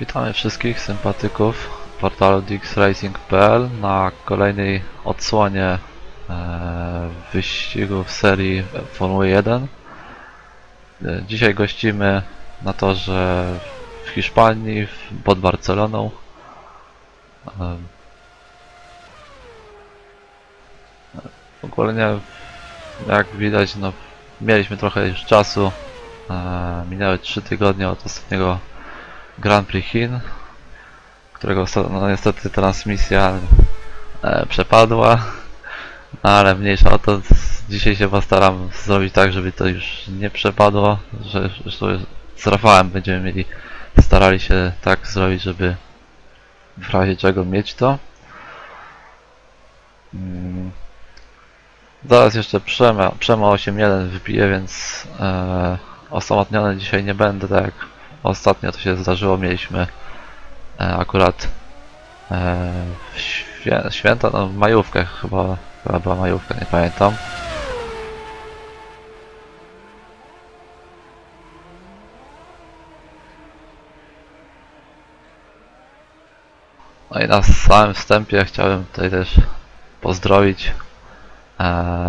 Witamy wszystkich sympatyków portalu dxracing.pl na kolejnej odsłonie wyścigu w serii Formuły 1. Dzisiaj gościmy na torze w Hiszpanii, pod Barceloną. Ogólnie, jak widać, mieliśmy trochę już czasu. Minęły 3 tygodnie od ostatniego Grand Prix Chin, którego niestety transmisja przepadła, ale mniejsza o to. Dzisiaj się postaram zrobić tak, żeby to już nie przepadło, że z Rafałem będziemy starali się tak zrobić, żeby w razie czego mieć to. Zaraz jeszcze Przemo 8.1 wypiję, więc osamotniony dzisiaj nie będę, tak jak ostatnio to się zdarzyło. Mieliśmy akurat święta, w majówkę chyba była majówka, nie pamiętam. No i na samym wstępie chciałem tutaj też pozdrowić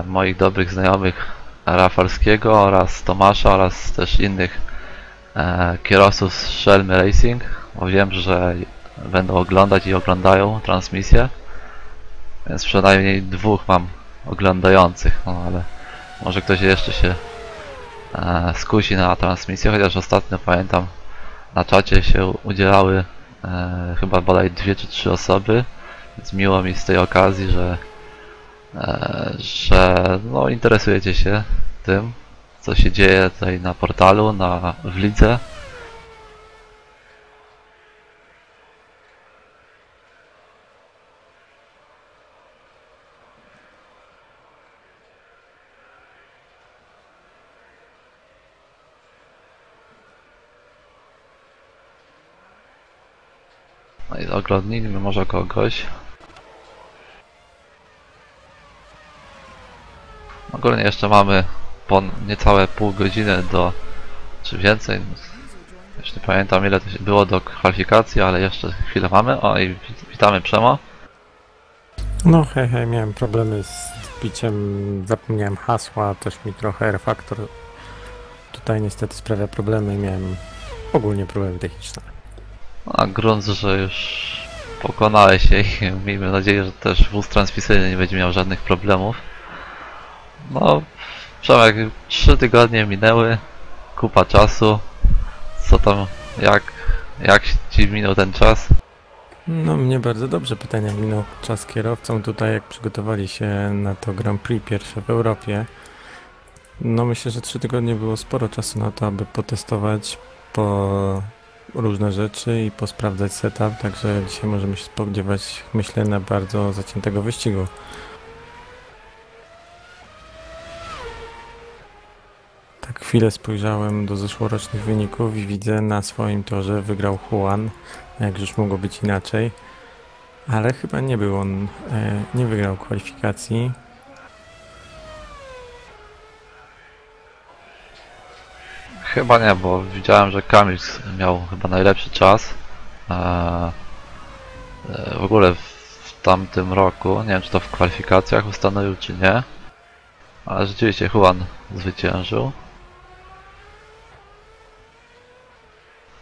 moich dobrych znajomych Rafalskiego oraz Tomasza oraz też innych kierowców z Shelmy Racing, bo wiem, że będą oglądać i oglądają transmisję, więc przynajmniej 2 mam oglądających, no ale może ktoś jeszcze się skusi na transmisję, chociaż ostatnio pamiętam na czacie się udzielały chyba bodaj 2 czy 3 osoby, więc miło mi z tej okazji, że no, interesujecie się tym, co się dzieje tutaj na portalu, w lidze. No i oglądnijmy może kogoś. Ogólnie jeszcze mamy po niecałe pół godziny czy więcej. Już nie pamiętam, ile to się było do kwalifikacji, ale jeszcze chwilę mamy. O, i witamy Przemo. No hej, miałem problemy z wbiciem, zapomniałem hasła, też mi trochę R-Factor tutaj niestety sprawia problemy i miałem ogólnie problemy techniczne. A grunt, że już pokonałeś się i miejmy nadzieję, że też wóz transmisyjny nie będzie miał żadnych problemów. No, Przemek, 3 tygodnie minęły, kupa czasu. Co tam, jak ci minął ten czas? No mnie bardzo dobrze, pytania minął czas kierowcą tutaj, jak przygotowali się na to Grand Prix pierwsze w Europie. No myślę, że 3 tygodnie było sporo czasu na to, aby potestować po różne rzeczy i posprawdzać setup, także dzisiaj możemy się spodziewać, myślę, na bardzo zaciętego wyścigu. Tak chwilę spojrzałem do zeszłorocznych wyników i widzę, na swoim torze wygrał Juan, jak już mogło być inaczej, ale chyba nie był on, nie wygrał kwalifikacji. Chyba nie, bo widziałem, że Kamil miał chyba najlepszy czas w ogóle w tamtym roku. Nie wiem, czy to w kwalifikacjach ustanowił, czy nie, ale rzeczywiście Juan zwyciężył.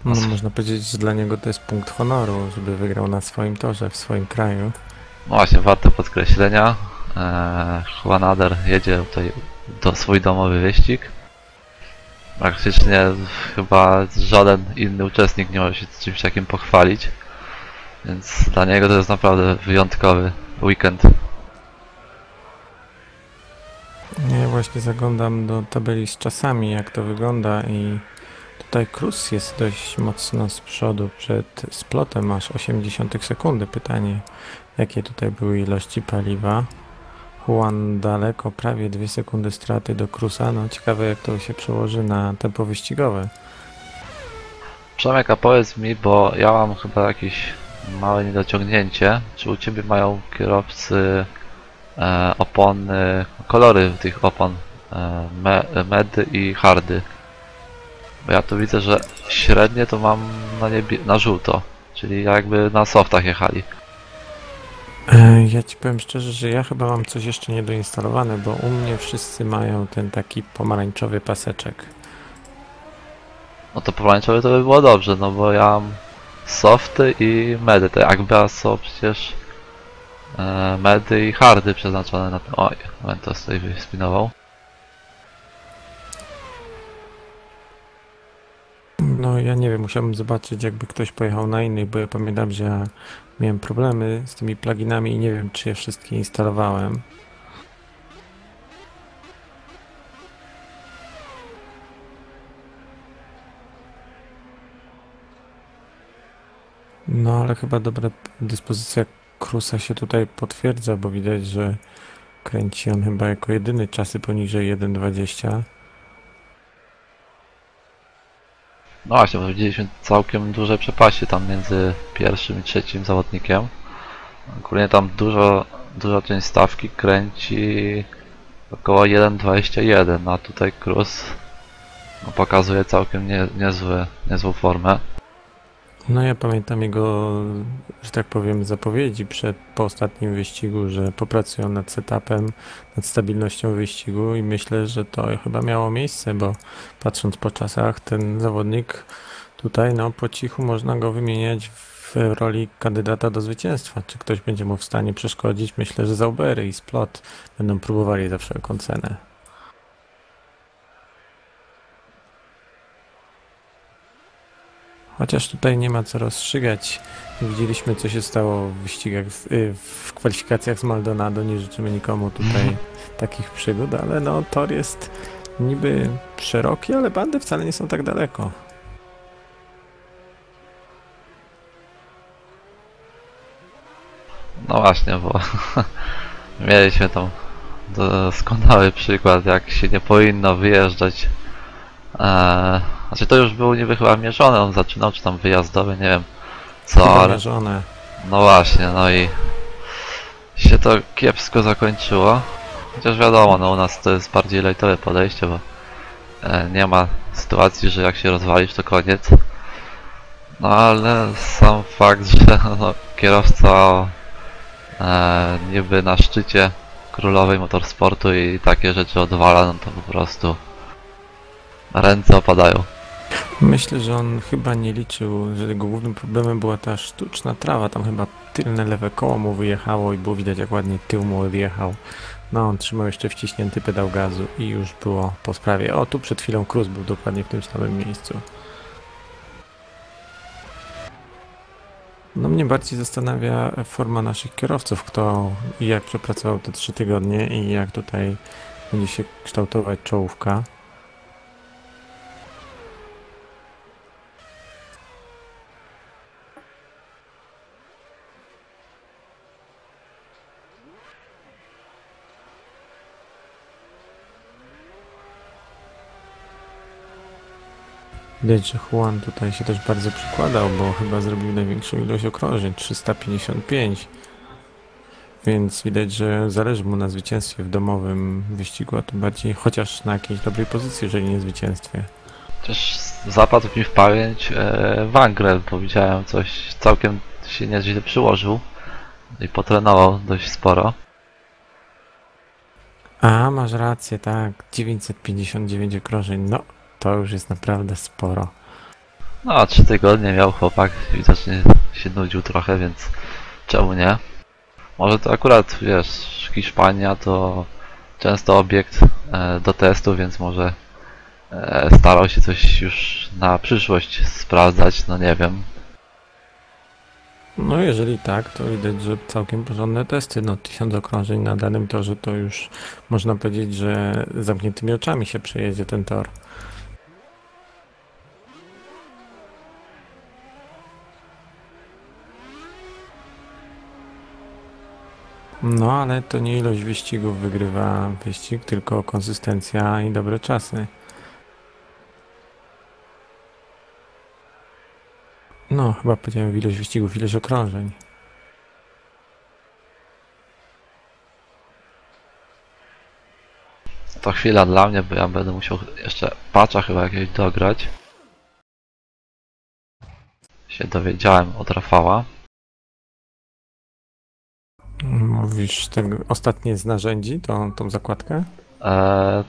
No, można powiedzieć, że dla niego to jest punkt honoru, żeby wygrał na swoim torze, w swoim kraju. No właśnie, warte podkreślenia. Juan Ader jedzie tutaj swój domowy wyścig. Praktycznie chyba żaden inny uczestnik nie może się czymś takim pochwalić, więc dla niego to jest naprawdę wyjątkowy weekend. Ja właśnie zaglądam do tabeli z czasami, jak to wygląda, i tutaj Cruz jest dość mocno z przodu przed splotem, aż 0,8 sekundy. Pytanie, jakie tutaj były ilości paliwa. Juan daleko, prawie 2 sekundy straty do Cruza. No ciekawe, jak to się przełoży na tempo wyścigowe. Przemek, a powiedz mi, bo ja mam chyba jakieś małe niedociągnięcie. Czy u Ciebie mają kierowcy opony, kolory tych opon, medy i hardy? Bo ja tu widzę, że średnie to mam na żółto. Czyli jakby na softach jechali. Ja ci powiem szczerze, że ja chyba mam coś jeszcze niedoinstalowane, bo u mnie wszyscy mają ten taki pomarańczowy paseczek. No to pomarańczowy to by było dobrze, no bo ja mam softy i medy. Te jakby są przecież medy i hardy przeznaczone na ten. Oj, Mentos tutaj wyspinował. No ja nie wiem, musiałbym zobaczyć, jakby ktoś pojechał na innych, bo ja pamiętam, że ja miałem problemy z tymi pluginami i nie wiem, czy je wszystkie instalowałem. No ale chyba dobra dyspozycja Cruza się tutaj potwierdza, bo widać, że kręci on chyba jako jedyny czasy poniżej 1.20. No właśnie, bo widzieliśmy całkiem duże przepaści tam między pierwszym i trzecim zawodnikiem. Ogólnie tam duża część stawki kręci około 1.21, a tutaj Cruz no, pokazuje całkiem niezłą formę. No ja pamiętam jego, że tak powiem, zapowiedzi po ostatnim wyścigu, że popracują nad setupem, nad stabilnością wyścigu i myślę, że to chyba miało miejsce, bo patrząc po czasach, ten zawodnik tutaj, no po cichu można go wymieniać w roli kandydata do zwycięstwa. Czy ktoś będzie mu w stanie przeszkodzić? Myślę, że Zaubery i Splot będą próbowali za wszelką cenę. Chociaż tutaj nie ma co rozstrzygać. Widzieliśmy, co się stało w wyścigach, w kwalifikacjach z Maldonado. Nie życzymy nikomu tutaj takich przygód, ale no tor jest niby szeroki, ale bandy wcale nie są tak daleko. No właśnie, bo mieliśmy tam doskonały przykład, jak się nie powinno wyjeżdżać. Znaczy to już było niby chyba mierzone, on zaczynał, czy tam wyjazdowy, nie wiem co, ale... Mierzone. No właśnie, no i się to kiepsko zakończyło. Chociaż wiadomo, no u nas to jest bardziej lejtowe podejście, bo nie ma sytuacji, że jak się rozwalisz to koniec. No ale sam fakt, że no, kierowca niby na szczycie królowej motorsportu i takie rzeczy odwala, no to po prostu ręce opadają. Myślę, że on chyba nie liczył, że jego głównym problemem była ta sztuczna trawa. Tam chyba tylne lewe koło mu wyjechało i było widać, jak ładnie tył mu odjechał. No, on trzymał jeszcze wciśnięty pedał gazu i już było po sprawie. O, tu przed chwilą Cruz był dokładnie w tym samym miejscu. No mnie bardziej zastanawia forma naszych kierowców, kto i jak przepracował te 3 tygodnie i jak tutaj będzie się kształtować czołówka. Widać, że Juan tutaj się też bardzo przykładał, bo chyba zrobił największą ilość okrążeń, 355. Więc widać, że zależy mu na zwycięstwie w domowym wyścigu, a tym bardziej chociaż na jakiejś dobrej pozycji, jeżeli nie zwycięstwie. Też zapadł mi w pamięć Wangrel, bo widziałem coś, całkiem się nieźle przyłożył i potrenował dość sporo. A, masz rację, tak, 959 okrążeń, no to już jest naprawdę sporo. No, 3 tygodnie miał chłopak, widocznie się nudził trochę, więc czemu nie? Może to akurat, wiesz, Hiszpania to często obiekt do testu, więc może starał się coś już na przyszłość sprawdzać, no nie wiem. No jeżeli tak, to widać, że całkiem porządne testy, no 1000 okrążeń na danym torze to już można powiedzieć, że zamkniętymi oczami się przejedzie ten tor. No ale to nie ilość wyścigów wygrywa wyścig, tylko konsystencja i dobre czasy. No, chyba powiedziałem w ilość wyścigów, ilość okrążeń. To chwila dla mnie, bo ja będę musiał jeszcze patcha chyba jakiegoś dograć. się dowiedziałem od Rafała. Mówisz tego ostatnie z narzędzi, tą zakładkę? E,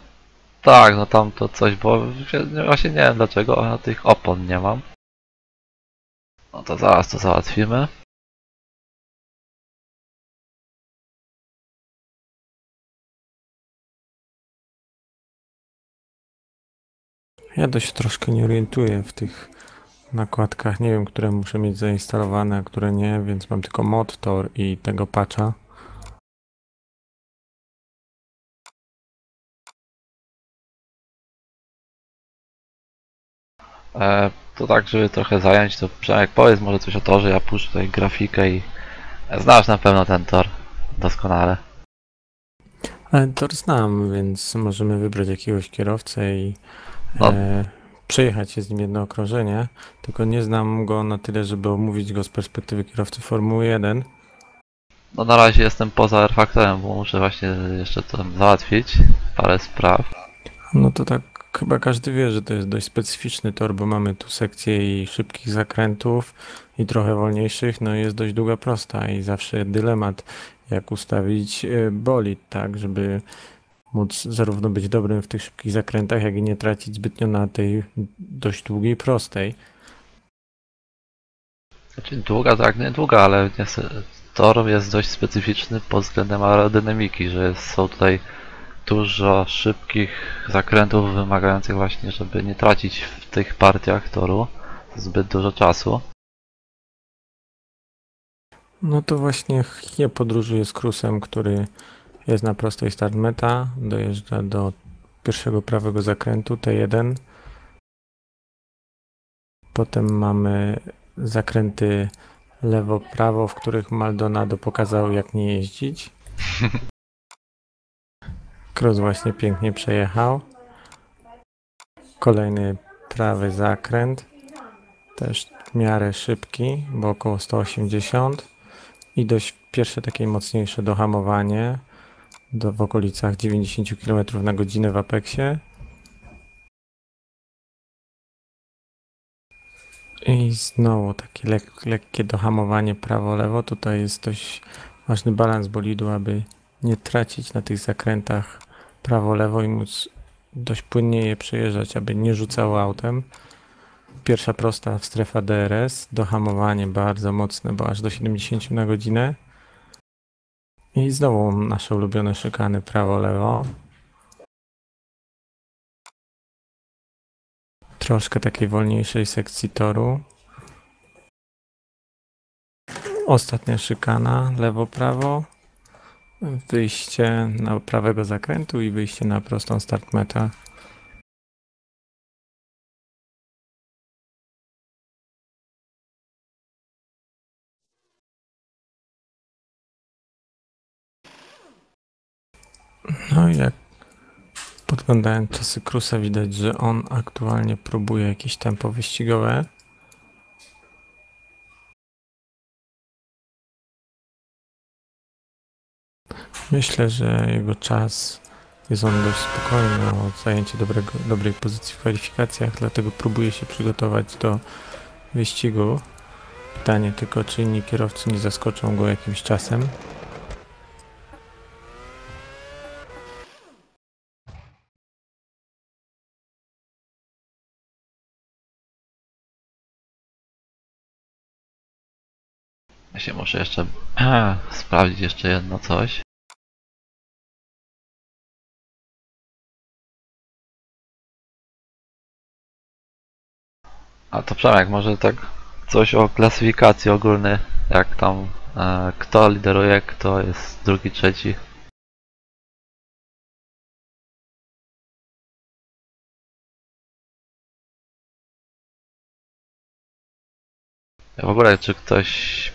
tak, no tam to coś, bo właśnie nie wiem dlaczego, a tych opon nie mam. No to zaraz to załatwimy. Ja dość troszkę nie orientuję w tych nakładkach. Nie wiem, które muszę mieć zainstalowane, a które nie, więc mam tylko mod Tor i tego patcha. To tak, żeby trochę zająć, to Przemek powiedz może coś o torze, ja puszczę tutaj grafikę i znasz na pewno ten tor doskonale. Ale Tor znam, więc możemy wybrać jakiegoś kierowcę i No, przejechać się z nim jedno okrążenie. Tylko nie znam go na tyle, żeby omówić go z perspektywy kierowcy Formuły 1. no na razie jestem poza R-Factorem, bo muszę właśnie jeszcze to załatwić, parę spraw. No to tak chyba każdy wie, że to jest dość specyficzny tor, bo mamy tu sekcję i szybkich zakrętów i trochę wolniejszych, no i jest dość długa, prosta i zawsze dylemat, jak ustawić bolid, tak, żeby móc zarówno być dobrym w tych szybkich zakrętach, jak i nie tracić zbytnio na tej dość długiej, prostej. Znaczy długa, tak, nie długa, ale tor jest dość specyficzny pod względem aerodynamiki, że są tutaj dużo szybkich zakrętów wymagających właśnie, żeby nie tracić w tych partiach toru zbyt dużo czasu. No to właśnie ja podróżuję z Krusem, który jest na prostej start meta, dojeżdża do pierwszego prawego zakrętu T1. Potem mamy zakręty lewo-prawo, w których Maldonado pokazał, jak nie jeździć. Cross właśnie pięknie przejechał. Kolejny prawy zakręt, też w miarę szybki, bo około 180 i dość pierwsze takie mocniejsze dohamowanie w okolicach 90 km na godzinę w Apexie. I znowu takie lekkie dohamowanie prawo-lewo. Tutaj jest dość ważny balans bolidu, aby nie tracić na tych zakrętach prawo-lewo i móc dość płynnie je przejeżdżać, aby nie rzucało autem. Pierwsza prosta w strefa DRS, dohamowanie bardzo mocne, bo aż do 70 na godzinę. I znowu nasze ulubione szykany prawo-lewo. Troszkę takiej wolniejszej sekcji toru. Ostatnia szykana, lewo-prawo. Wyjście na prawego zakrętu i wyjście na prostą start meta. No i jak podglądając czasy Cruza widać, że on aktualnie próbuje jakieś tempo wyścigowe. Myślę, że jego czas jest on dość spokojny o zajęcie dobrej pozycji w kwalifikacjach, dlatego próbuje się przygotować do wyścigu. Pytanie tylko, czy inni kierowcy nie zaskoczą go jakimś czasem. Ja się muszę jeszcze sprawdzić jeszcze jedno coś. A to Przemek, może tak coś o klasyfikacji ogólnej, jak tam kto lideruje, kto jest drugi, trzeci. W ogóle czy ktoś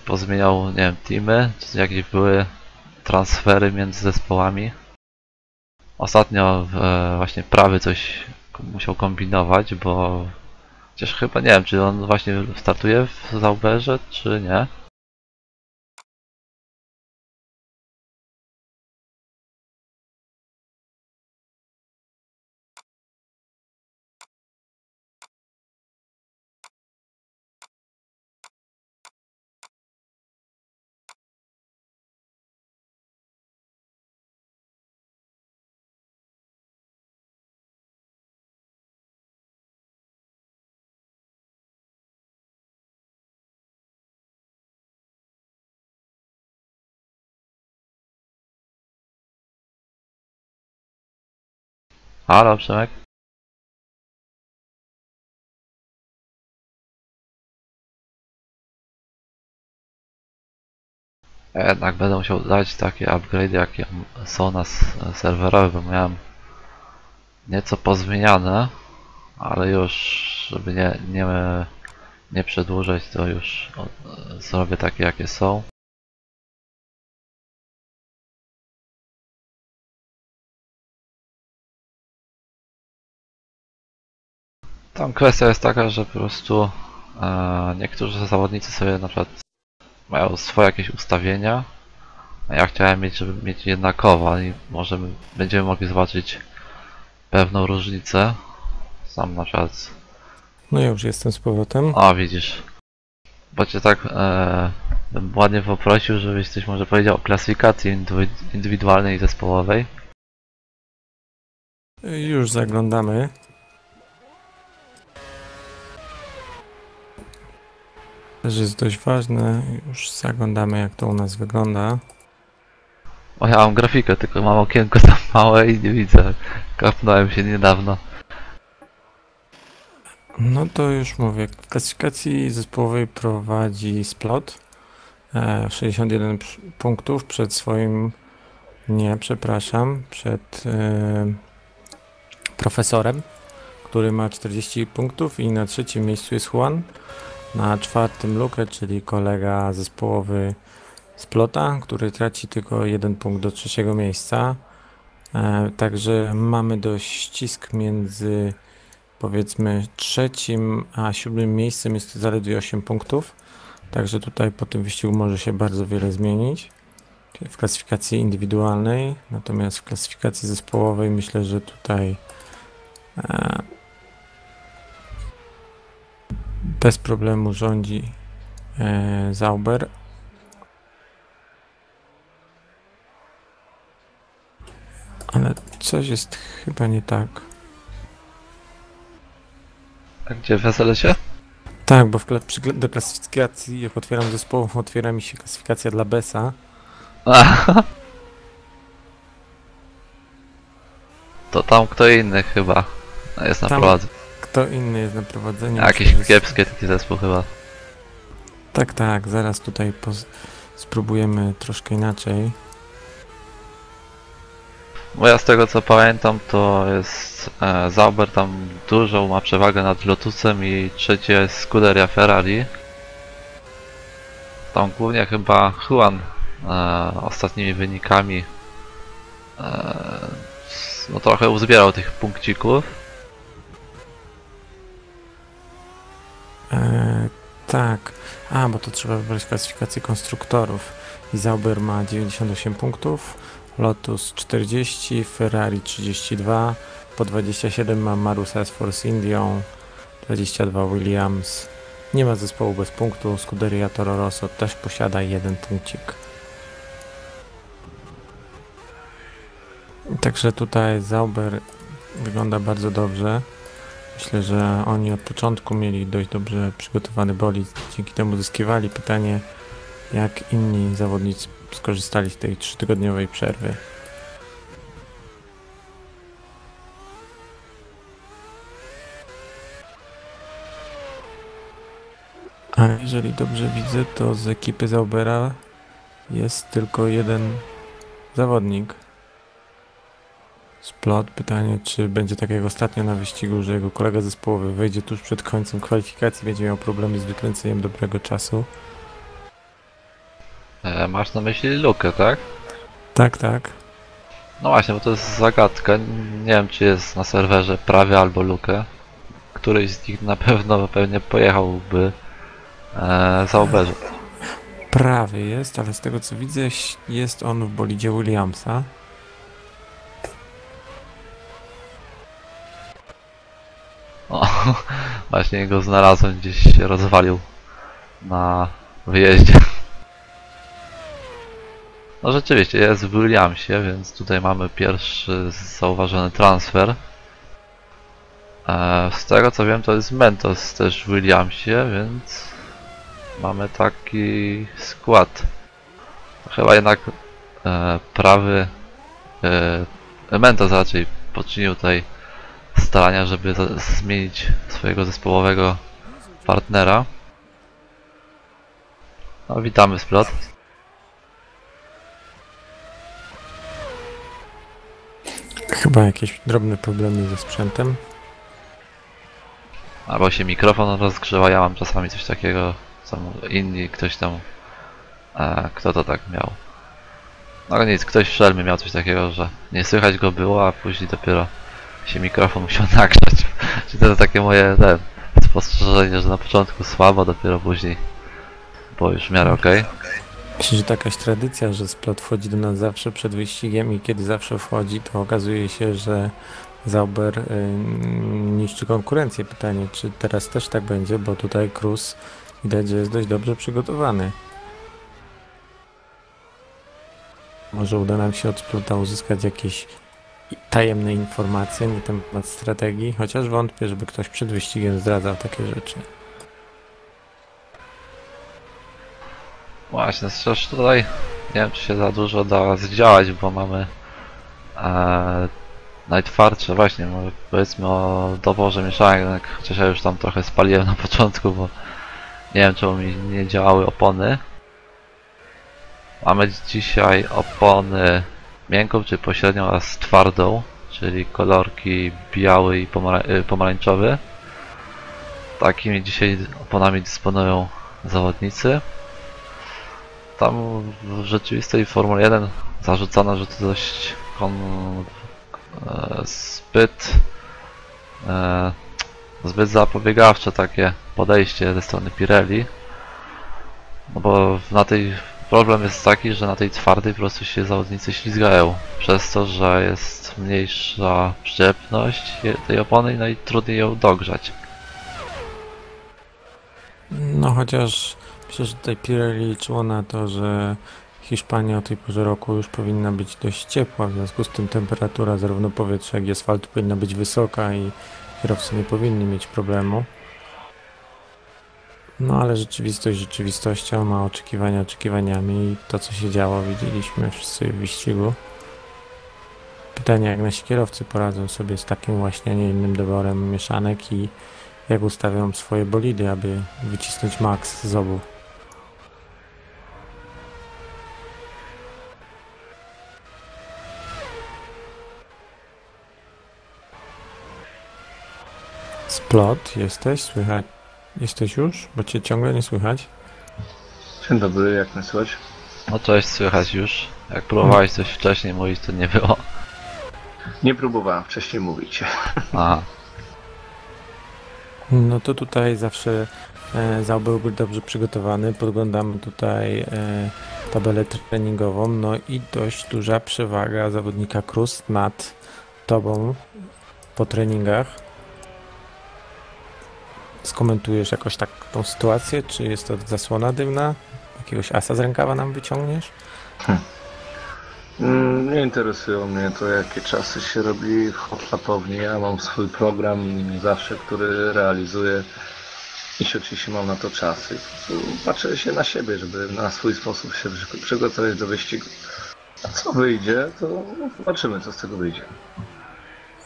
pozmieniał, nie wiem, teamy, czy jakieś były transfery między zespołami. Ostatnio właśnie prawy coś musiał kombinować, bo chociaż chyba nie wiem, czy on właśnie startuje w Zauberze, czy nie. Halo, Przemek? Jednak będę musiał dać takie upgrade, jakie są na serwerowe, bo miałem nieco pozmieniane, ale już, żeby nie przedłużać, to już zrobię takie, jakie są. Tam kwestia jest taka, że po prostu niektórzy zawodnicy sobie na przykład mają swoje jakieś ustawienia, a ja chciałem mieć, żeby mieć jednakowo i może będziemy mogli zobaczyć pewną różnicę. Sam na przykład. No ja już jestem z powrotem. O, widzisz. Bo cię tak bym ładnie poprosił, żebyś coś może powiedział o klasyfikacji indywidualnej i zespołowej. Już zaglądamy. Też jest dość ważne. Już zaglądamy, jak to u nas wygląda. O, ja mam grafikę, tylko mam okienko tam małe i nie widzę. Kapnąłem się niedawno. No to już mówię. W klasyfikacji zespołowej prowadzi Splot. 61 punktów przed swoim... Nie, przepraszam. Przed profesorem, który ma 40 punktów i na trzecim miejscu jest Juan. Na czwartym Luke, czyli kolega zespołowy Splota, który traci tylko 1 punkt do trzeciego miejsca. Także mamy dość ścisk między, powiedzmy, trzecim a siódmym miejscem, jest to zaledwie 8 punktów. Także tutaj po tym wyścigu może się bardzo wiele zmienić w klasyfikacji indywidualnej, natomiast w klasyfikacji zespołowej myślę, że tutaj bez problemu rządzi Zauber. Ale coś jest chyba nie tak. A gdzie w SLS-ie? Tak, bo do klasyfikacji, jak otwieram zespołów, otwiera mi się klasyfikacja dla Besa. To tam kto inny chyba jest na Tam prowadzeniu. Kto inny jest na prowadzeniu? Jakiś Myślę, że- kiepski taki zespół chyba. Tak, tak, zaraz tutaj spróbujemy troszkę inaczej. Bo ja z tego co pamiętam, to jest Zauber tam dużą ma przewagę nad Lotusem i trzecie jest Scuderia Ferrari. Tam głównie chyba Juan ostatnimi wynikami no trochę uzbierał tych punkcików. Tak, bo to trzeba wybrać klasyfikację konstruktorów. I Zauber ma 98 punktów, Lotus 40, Ferrari 32, po 27 ma Marussia z Force Indią, 22 Williams. Nie ma zespołu bez punktu, Scuderia Toro Rosso też posiada 1 punkcik. Także tutaj Zauber wygląda bardzo dobrze. Myślę, że oni od początku mieli dość dobrze przygotowany bolid, dzięki temu zyskiwali. Pytanie, jak inni zawodnicy skorzystali z tej 3-tygodniowej przerwy. A jeżeli dobrze widzę, to z ekipy Zaubera jest tylko jeden zawodnik. Splot. Pytanie, czy będzie tak jak ostatnio na wyścigu, że jego kolega zespołowy wejdzie tuż przed końcem kwalifikacji, będzie miał problemy z wykręceniem dobrego czasu. Masz na myśli Lukę, tak? Tak, tak. No właśnie, bo to jest zagadka. Nie wiem, czy jest na serwerze prawie albo Lukę. Któryś z nich na pewno pewnie pojechałby Zauberze. Prawie jest, ale z tego co widzę, jest on w bolidzie Williamsa. O, właśnie go znalazłem, gdzieś się rozwalił na wyjeździe. No rzeczywiście, jest w Williamsie, więc tutaj mamy pierwszy zauważony transfer. Z tego co wiem, to jest Mentos też w Williamsie, więc mamy taki skład. Chyba jednak prawy Mentos raczej poczynił tutaj starania, żeby zmienić swojego zespołowego partnera. No, witamy Splot. Chyba jakieś drobne problemy ze sprzętem. Albo się mikrofon rozgrzewa, ja mam czasami coś takiego, co inni, ktoś tam, kto to tak miał. No nic, ktoś w Shelmie miał coś takiego, że nie słychać go było, a później dopiero się mikrofon musiał nagrzać. Czyli to takie moje spostrzeżenie, że na początku słabo, dopiero później było już w miarę okej. Myślę, że to jakaś tradycja, że Splot wchodzi do nas zawsze przed wyścigiem i kiedy zawsze wchodzi, to okazuje się, że Zauber niszczy konkurencję. Pytanie, czy teraz też tak będzie, bo tutaj Cruz widać, że jest dość dobrze przygotowany. Może uda nam się od Splota uzyskać jakieś tajemne informacje na temat strategii, chociaż wątpię, żeby ktoś przed wyścigiem zdradzał takie rzeczy. Właśnie, zresztą tutaj nie wiem, czy się za dużo da zdziałać, bo mamy najtwardsze, właśnie, powiedzmy o doborze mieszanek, chociaż ja już tam trochę spaliłem na początku, bo nie wiem, czemu mi nie działały opony. Mamy dzisiaj opony miękką czy pośrednią oraz twardą, czyli kolorki biały i pomarańczowy. Takimi dzisiaj oponami dysponują zawodnicy. Tam w rzeczywistej Formule 1 zarzucano, że to dość zbyt zapobiegawcze takie podejście ze strony Pirelli. No bo problem jest taki, że na tej twardej po prostu się zawodnicy ślizgają, przez to, że jest mniejsza przyczepność tej opony, no i trudniej ją dogrzać. No chociaż myślę, że tutaj Pirelli liczyło na to, że Hiszpania o tej porze roku już powinna być dość ciepła, w związku z tym temperatura zarówno powietrza, jak i asfaltu powinna być wysoka i kierowcy nie powinni mieć problemu. No ale rzeczywistość rzeczywistością, a oczekiwania oczekiwaniami i to, co się działo, widzieliśmy wszyscy w wyścigu. Pytanie, jak nasi kierowcy poradzą sobie z takim właśnie, a nie innym doborem mieszanek i jak ustawią swoje bolidy, aby wycisnąć maks z obu. Splot, jesteś? Słychać? Jesteś już? Bo cię ciągle nie słychać. Dzień dobry, jak mnie słychać? No cześć, słychać już. Jak próbowałeś coś wcześniej mówić, to nie było. Nie próbowałem wcześniej mówić. Aha. No to tutaj zawsze Zauber był dobrze przygotowany. Podglądamy tutaj tabelę treningową. No i dość duża przewaga zawodnika Cruz nad tobą po treningach. Skomentujesz jakoś tak tą sytuację? Czy jest to zasłona dymna? Jakiegoś asa z rękawa nam wyciągniesz? Nie interesują mnie to, jakie czasy się robi w hot-lapowni. Ja mam swój program zawsze, który realizuję i oczywiście mam na to czas. I patrzę się na siebie, żeby na swój sposób się przygotować do wyścigu. A co wyjdzie, to zobaczymy, co z tego wyjdzie.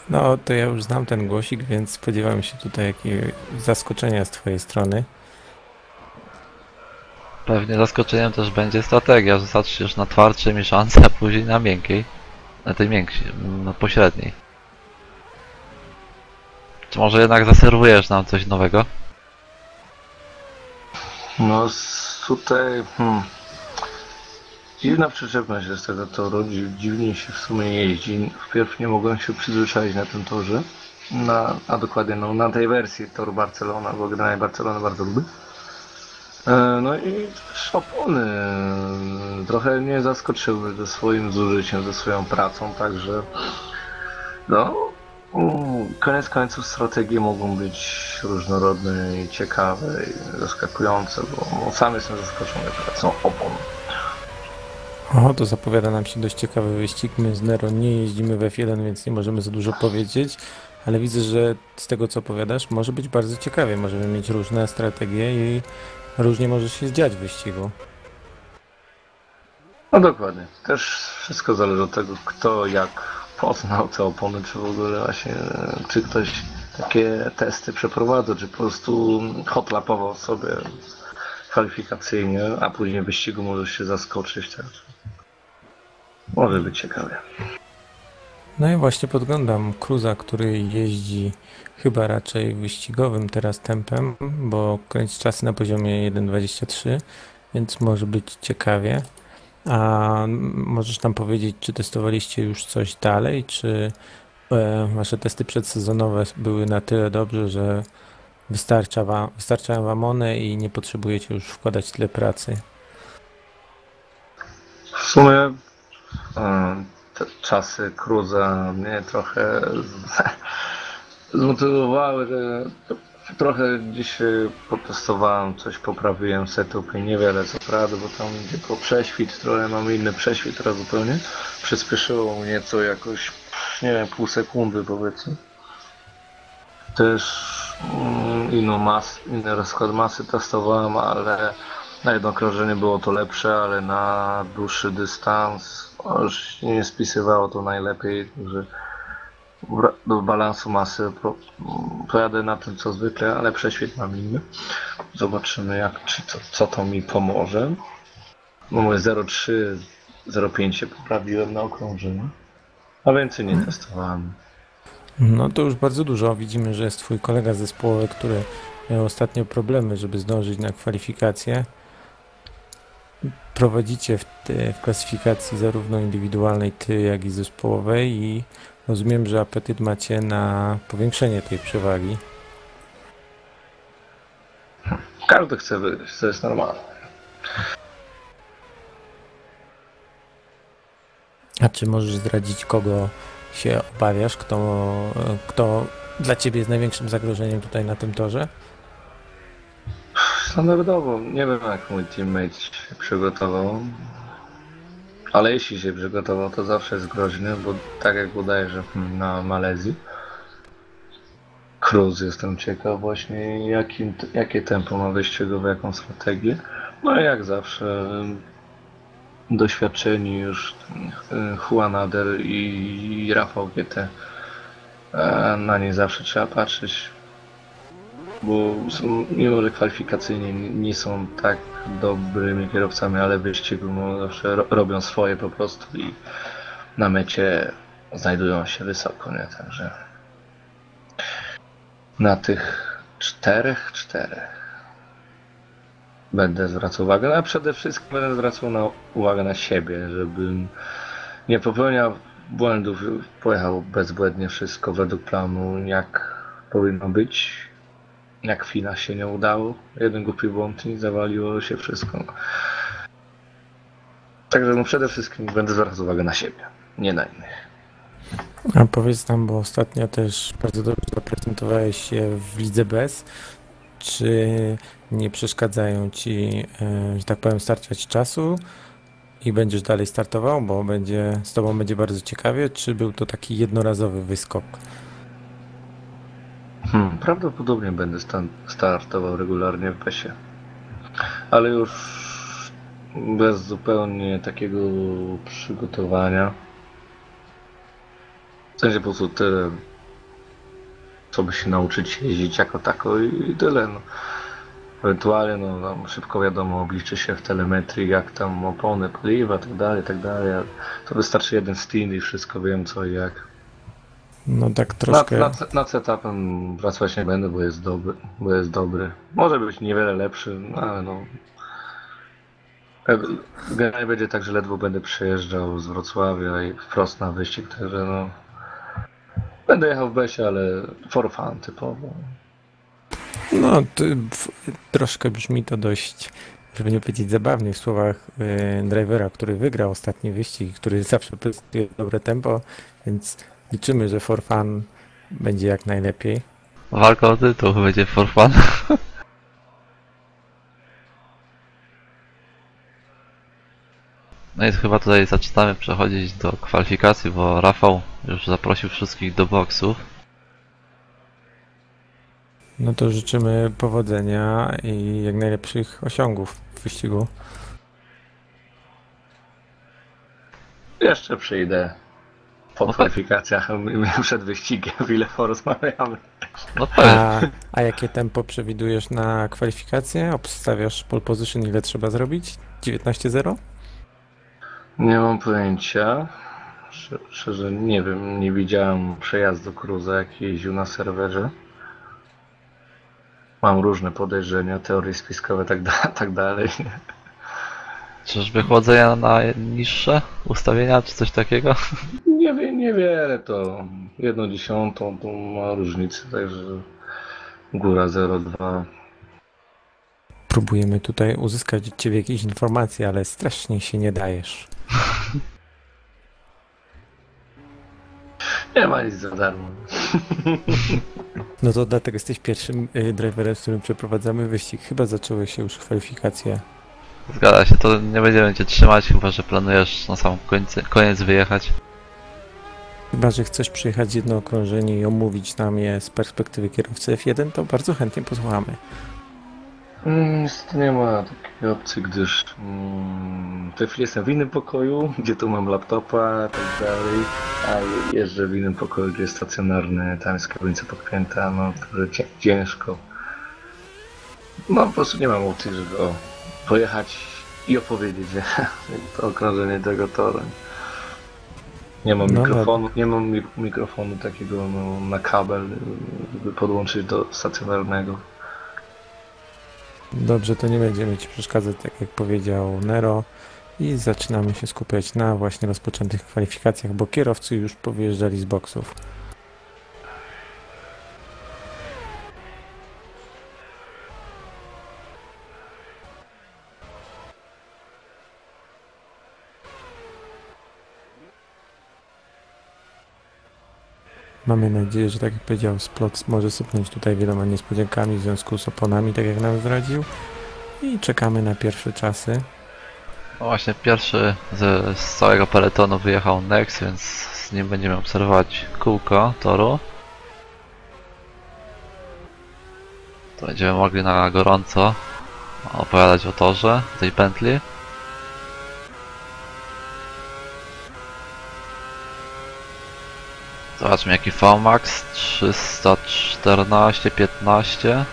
No to ja już znam ten głosik, więc spodziewam się tutaj jakiegoś zaskoczenia z twojej strony. Pewnie zaskoczeniem też będzie strategia, że zaczniesz na twardszej mieszance, a później na miękkiej. Na tej miękkiej, na pośredniej. Czy może jednak zaserwujesz nam coś nowego? No tutaj... Dziwna przyczepność jest tego toru, dziwnie się w sumie jeździ. Wpierw nie mogłem się przyzwyczaić na tym torze, a dokładnie na tej wersji toru Barcelona, bo generalnie Barcelona bardzo lubię. No i opony trochę mnie zaskoczyły ze swoim zużyciem, ze swoją pracą, także no koniec końców strategie mogą być różnorodne i ciekawe i zaskakujące, bo sam jestem zaskoczony pracą opon. O, to zapowiada nam się dość ciekawy wyścig. My z Nero nie jeździmy w F1, więc nie możemy za dużo powiedzieć, ale widzę, że z tego, co opowiadasz, może być bardzo ciekawie. Możemy mieć różne strategie i różnie może się zdziać w wyścigu. No dokładnie. Też wszystko zależy od tego, kto jak poznał te opony, czy w ogóle właśnie, czy ktoś takie testy przeprowadza, czy po prostu hotlapował sobie kwalifikacyjnie, a później w wyścigu może się zaskoczyć. Tak? Może być ciekawie. No i właśnie podglądam Cruza, który jeździ chyba raczej wyścigowym teraz tempem, bo kręci czasy na poziomie 1.23, więc może być ciekawie. A możesz nam powiedzieć, czy testowaliście już coś dalej, czy wasze testy przedsezonowe były na tyle dobrze, że wystarczają wam one i nie potrzebujecie już wkładać tyle pracy? W sumie te czasy Cruza mnie trochę zmotywowały, że trochę dzisiaj potestowałem, coś poprawiłem setup i niewiele co prawda, bo tam tylko prześwit, trochę mam inny prześwit teraz zupełnie. Przyspieszyło mnie co jakoś, nie wiem, pół sekundy powiedzmy. Też inny rozkład masy testowałem, ale na jedno krążenie było to lepsze, ale na dłuższy dystans już nie spisywało to najlepiej, że do balansu masy pojadę na tym co zwykle, ale prześwit mam inny. Zobaczymy co to mi pomoże. No moje 0,3, 0,5 się poprawiłem na okrążeniu, a więcej nie testowałem. No to już bardzo dużo. Widzimy, że jest twój kolega zespołowy, który miał ostatnio problemy, żeby zdążyć na kwalifikacje. Prowadzicie w klasyfikacji zarówno indywidualnej ty, jak i zespołowej i rozumiem, że apetyt macie na powiększenie tej przewagi. Każdy chce wyjść, to jest normalne. A czy możesz zdradzić, kogo się obawiasz? Kto dla ciebie jest największym zagrożeniem tutaj na tym torze? Standardowo, nie wiem jak mój teammate się przygotował, ale jeśli się przygotował, to zawsze jest groźny, bo tak jak bodajże na Malezji. Cruz, jestem ciekaw właśnie jakie tempo ma wyścigowe, jaką strategię. No i jak zawsze doświadczeni już Juan Ader i Rafał GT, na nie zawsze trzeba patrzeć, bo mimo że kwalifikacyjnie nie są tak dobrymi kierowcami, ale w wyścigu zawsze robią swoje po prostu i na mecie znajdują się wysoko, nie? Także na tych czterech będę zwracał uwagę, a przede wszystkim będę zwracał uwagę na siebie, żebym nie popełniał błędów, pojechał bezbłędnie wszystko według planu, jak powinno być. Jak Fina się nie udało, jeden głupi błąd i zawaliło się wszystko. Także przede wszystkim będę zwracał uwagę na siebie, nie na innych. A powiedz nam, bo ostatnio też bardzo dobrze zaprezentowałeś się w Lidze BES. Czy nie przeszkadzają ci, że tak powiem, starczać czasu i będziesz dalej startował, bo z tobą będzie bardzo ciekawie, czy był to taki jednorazowy wyskok? Prawdopodobnie będę startował regularnie w PES-ie, ale już bez zupełnie takiego przygotowania. W sensie po prostu tyle, co by się nauczyć jeździć jako tako i tyle. No. Ewentualnie tam szybko wiadomo, obliczy się w telemetrii, jak tam opony, paliwa, tak dalej. To wystarczy jeden stint i wszystko wiem co i jak. No tak troszkę. Nad setupem pracować nie będę, bo jest dobry. Może być niewiele lepszy, ale no. Generalnie będzie tak, że ledwo będę przejeżdżał z Wrocławia i wprost na wyścig, także no. Będę jechał w BES-ie, ale for fun typowo. No, troszkę brzmi to dość, żeby nie powiedzieć zabawnie, w słowach drivera, który wygrał ostatni wyścig, który zawsze prezentuje dobre tempo, więc liczymy, że for fun będzie jak najlepiej. Walka o tytuł będzie for fun. No i chyba tutaj zaczynamy przechodzić do kwalifikacji, bo Rafał już zaprosił wszystkich do boksów. No to życzymy powodzenia i jak najlepszych osiągów w wyścigu. Jeszcze przyjdę. po kwalifikacjach, przed wyścigiem, ile porozmawiamy. No pewnie. A jakie tempo przewidujesz na kwalifikacje? Obstawiasz pole position, ile trzeba zrobić? 19.0? Nie mam pojęcia. Szczerze nie wiem, nie widziałem przejazdu Cruza, jak jeździł na serwerze. Mam różne podejrzenia, teorie spiskowe, tak dalej. Czyżby chłodzenia na niższe ustawienia, czy coś takiego? Niewiele to. 1/10 to ma różnicę, także góra 0,2. Próbujemy tutaj uzyskać od ciebie jakieś informacje, ale strasznie się nie dajesz. Nie ma nic za darmo. No to dlatego jesteś pierwszym driverem, z którym przeprowadzamy wyścig. Chyba zaczęły się już kwalifikacje. Zgadza się, to nie będziemy cię trzymać, chyba że planujesz na sam koniec wyjechać. Chyba że chcesz przyjechać jedno okrążenie i omówić nam je z perspektywy kierowcy F1, to bardzo chętnie posłuchamy. Niestety nie ma takiej opcji, gdyż w tej chwili jestem w innym pokoju, gdzie tu mam laptopa i tak dalej, a jeżdżę w innym pokoju, gdzie jest stacjonarny, tam jest kierownica podpięta, no to ciężko. No po prostu nie mam opcji, żeby pojechać i opowiedzieć to okrążenie tego toru. Nie mam mikrofonu, nie mam mikrofonu takiego na kabel, żeby podłączyć do stacjonarnego. Dobrze, to nie będziemy ci przeszkadzać, tak jak powiedział Nero, i zaczynamy się skupiać na właśnie rozpoczętych kwalifikacjach, bo kierowcy już powyjeżdżali z boksów. Mamy nadzieję, że tak jak powiedział, Splot może sypnąć tutaj wieloma niespodziankami w związku z oponami, tak jak nam zdradził. I czekamy na pierwsze czasy. No właśnie pierwszy z całego peletonu wyjechał Nex, więc z nim będziemy obserwować kółko toru. To będziemy mogli na gorąco opowiadać o torze, tej pętli. Zobaczmy jaki VMAX 314-15.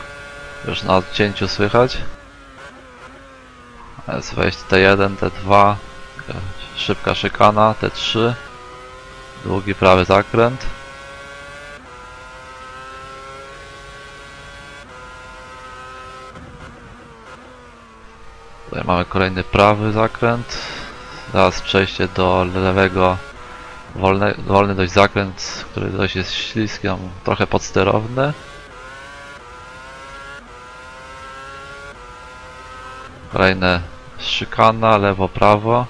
Już na odcięciu słychać. Jest wejście T1, T2, szybka szykana, T3, długi prawy zakręt. Tutaj mamy kolejny prawy zakręt. Teraz przejście do lewego, wolny dość zakręt, który dość jest śliski, trochę podsterowny. Kolejne szykana, lewo, prawo.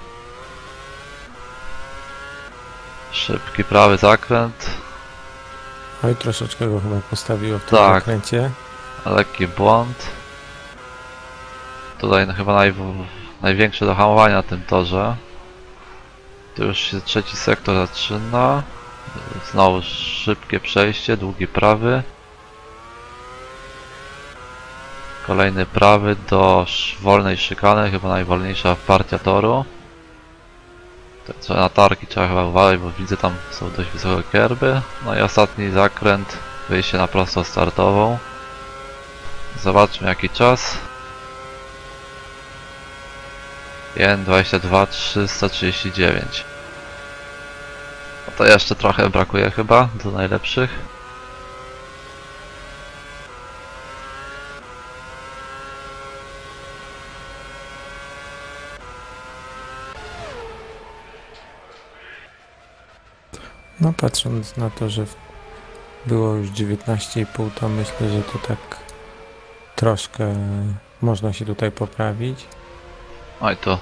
Szybki prawy zakręt. Oj, troszeczkę go chyba postawiło w tym Tak. zakręcie. Lekki błąd. Tutaj chyba największe do hamowania na tym torze. Tu już się trzeci sektor zaczyna. Znowu szybkie przejście, długi prawy. Kolejny prawy do wolnej szykany, chyba najwolniejsza partia toru. Na tarki trzeba chyba uważać, bo widzę tam są dość wysokie kerby. No i ostatni zakręt, wyjście na prostą startową. Zobaczmy jaki czas. 1:22:339. No to jeszcze trochę brakuje chyba do najlepszych. No patrząc na to, że było już 19,5, to myślę, że to tak troszkę można się tutaj poprawić. Oj tu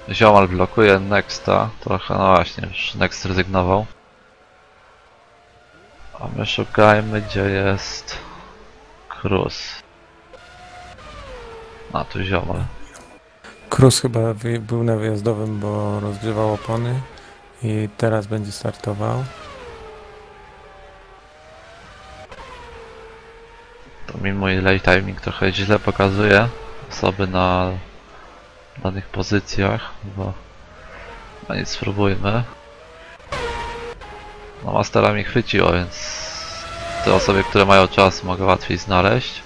ziomal blokuje Nexta, trochę no właśnie, już Next zrezygnował. A my szukajmy gdzie jest Cruz. A tu ziomal. Cruz chyba był na wyjazdowym, bo rozgrzewał opony i teraz będzie startował. To mi mój late timing trochę źle pokazuje osoby na danych pozycjach, bo no nic, spróbujmy. No Mastera mi chwyciło, więc te osoby, które mają czas, mogę łatwiej znaleźć.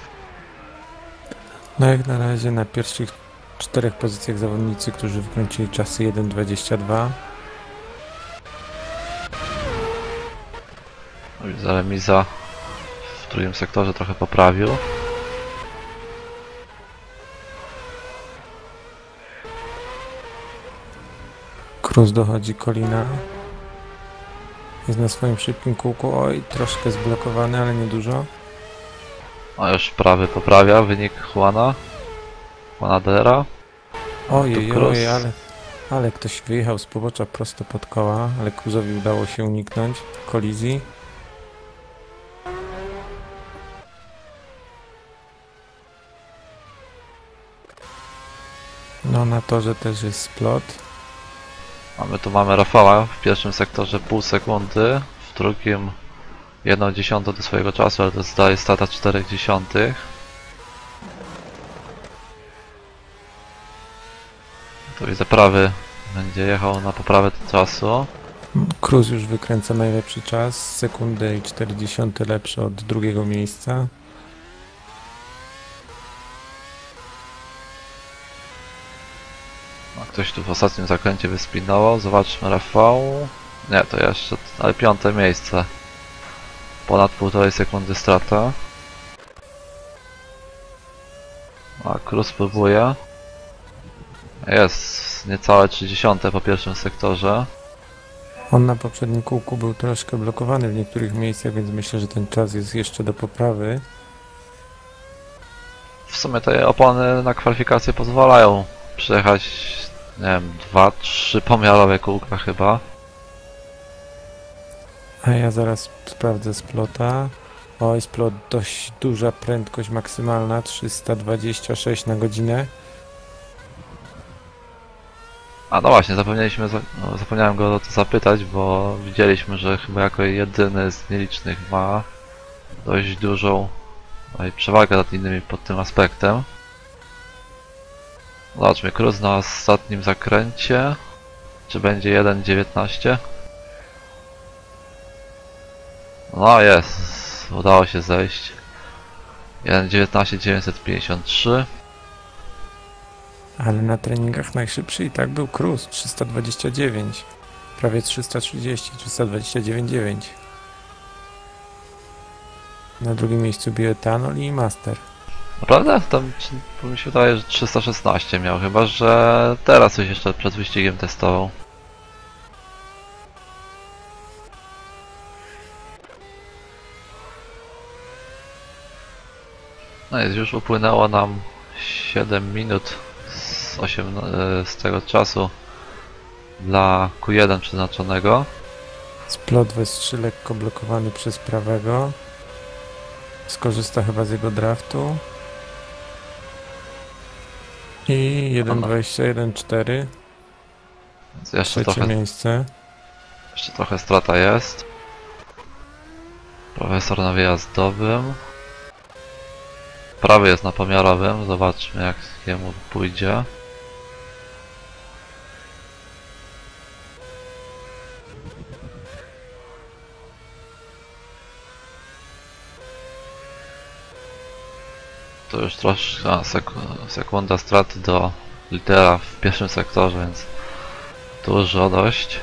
No jak na razie na pierwszych 4 pozycjach zawodnicy, którzy wykręcili czasy 1:22. Widzę, remiza w drugim sektorze trochę poprawił. Cruz dochodzi Colina. Jest na swoim szybkim kółku. Oj, troszkę zblokowany, ale nie dużo. A już prawy poprawia wynik Juana Dera. Ojej, Cruz. ojej, ale ktoś wyjechał z pobocza prosto pod koła, ale Cruzowi udało się uniknąć kolizji. No na torze też jest splot. Mamy Rafała w pierwszym sektorze pół sekundy, w drugim 1/10 do swojego czasu, ale to zdaje strata 0,4. Tu widzę prawy będzie jechał na poprawę czasu. Cruz już wykręca najlepszy czas, sekundę i 0,4 lepszy od drugiego miejsca. No, ktoś tu w ostatnim zakręcie wyspinował, zobaczmy Rafał. Nie, to jeszcze, ale 5. miejsce. Ponad 1,5 sekundy strata. A Cruz próbuje. Jest niecałe 0,3 po pierwszym sektorze. On na poprzednim kółku był troszkę blokowany w niektórych miejscach, więc myślę, że ten czas jest jeszcze do poprawy. W sumie te opony na kwalifikacje pozwalają przejechać, nie wiem, 2-3 pomiarowe kółka chyba. A ja zaraz sprawdzę splota. Oj, splot dość duża prędkość maksymalna, 326 na godzinę. A no właśnie, zapomniałem go o to zapytać, bo widzieliśmy, że chyba jako jedyny z nielicznych ma dość dużą przewagę nad innymi pod tym aspektem. Zobaczmy, Cruz na ostatnim zakręcie. Czy będzie 1:19? No jest, udało się zejść. 1:19,953. Ale na treningach najszybszy i tak był Cruz, 329. Prawie 330, 329,9. Na drugim miejscu bioetanol i master. Naprawdę? Tam mi się wydaje, że 316 miał, chyba że teraz coś jeszcze przed wyścigiem testował. No jest, już upłynęło nam 7 minut z tego czasu dla Q1 przeznaczonego. Splot westrzy lekko blokowany przez prawego. Skorzysta chyba z jego draftu. I 1:21,4. Więc jeszcze Trzecie miejsce. jeszcze trochę strata jest. Profesor na wyjazdowym. Prawy jest na pomiarowym, zobaczmy jak jemu pójdzie. To już troszkę sekunda straty do lidera w pierwszym sektorze, więc dużo dość.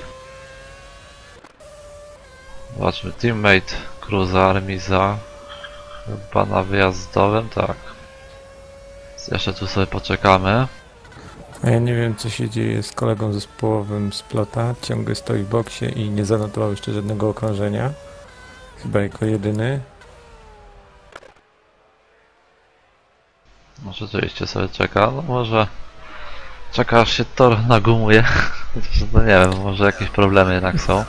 Zobaczmy, teammate Cruza, remiza. Chyba na wyjazdowym, tak. Jeszcze tu sobie poczekamy. A ja nie wiem, co się dzieje z kolegą zespołowym Splota. Ciągle stoi w boksie i nie zanotował jeszcze żadnego okrążenia. Chyba jako jedyny. Może rzeczywiście sobie czeka, no może czeka aż się tor nagumuje. No nie wiem, może jakieś problemy jednak są.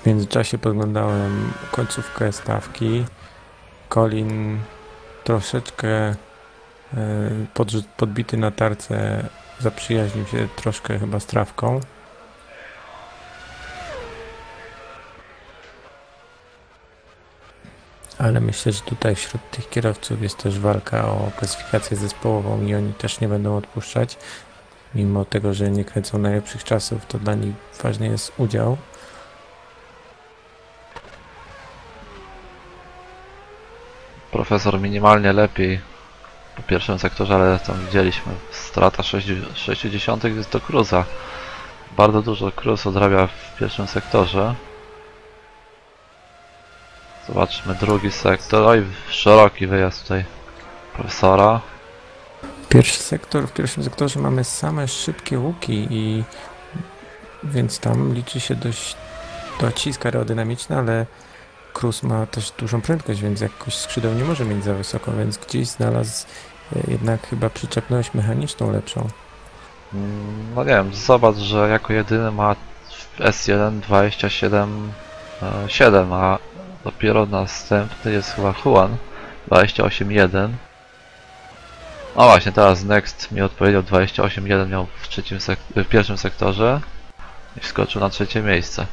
W międzyczasie podglądałem końcówkę stawki. Colin troszeczkę podbity na tarce zaprzyjaźnił się troszkę chyba z trawką. Ale myślę, że tutaj wśród tych kierowców jest też walka o klasyfikację zespołową i oni też nie będą odpuszczać. Mimo tego, że nie kręcą najlepszych czasów, to dla nich ważny jest udział. profesor minimalnie lepiej po pierwszym sektorze, ale tam widzieliśmy strata 60 jest do Cruza. Bardzo dużo Cruz odrabia w pierwszym sektorze. Zobaczmy drugi sektor. Oj, szeroki wyjazd tutaj profesora. Pierwszy sektor, w pierwszym sektorze mamy same szybkie łuki i więc tam liczy się dość docisk aerodynamiczny, ale Cruz ma też dużą prędkość, więc jakoś skrzydeł nie może mieć za wysoko, więc gdzieś znalazł jednak chyba przyczepność mechaniczną lepszą. No nie wiem, zobacz, że jako jedyny ma w S1 27,7, a dopiero następny jest chyba Juan 28,1. No właśnie, teraz Next mi odpowiedział 28,1 miał w pierwszym sektorze i wskoczył na trzecie miejsce.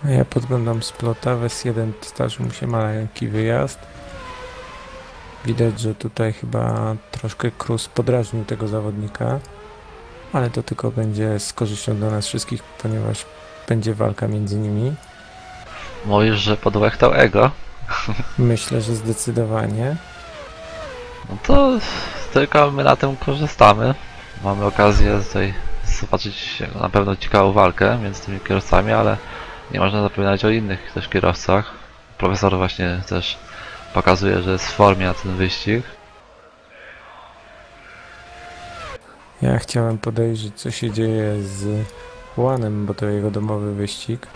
A ja podglądam splota, w S1 starzy mu się maleńki wyjazd. Widać, że tutaj chyba troszkę Cruz podrażnił tego zawodnika, ale to tylko będzie z korzyścią dla nas wszystkich, ponieważ będzie walka między nimi. Mówisz, że podłechtał ego? Myślę, że zdecydowanie. No to tylko my na tym korzystamy. Mamy okazję tutaj zobaczyć na pewno ciekawą walkę między tymi kierowcami, ale nie można zapominać o innych też kierowcach. Profesor właśnie też pokazuje, że jest w formie na ten wyścig. Ja chciałem podejrzeć, co się dzieje z Juanem, bo to jego domowy wyścig.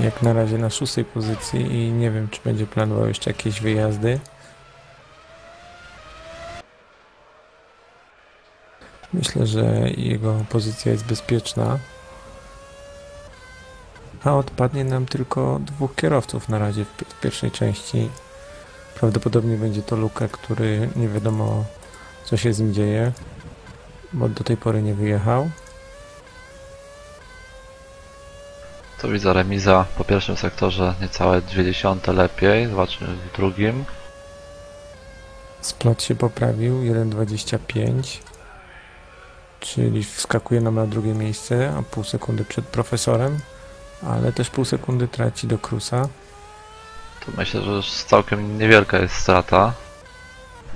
Jak na razie na 6. pozycji i nie wiem, czy będzie planował jeszcze jakieś wyjazdy. Myślę, że jego pozycja jest bezpieczna. A odpadnie nam tylko 2 kierowców na razie w pierwszej części. Prawdopodobnie będzie to Luka, który nie wiadomo, co się z nim dzieje, bo do tej pory nie wyjechał. Tu widzę remiza po pierwszym sektorze niecałe 0,2 lepiej. Zobaczmy w drugim. Splot się poprawił, 1,25, czyli wskakuje nam na drugie miejsce, a pół sekundy przed profesorem, ale też pół sekundy traci do Cruza. Tu myślę, że już całkiem niewielka jest strata.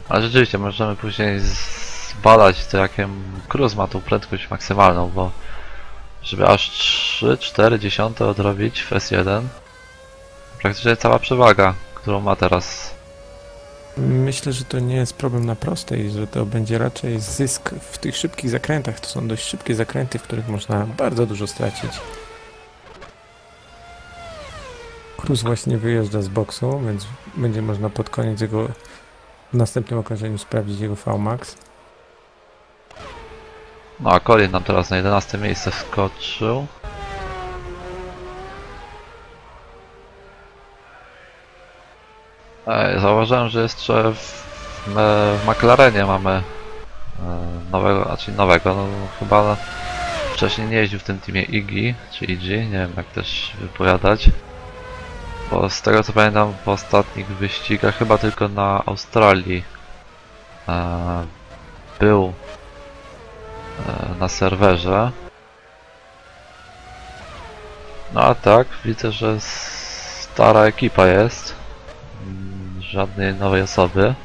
Ale rzeczywiście możemy później zbadać to, jaką Cruz ma tą prędkość maksymalną, bo żeby aż 3,4 odrobić w S1, praktycznie cała przewaga, którą ma teraz. Myślę, że to nie jest problem na prostej, że to będzie raczej zysk w tych szybkich zakrętach. To są dość szybkie zakręty, w których można bardzo dużo stracić. Cruz właśnie wyjeżdża z boksu, więc będzie można pod koniec jego w następnym okrążeniu sprawdzić jego VMAX. No a Colin nam teraz na 11 miejsce wskoczył. Zauważyłem, że jeszcze w McLarenie mamy nowego, znaczy nowego, no chyba wcześniej nie jeździł w tym teamie Iggy, czy Iggy, nie wiem jak też wypowiadać. Bo z tego co pamiętam w ostatnich wyścigach chyba tylko na Australii był na serwerze. No a tak, widzę, że stara ekipa jest. Żadnej nowej osoby.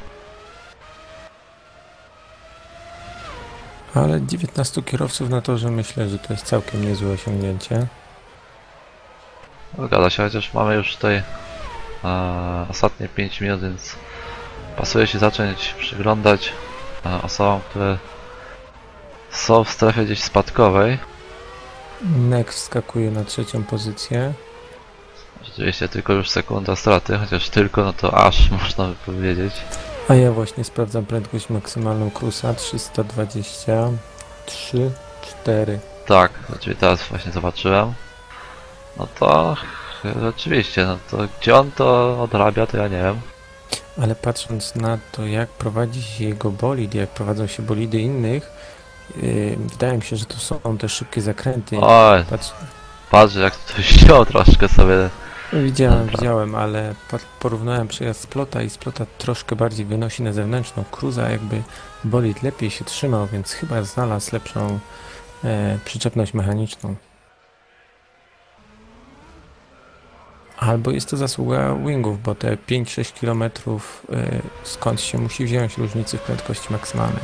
Ale 19 kierowców na torze, myślę, że to jest całkiem niezłe osiągnięcie. Zgadza się, chociaż mamy już tutaj ostatnie 5 minut, więc pasuje się zacząć przyglądać osobom, które są w strefie gdzieś spadkowej. Next skakuje na 3. pozycję. Rzeczywiście tylko już sekunda straty, chociaż tylko, no to aż można by powiedzieć. A ja właśnie sprawdzam prędkość maksymalną Cruza, 323,4. Tak, czyli teraz właśnie zobaczyłem. No to rzeczywiście, no to gdzie on to odrabia, to ja nie wiem. Ale patrząc na to, jak prowadzi się jego bolid, jak prowadzą się bolidy innych, wydaje mi się, że to są te szybkie zakręty. Oj, patrz jak to ściął troszkę sobie. Widziałem, ale porównałem przejazd Splota i Splota troszkę bardziej wynosi na zewnętrzną. Cruza jakby bolid lepiej się trzymał, więc chyba znalazł lepszą przyczepność mechaniczną. Albo jest to zasługa wingów, bo te 5-6 km skąd się musi wziąć różnicy w prędkości maksymalnej.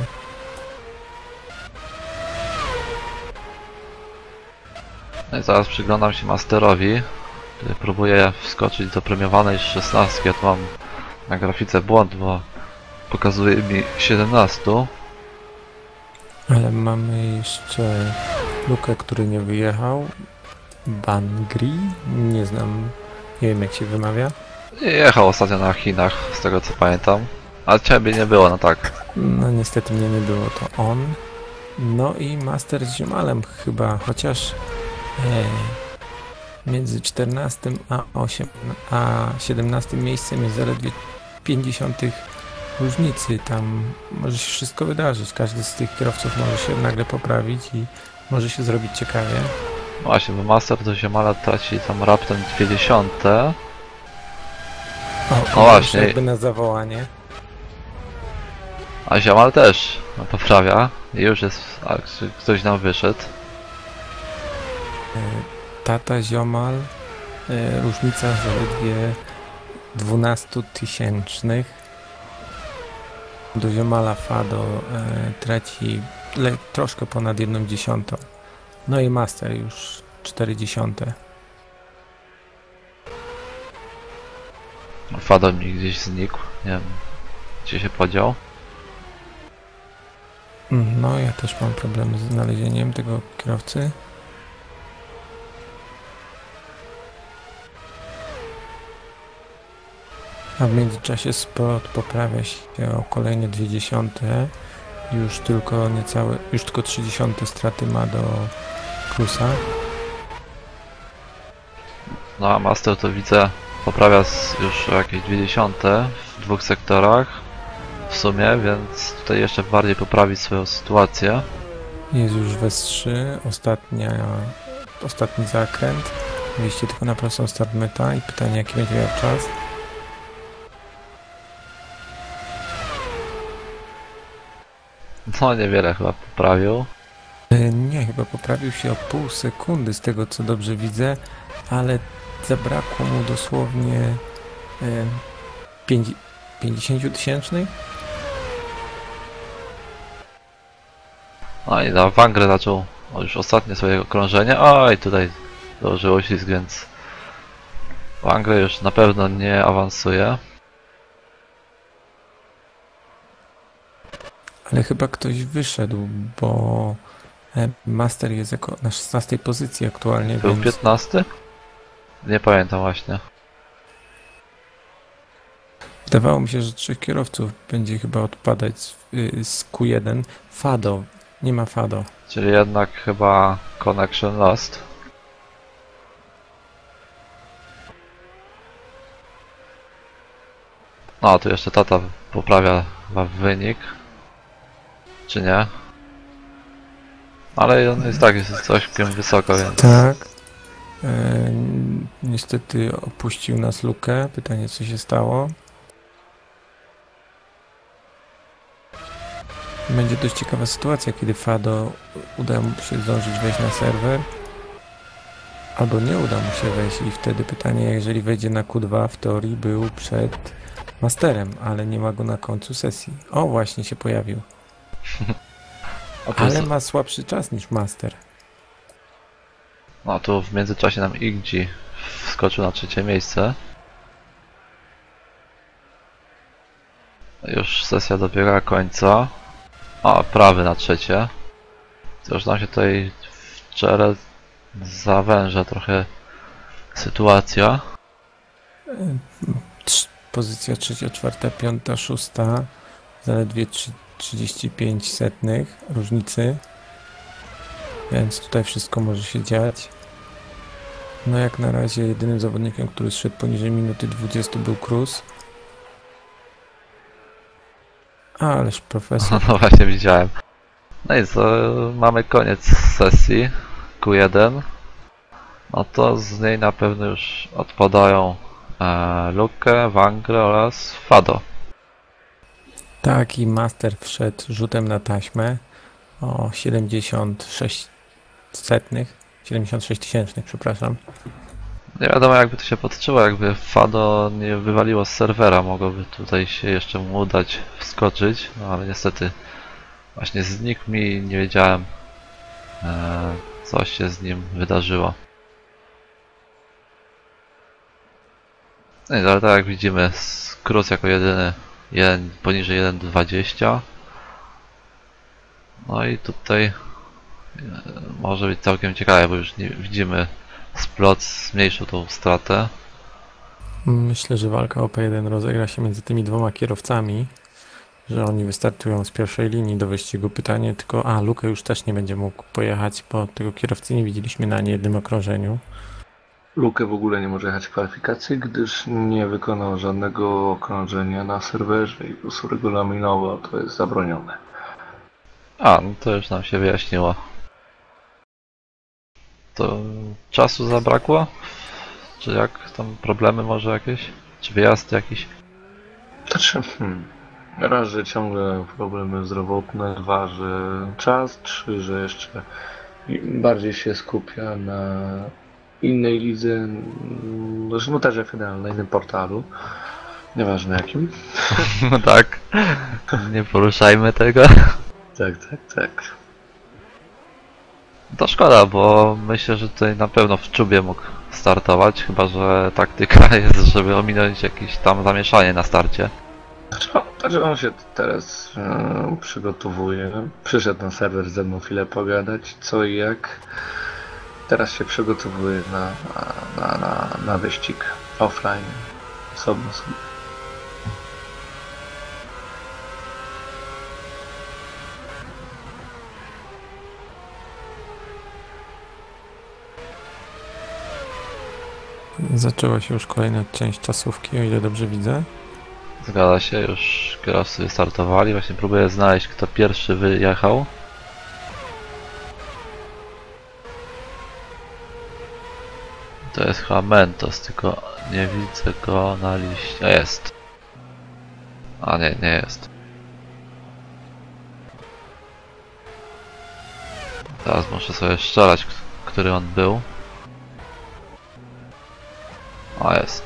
No i zaraz przyglądam się Masterowi, który próbuje wskoczyć do premiowanej 16. Ja tu mam na grafice błąd, bo pokazuje mi 17. Ale mamy jeszcze Lukę, który nie wyjechał. Bangri, nie znam, nie wiem jak się wymawia. Jechał ostatnio na Chinach, z tego co pamiętam. A ciebie nie było, no tak. No niestety mnie nie było, to on. No i Master z Ziomalem chyba, chociaż między 14 a 17 miejscem jest zaledwie 50 różnicy. Tam może się wszystko wydarzyć. Każdy z tych kierowców może się nagle poprawić i może się zrobić ciekawie. Właśnie, bo Master do Ziomala traci tam raptem 20. O właśnie. jakby na zawołanie. A Ziomal też poprawia. I już jest, a ktoś nam wyszedł. Tata Ziomal, różnica zaledwie 12 tysięcznych. Do Ziomala Fado traci troszkę ponad 1/10. No i Master już 0,4. Fado mi gdzieś znikł. Nie wiem, gdzie się podział. No ja też mam problem z znalezieniem tego kierowcy. A w międzyczasie Sprott poprawia się o kolejne 0,2. Już tylko 0,3 straty ma do Cruza. No a Master to widzę poprawia już o jakieś 0,2 w dwóch sektorach w sumie, więc tutaj jeszcze bardziej poprawi swoją sytuację. Jest już w S3, ostatni zakręt. Wyjście tylko na prostą start meta i pytanie jaki będzie miał czas. No niewiele chyba poprawił. Nie, chyba poprawił się o pół sekundy z tego co dobrze widzę, ale zabrakło mu dosłownie 50 tysięcznych. No i na Wangre zaczął już ostatnie swoje okrążenie. Oj, tutaj dołożył uścisk, więc Wangre już na pewno nie awansuje. Ale chyba ktoś wyszedł, bo Master jest jako na 16 pozycji aktualnie, Był więc 15? Nie pamiętam właśnie. wydawało mi się, że 3 kierowców będzie chyba odpadać z Q1. Fado, nie ma Fado. Czyli jednak chyba connection lost. No, tu jeszcze tata poprawia chyba wynik. Czy nie? Ale on jest tak, jest całkiem wysoko, więc... Tak. Niestety opuścił nas Lukę. Pytanie co się stało. Będzie dość ciekawa sytuacja, kiedy Fado uda mu się zdążyć wejść na serwer. Albo nie uda mu się wejść i wtedy pytanie, jeżeli wejdzie na Q2, w teorii był przed Masterem, ale nie ma go na końcu sesji. O, właśnie się pojawił. Ale ma słabszy czas niż Master. No tu w międzyczasie nam Iggy wskoczył na 3. miejsce. Już sesja dobiega końca. O, prawy na 3. To już nam się tutaj w czele zawęża trochę sytuacja. Pozycja 3., 4., 5., 6. Zaledwie 35 setnych różnicy. Więc tutaj wszystko może się dziać. No jak na razie jedynym zawodnikiem, który zszedł poniżej minuty 20 był Cruz. Ależ profesor. No właśnie widziałem. No i co, mamy koniec sesji Q1. No to z niej na pewno już odpadają Luke, Wangre oraz Fado. Tak, i Master wszedł rzutem na taśmę o 76 tysięcznych, przepraszam. Nie wiadomo jakby to się podczyło, jakby Fado nie wywaliło z serwera, mogłoby tutaj się jeszcze mu udać wskoczyć, no ale niestety właśnie znikł mi i nie wiedziałem co się z nim wydarzyło. No i ale tak jak widzimy, Cruz jako jedyny poniżej 1.20. No i tutaj może być całkiem ciekawe, bo już nie widzimy, Splot zmniejszył tą stratę. Myślę, że walka o P1 rozegra się między tymi dwoma kierowcami, że oni wystartują z pierwszej linii do wyścigu. Pytanie tylko, Luke już też nie będzie mógł pojechać, bo tego kierowcy nie widzieliśmy na ani jednym okrążeniu. Luke w ogóle nie może jechać kwalifikacji, gdyż nie wykonał żadnego okrążenia na serwerze i po prostu regulaminowo to jest zabronione. No to już nam się wyjaśniło. To czasu zabrakło? Czy jak tam problemy może jakieś? Czy wyjazd jakiś? Znaczy, raz, że ciągle problemy zdrowotne, dwa, że czas, trzy, że jeszcze bardziej się skupia na innej lidze, zresztą też FNL, na innym portalu, nieważne jakim. No tak, nie poruszajmy tego. Tak. To szkoda, bo myślę, że tutaj na pewno w czubie mógł startować, chyba że taktyka jest, żeby ominąć jakieś tam zamieszanie na starcie. Znaczy on się teraz przygotowuje, przyszedł na serwer ze mną chwilę pogadać, co i jak. Teraz się przygotowuje na wyścig offline, osobno sobie. Zaczęła się już kolejna część czasówki, o ile dobrze widzę. Zgadza się, już kierowcy startowali, właśnie próbuję znaleźć, kto pierwszy wyjechał. To jest chyba Mentos, tylko nie widzę go na liście. Jest. Nie jest. Teraz muszę sobie strzelać, który on był. Jest.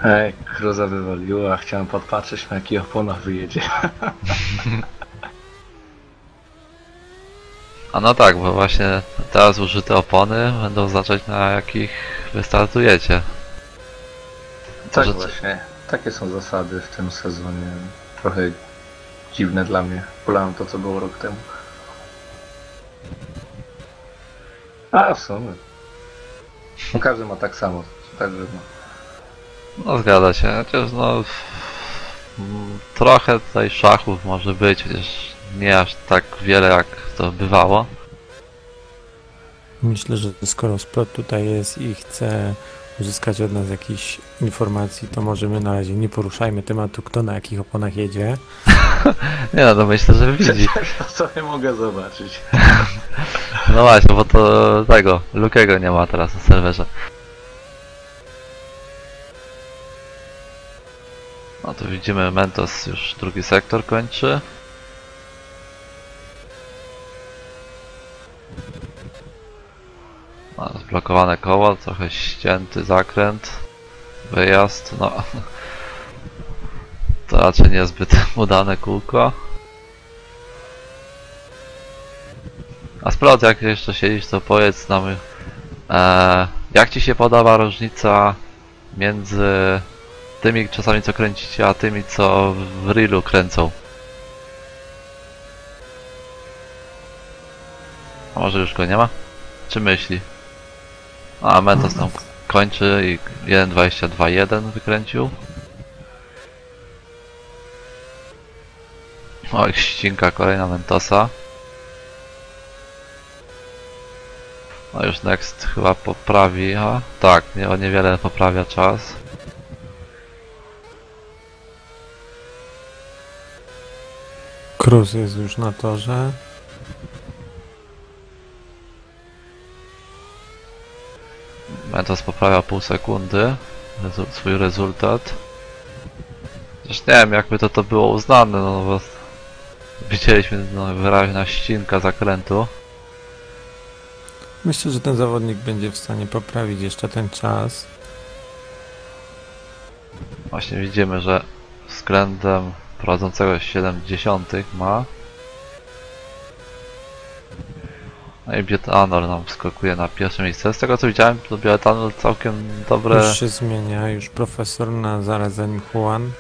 Hej, Cruza wywaliła, chciałem podpatrzeć, na jakich oponach wyjedzie. No tak, bo właśnie teraz użyte opony będą oznaczać, na jakich wystartujecie. Tak Że- właśnie, takie są zasady w tym sezonie. Trochę dziwne dla mnie. Wolałem to, co było rok temu. W sumie. No, każdy ma tak samo, także No zgadza się, chociaż trochę tutaj szachów może być, chociaż nie aż tak wiele jak to bywało. Myślę, że skoro Splot tutaj jest i chce uzyskać od nas jakichś informacji, to może my na razie nie poruszajmy tematu, kto na jakich oponach jedzie. Nie no, myślę, że widzi. to sobie mogę zobaczyć. No właśnie, bo to tego, Lukego nie ma teraz na serwerze. No tu widzimy, Mentos już drugi sektor kończy. Zblokowane koło, trochę ścięty zakręt, wyjazd, to raczej niezbyt udane kółko. A Splot, jak jeszcze siedzisz, to powiedz nam, jak Ci się podoba różnica między tymi czasami co kręcicie, a tymi co w reelu kręcą? A może już go nie ma? Czy myśli? Mentos tam kończy i 1.22.1 wykręcił. Oj, ścinka kolejna Mentosa. Już Next chyba poprawi, tak, o niewiele poprawia czas. Cruz jest już na torze. Mentos poprawia pół sekundy swój rezultat. Zresztą nie wiem, jakby to było uznane, no bo Widzieliśmy no, wyraźna ścinka zakrętu. Myślę, że ten zawodnik będzie w stanie poprawić jeszcze ten czas. Właśnie widzimy, że względem prowadzącego 70 ma. No i Bietanol nam wskakuje na pierwsze miejsce. Z tego co widziałem, to Bietanol całkiem dobre... Już się zmienia, już profesor na zaraz za nim Juan.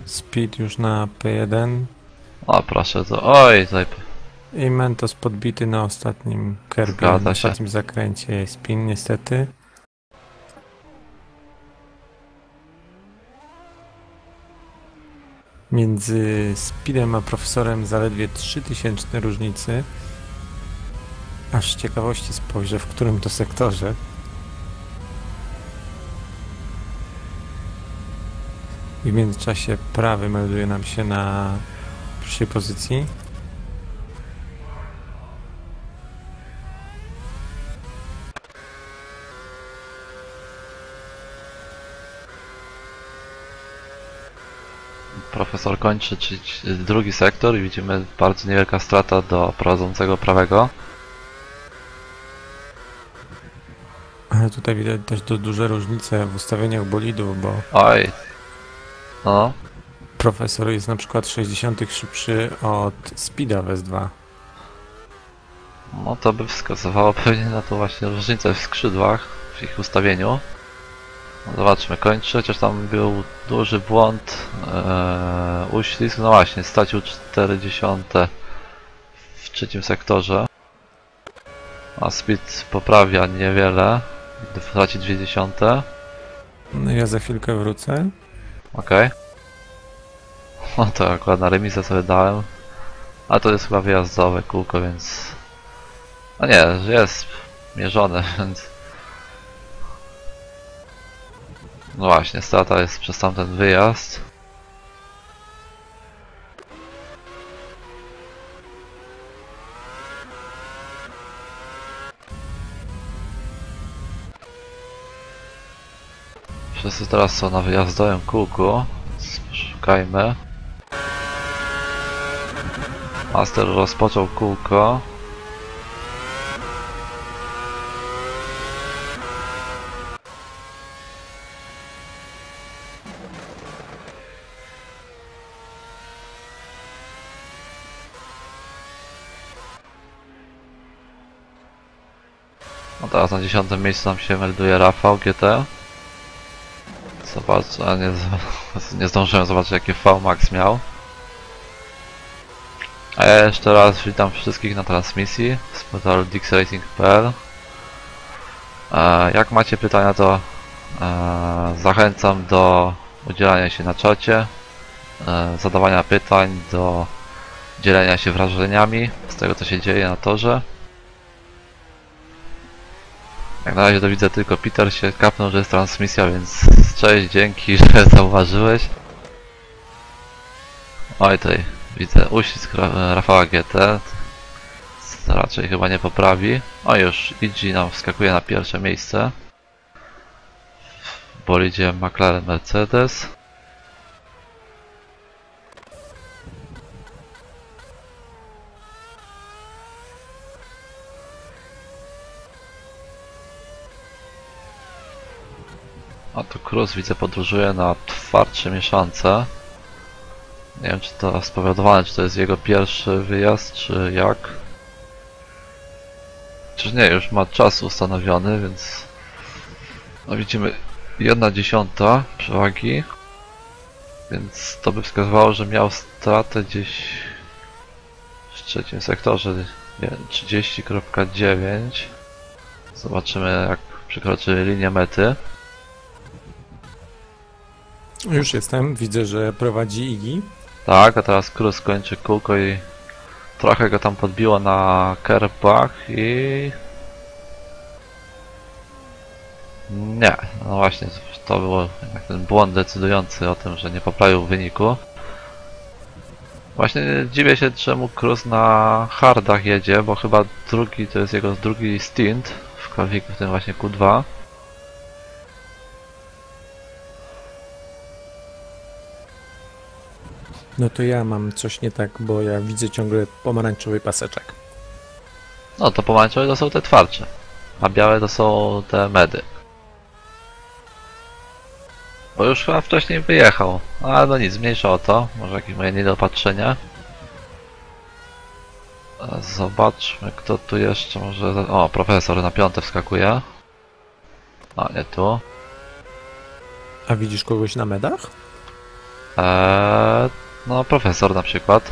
Speed już na P1. O proszę, to... Oj, tutaj... I Mentos podbity na ostatnim kerbie, Zgadza na się. ostatnim zakręcie jest pin niestety. Między Speedem a profesorem zaledwie 3000 różnicy. Aż z ciekawości spojrzę, w którym to sektorze. I w międzyczasie prawy melduje nam się na pierwszej pozycji. Profesor kończy drugi sektor i widzimy bardzo niewielka strata do prowadzącego prawego. Ale tutaj widać też duże różnice w ustawieniach bolidów, bo Oj. No. profesor jest na przykład 60 szybszy od Speeda w S2. No to by wskazywało pewnie na to właśnie różnicę w skrzydłach, w ich ustawieniu. No zobaczmy, kończy, chociaż tam był duży błąd, uślizg, no właśnie, stracił 40 w trzecim sektorze. A speed poprawia niewiele, gdy traci 20. No ja za chwilkę wrócę. Okej. No to akurat na remisę sobie dałem. A to jest chyba wyjazdowe kółko, więc... No nie, jest mierzone, więc... No właśnie, strata jest przez tamten wyjazd. Wszyscy teraz są na wyjazdowym kółku. Szukajmy. Master rozpoczął kółko. No teraz na 10. miejscu nam się melduje Rafał GT. Zobacz, a nie zdążyłem zobaczyć jakie VMAX miał. A ja jeszcze raz witam wszystkich na transmisji z portalu dixracing.pl. Jak macie pytania, to zachęcam do udzielania się na czacie, zadawania pytań, do dzielenia się wrażeniami z tego co się dzieje na torze. Jak na razie to widzę, tylko Peter się kapnął, że jest transmisja, więc cześć, dzięki, że zauważyłeś. Oj, tutaj widzę uścisk Rafała GT. To raczej chyba nie poprawi. O, już Iggy nam wskakuje na pierwsze miejsce. W bolidzie McLaren Mercedes. A tu Cruz widzę podróżuje na twardsze mieszance. Nie wiem czy to spowodowane, czy to jest jego pierwszy wyjazd, czy jak. Czyż nie, już ma czas ustanowiony, więc... No widzimy 1/10 przewagi. Więc to by wskazywało, że miał stratę gdzieś w trzecim sektorze. Nie wiem, 30,9. Zobaczymy jak przekroczy linię mety. Już jestem, widzę, że prowadzi Iggy. Tak, a teraz Cruz kończy kółko i trochę go tam podbiło na kerbach i... Nie, no właśnie, to było jednak ten błąd decydujący o tym, że nie poprawił wyniku. Właśnie dziwię się, czemu Cruz na hardach jedzie, bo chyba drugi, to jest jego drugi stint w kwalifiku, w tym właśnie Q2. No to ja mam coś nie tak, bo ja widzę ciągle pomarańczowy paseczek. No to pomarańczowe to są te twardsze, a białe to są te medy. Bo już chyba wcześniej wyjechał, ale no nic, mniejsza o to, może jakieś moje niedopatrzenia. Zobaczmy, kto tu jeszcze może... O, profesor na piąte wskakuje. A, nie tu. A widzisz kogoś na medach? No, profesor na przykład.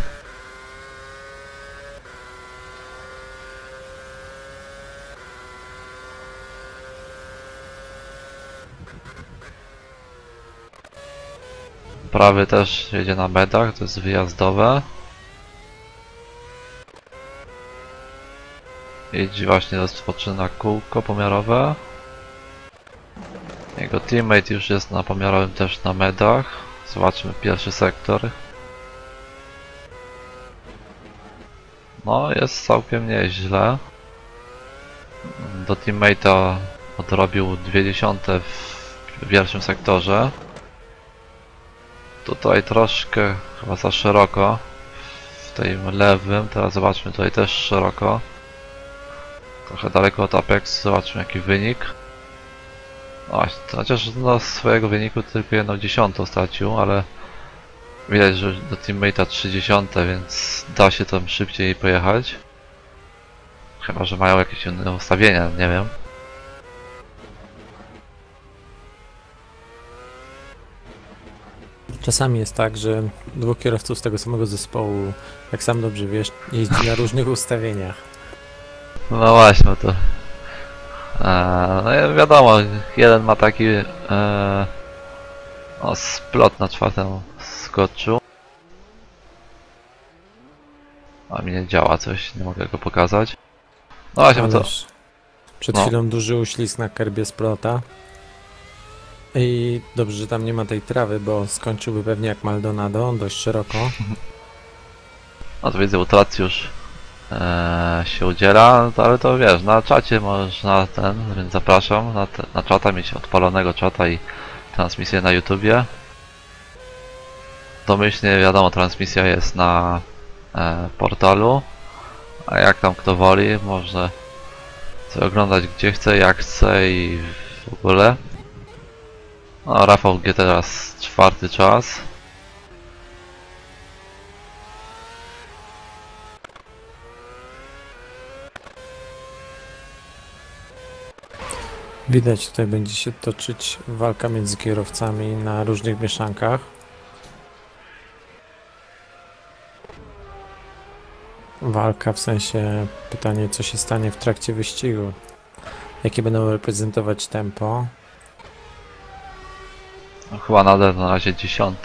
Prawy też jedzie na medach, to jest wyjazdowe. Jedzie właśnie, rozpoczyna kółko pomiarowe. Jego teammate już jest na pomiarowym, też na medach. Zobaczmy pierwszy sektor. No, jest całkiem nieźle. Do teammate'a odrobił 0,2 w pierwszym sektorze. Tutaj troszkę chyba za szeroko w tym lewym. Teraz zobaczmy tutaj też szeroko. Trochę daleko od Apex, zobaczmy jaki wynik. No właśnie, chociaż do swojego wyniku tylko 1/10 stracił, ale widać, że do teammate'a 0,3, więc da się tam szybciej pojechać. Chyba że mają jakieś inne ustawienia, nie wiem. Czasami jest tak, że dwóch kierowców z tego samego zespołu, jak sam dobrze wiesz, jeździ na różnych ustawieniach. No właśnie, to... no wiadomo, jeden ma taki no, splot na czwartym skoczu. A mi nie działa coś, nie mogę go pokazać. No właśnie, to... Ależ przed No. chwilą duży uślizg na kerbie splota. I dobrze, że tam nie ma tej trawy, bo skończyłby pewnie jak Maldonado, dość szeroko. No to widzę, Utracjusz się udziela, no ale to wiesz, na czacie można więc zapraszam na czata, mieć odpalonego czata i transmisję na YouTubie. Domyślnie wiadomo, transmisja jest na portalu, a jak tam kto woli, może sobie oglądać gdzie chce, jak chce i w ogóle. No, Rafał G teraz czwarty czas. Widać, tutaj będzie się toczyć walka między kierowcami na różnych mieszankach. Walka w sensie pytanie, co się stanie w trakcie wyścigu. Jakie będą reprezentować tempo. No, chyba nadal na razie 10.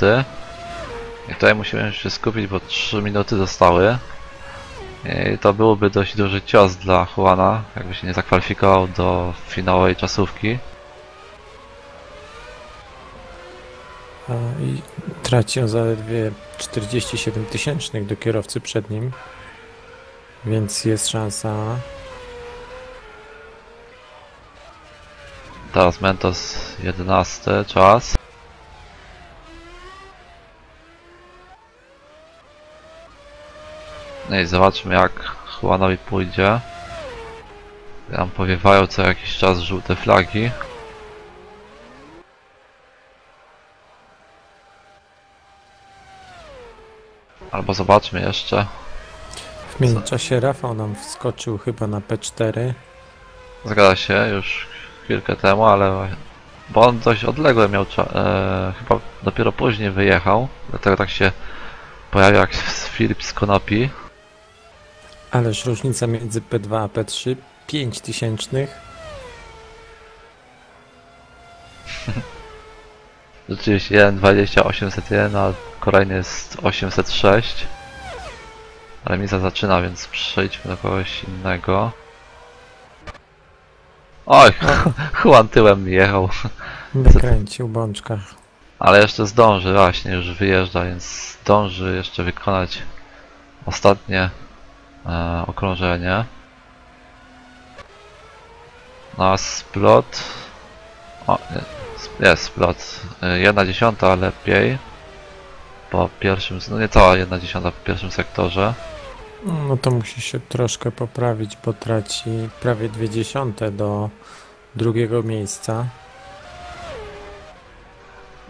I tutaj musimy się skupić, bo 3 minuty zostały. I to byłoby dość duży cios dla Juana, jakby się nie zakwalifikował do finałowej czasówki. I traci on zaledwie 47 tysięcznych do kierowcy przed nim. Więc jest szansa. Teraz Mentos 11 czas. No i zobaczmy jak Juanowi pójdzie. Tam powiewają co jakiś czas żółte flagi. Albo zobaczmy jeszcze. W międzyczasie Rafał nam wskoczył chyba na P4. Zgadza się, już chwilkę temu, ale... Bo on dość odległe miał chyba dopiero później wyjechał. Dlatego tak się pojawił jak Filip z Konopi. Ależ różnica między P2 a P3 5 tysięcznych. Rzeczywiście 1.20 801, a kolejny jest 806. Ale Miza zaczyna, więc przejdźmy do kogoś innego. Oj, Juan tyłem mi jechał. Wykręcił bączka. Ale jeszcze zdąży, właśnie już wyjeżdża, więc zdąży jeszcze wykonać ostatnie okrążenie. No a splot... O, jest splot. 1/10 lepiej. po pierwszym, no niecała 1/10 po pierwszym sektorze. No to musi się troszkę poprawić, bo traci prawie 0,2 do drugiego miejsca.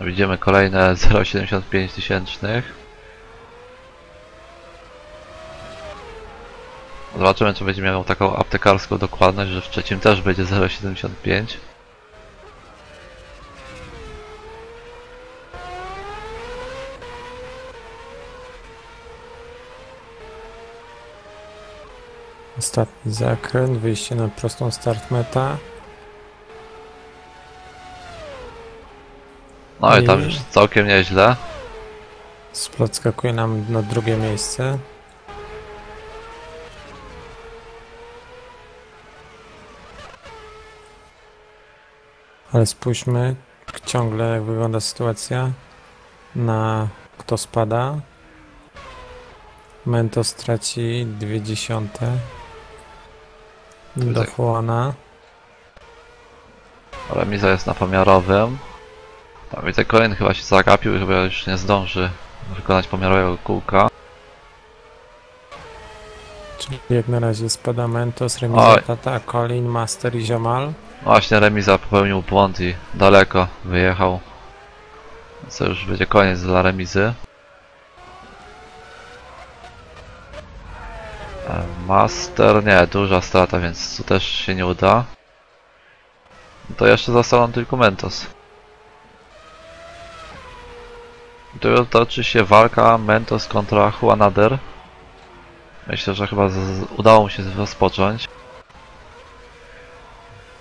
Widzimy kolejne 0,75 tysięcznych. Zobaczymy, czy będzie miał taką aptekarską dokładność, że w trzecim też będzie 0,75. Ostatni zakręt, wyjście na prostą start meta. No i tam już całkiem nieźle. Splot skakuje nam na drugie miejsce. Ale spójrzmy ciągle, jak wygląda sytuacja. Na kto spada. Mentos traci 0,2 do Juana. Remiza jest na pomiarowym. Tam widzę, Colin chyba się zagapił i chyba już nie zdąży wykonać pomiarowego kółka. Czyli jak na razie spada Mentos, Remiza, Tata, Colin, Master i Ziomal. Właśnie Remiza popełnił błąd i daleko wyjechał. Co już będzie koniec dla Remizy. Master, nie, duża strata, więc tu też się nie uda. To jeszcze został nam tylko Mentos. Tu toczy się walka Mentos kontra Juanader. Myślę, że chyba udało mu się rozpocząć.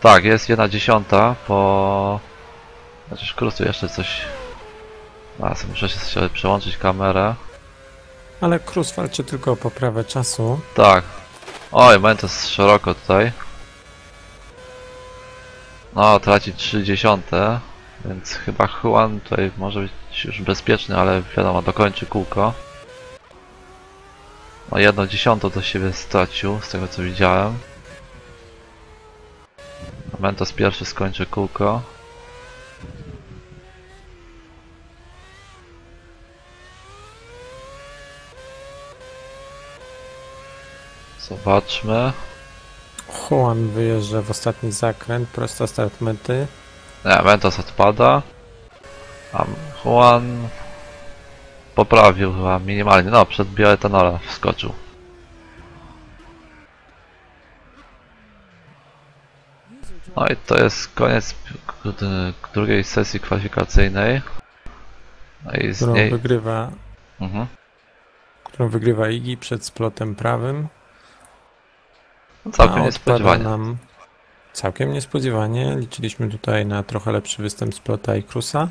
Tak, jest 1/10 po... Chociaż Krus tu jeszcze coś... muszę się przełączyć kamerę. Ale Cruz walczy tylko o poprawę czasu. Tak. Oj, Mentos szeroko tutaj. No, traci 0,3, więc chyba Juan tutaj może być już bezpieczny, ale wiadomo, dokończy kółko. No, 1/10 do siebie stracił, z tego co widziałem. Mentos pierwszy skończy kółko. Zobaczmy. Juan wyjeżdża w ostatni zakręt, prosta start mety. Nie, Mentos odpada. A Juan poprawił chyba minimalnie. No, przed bioetanola wskoczył. No i to jest koniec drugiej sesji kwalifikacyjnej. No i z niej... którą wygrywa Iggy przed splotem prawym. Całkiem niespodziewanie. Całkiem niespodziewanie. Liczyliśmy tutaj na trochę lepszy występ Splota i Cruza.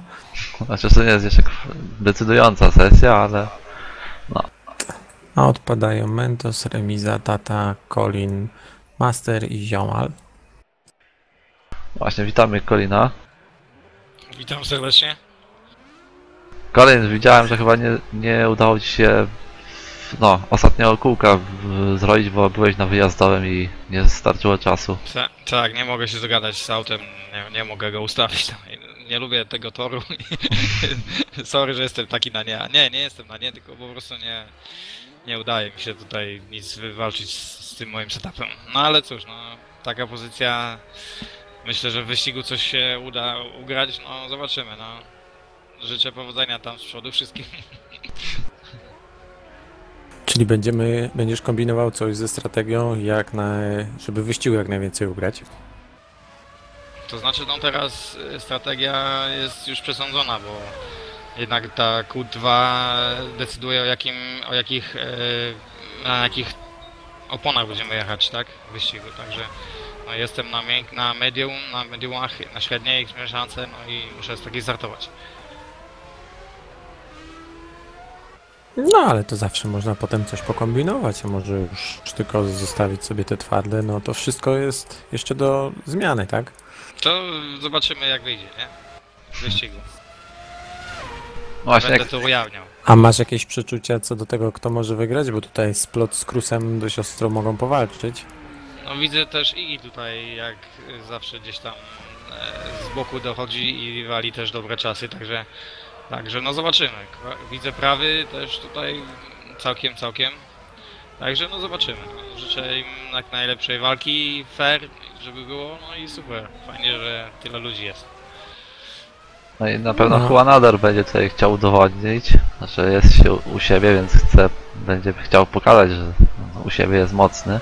Znaczy, to nie jest jeszcze decydująca sesja, ale... No. A odpadają Mentos, Remiza, Tata, Colin, Master i Ziomal. Właśnie, witamy Colina. Witam serdecznie. Colin, widziałem, że chyba nie udało ci się ostatniego kółka zrobić, bo byłeś na wyjazdowym i nie starczyło czasu. Tak, nie mogę się dogadać z autem, nie mogę go ustawić. Nie lubię tego toru. Sorry, że jestem taki na nie. Nie jestem na nie, tylko po prostu nie udaje mi się tutaj nic wywalczyć z tym moim setupem. No ale cóż, taka pozycja. Myślę, że w wyścigu coś się uda ugrać, zobaczymy, Życzę powodzenia tam z przodu wszystkim. Czyli będziesz kombinował coś ze strategią, żeby wyścigu jak najwięcej ugrać? To znaczy, teraz strategia jest już przesądzona, bo jednak ta Q2 decyduje na jakich oponach będziemy jechać, tak? W wyścigu, także jestem na mediumach, na średniej mieszance, i muszę z takiej startować. No ale to zawsze można potem coś pokombinować, a może już tylko zostawić sobie te twarde, to wszystko jest jeszcze do zmiany, tak? To zobaczymy jak wyjdzie, nie? W wyścigu. Właśnie, będę to ujawniał. A masz jakieś przeczucia co do tego, kto może wygrać? Bo tutaj Splot z Cruzem dość ostro mogą powalczyć. Widzę też i tutaj jak zawsze gdzieś tam z boku dochodzi i wali też dobre czasy, także Także no zobaczymy. Widzę prawy też tutaj całkiem. Także no zobaczymy. Życzę im jak najlepszej walki, fair, żeby było, no i super. Fajnie, że tyle ludzi jest. No i na pewno No. Juan Ador będzie tutaj chciał udowodnić, że jest się u siebie, więc będzie chciał pokazać, że u siebie jest mocny.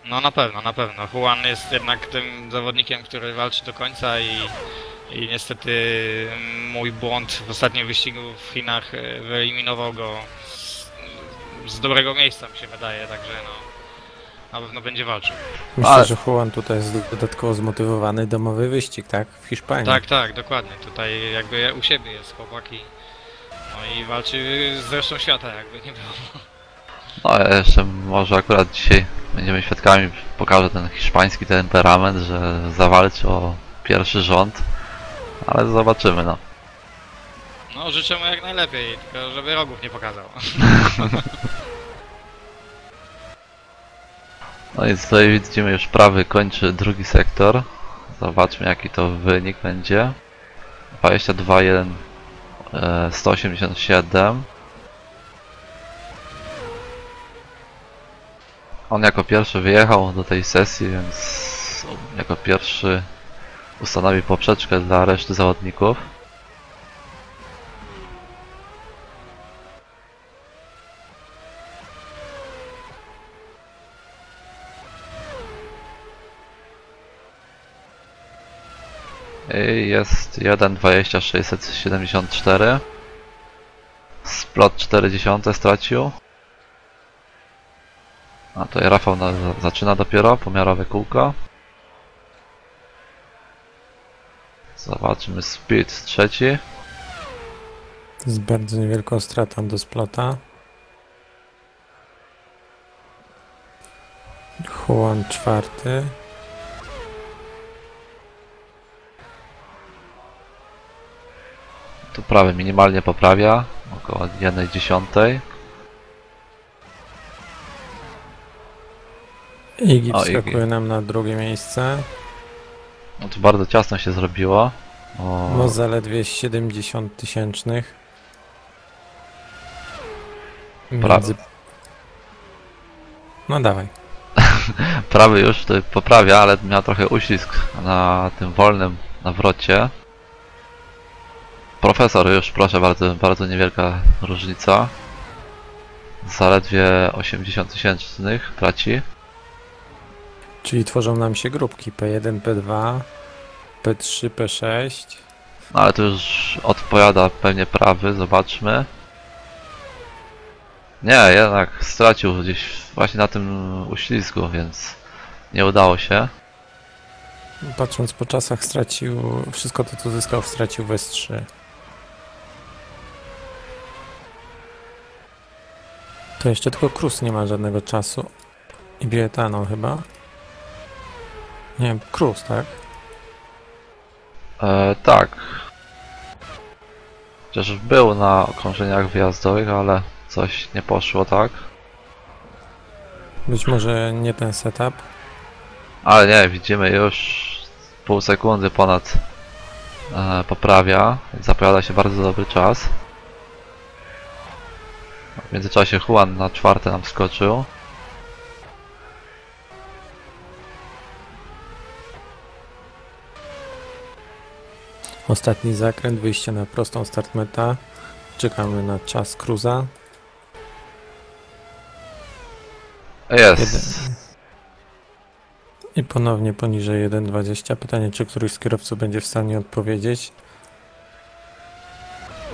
No na pewno. Juan jest jednak tym zawodnikiem, który walczy do końca i niestety mój błąd w ostatnim wyścigu w Chinach wyeliminował go z dobrego miejsca, mi się wydaje, także no na pewno będzie walczył. Myślę, Ale- że Juan tutaj jest dodatkowo zmotywowany. Domowy wyścig, tak? W Hiszpanii. Tak, dokładnie. Tutaj jakby u siebie jest chłopak no i walczy z resztą świata, jakby nie było. No a jeszcze może akurat dzisiaj będziemy świadkami, pokaże ten hiszpański temperament, że zawalczy o pierwszy rząd, ale zobaczymy no. No życzę mu jak najlepiej, tylko żeby rogów nie pokazał. No i tutaj widzimy już prawy kończy drugi sektor. Zobaczmy jaki to wynik będzie. 22-1 187. On jako pierwszy wyjechał do tej sesji, więc jako pierwszy ustanowi poprzeczkę dla reszty zawodników. I jest 1.20.674. Splot 0,4 stracił. A to Rafał zaczyna dopiero pomiarowe kółko. Zobaczmy speed trzeci. Z bardzo niewielką stratą do splota. Juan czwarty. Tu prawy minimalnie poprawia, około 1/10. Iggy O, wskakuje nam na drugie miejsce. No tu bardzo ciasno się zrobiło. No zaledwie 70 tysięcznych. Między... No dawaj. Prawy już tutaj poprawia, ale miał trochę uścisk na tym wolnym nawrocie. Profesor już, proszę bardzo, bardzo niewielka różnica. Zaledwie 80 tysięcznych traci. Czyli tworzą nam się grupki P1, P2, P3, P6. No ale to już odpowiada pewnie prawy, zobaczmy. Nie, jednak stracił gdzieś właśnie na tym uślizgu, więc nie udało się. Patrząc po czasach stracił, wszystko to co zyskał stracił w S3. To jeszcze tylko Cruz nie ma żadnego czasu. I bietanol chyba. Nie wiem, Cruz, tak? Tak. Chociaż był na okrążeniach wyjazdowych, ale coś nie poszło tak. Być może nie ten setup. Ale nie, widzimy już pół sekundy ponad poprawia, więc zapowiada się bardzo dobry czas. W międzyczasie Juan na czwarte nam skoczył. Ostatni zakręt, wyjście na prostą start meta. Czekamy na czas Cruza. Jest. I ponownie poniżej 1.20. Pytanie, czy któryś z kierowców będzie w stanie odpowiedzieć.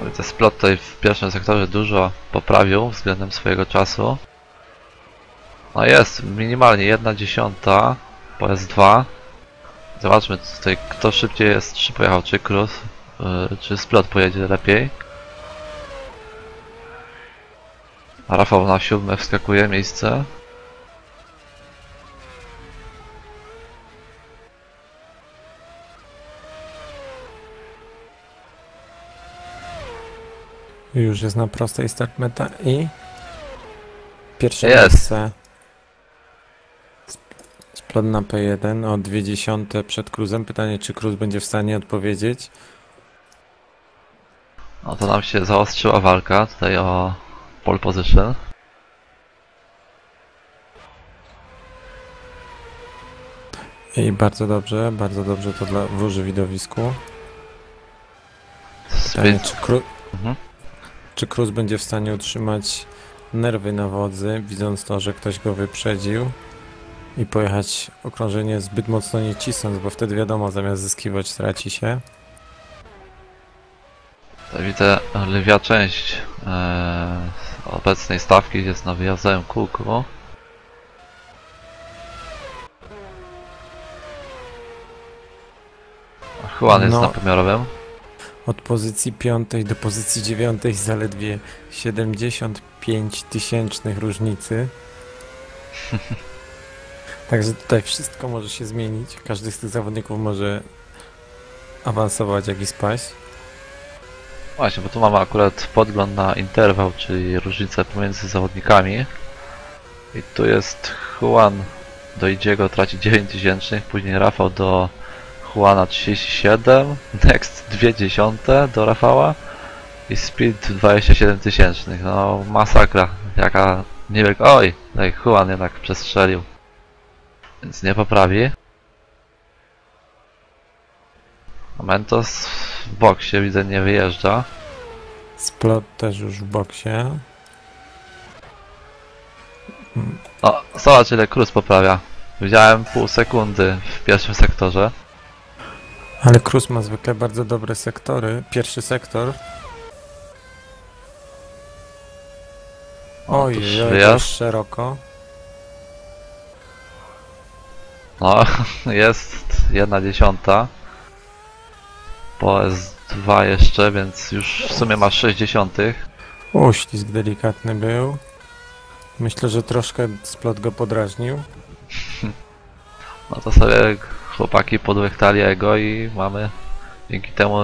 Widzę, Splot tutaj w pierwszym sektorze dużo poprawił względem swojego czasu. No jest, minimalnie 1/10 po S2. Zobaczmy tutaj kto szybciej jest, czy pojechał, czy Cruz, czy Splot pojedzie lepiej. A Rafał na 7 wskakuje miejsce. Już jest na prostej start meta i pierwsze Jest. miejsce. Splot na P1 o 0,2 przed Cruzem. Pytanie, czy Cruz będzie w stanie odpowiedzieć. No to nam się zaostrzyła walka tutaj o pole position. I bardzo dobrze to wróży widowisku. Pytanie, Mhm. czy Cruz będzie w stanie utrzymać nerwy na wodzy, widząc to, że ktoś go wyprzedził i pojechać okrążenie zbyt mocno nie cisnąc, bo wtedy wiadomo, zamiast zyskiwać traci się. Tutaj widzę lwia część obecnej stawki jest na wyjazdowym kółku. Juan jest No. na pomiarowym. Od pozycji 5 do pozycji 9 zaledwie 75 tysięcznych różnicy. Także tutaj wszystko może się zmienić. Każdy z tych zawodników może awansować, jak i spaść. Właśnie, bo tu mamy akurat podgląd na interwał, czyli różnicę pomiędzy zawodnikami. I tu jest Juan do Idziego traci 9000, później Rafał do Juana 37, Next 0,2 do Rafała i Speed 27 tysięcznych. No masakra, jaka niewielka. Oj, tutaj Juan jednak przestrzelił, więc nie poprawi. Mentos w boksie widzę nie wyjeżdża. Splot też już w boksie. O, zobacz ile Cruz poprawia. Widziałem pół sekundy w pierwszym sektorze. Ale Cruz ma zwykle bardzo dobre sektory. Pierwszy sektor. O, Oj, tuż to wyjazd. jest szeroko. No, jest 1/10. Po S2 jeszcze, więc już w sumie ma 60. Uścisk delikatny był. Myślę, że troszkę Splot go podrażnił. No to sobie chłopaki podłechtali jego i mamy dzięki temu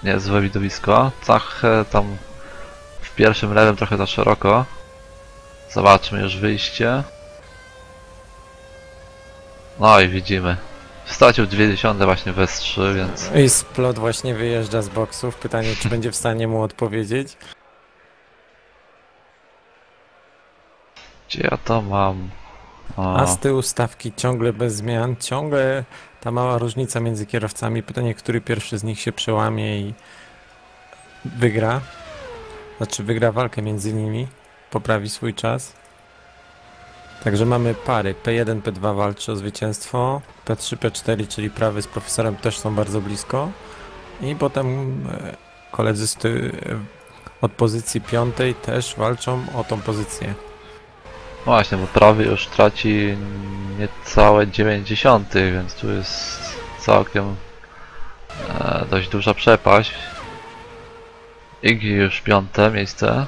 niezłe widowisko. Trochę tam w pierwszym lewym trochę za szeroko. Zobaczmy już wyjście. No i widzimy. Stracił 0,2 właśnie w S3, więc... I Splot właśnie wyjeżdża z boksów. Pytanie, czy będzie w stanie mu odpowiedzieć. Gdzie ja to mam? O, A z tyłu stawki ciągle bez zmian. Ciągle ta mała różnica między kierowcami. Pytanie, który pierwszy z nich się przełamie i wygra. Znaczy wygra walkę między nimi. Poprawi swój czas. Także mamy pary. P1, P2 walczy o zwycięstwo. P3, P4, czyli prawy z profesorem też są bardzo blisko. I potem koledzy od pozycji 5 też walczą o tą pozycję. właśnie, bo prawy już traci niecałe 90, więc tu jest całkiem dość duża przepaść. Iggy już 5. miejsce.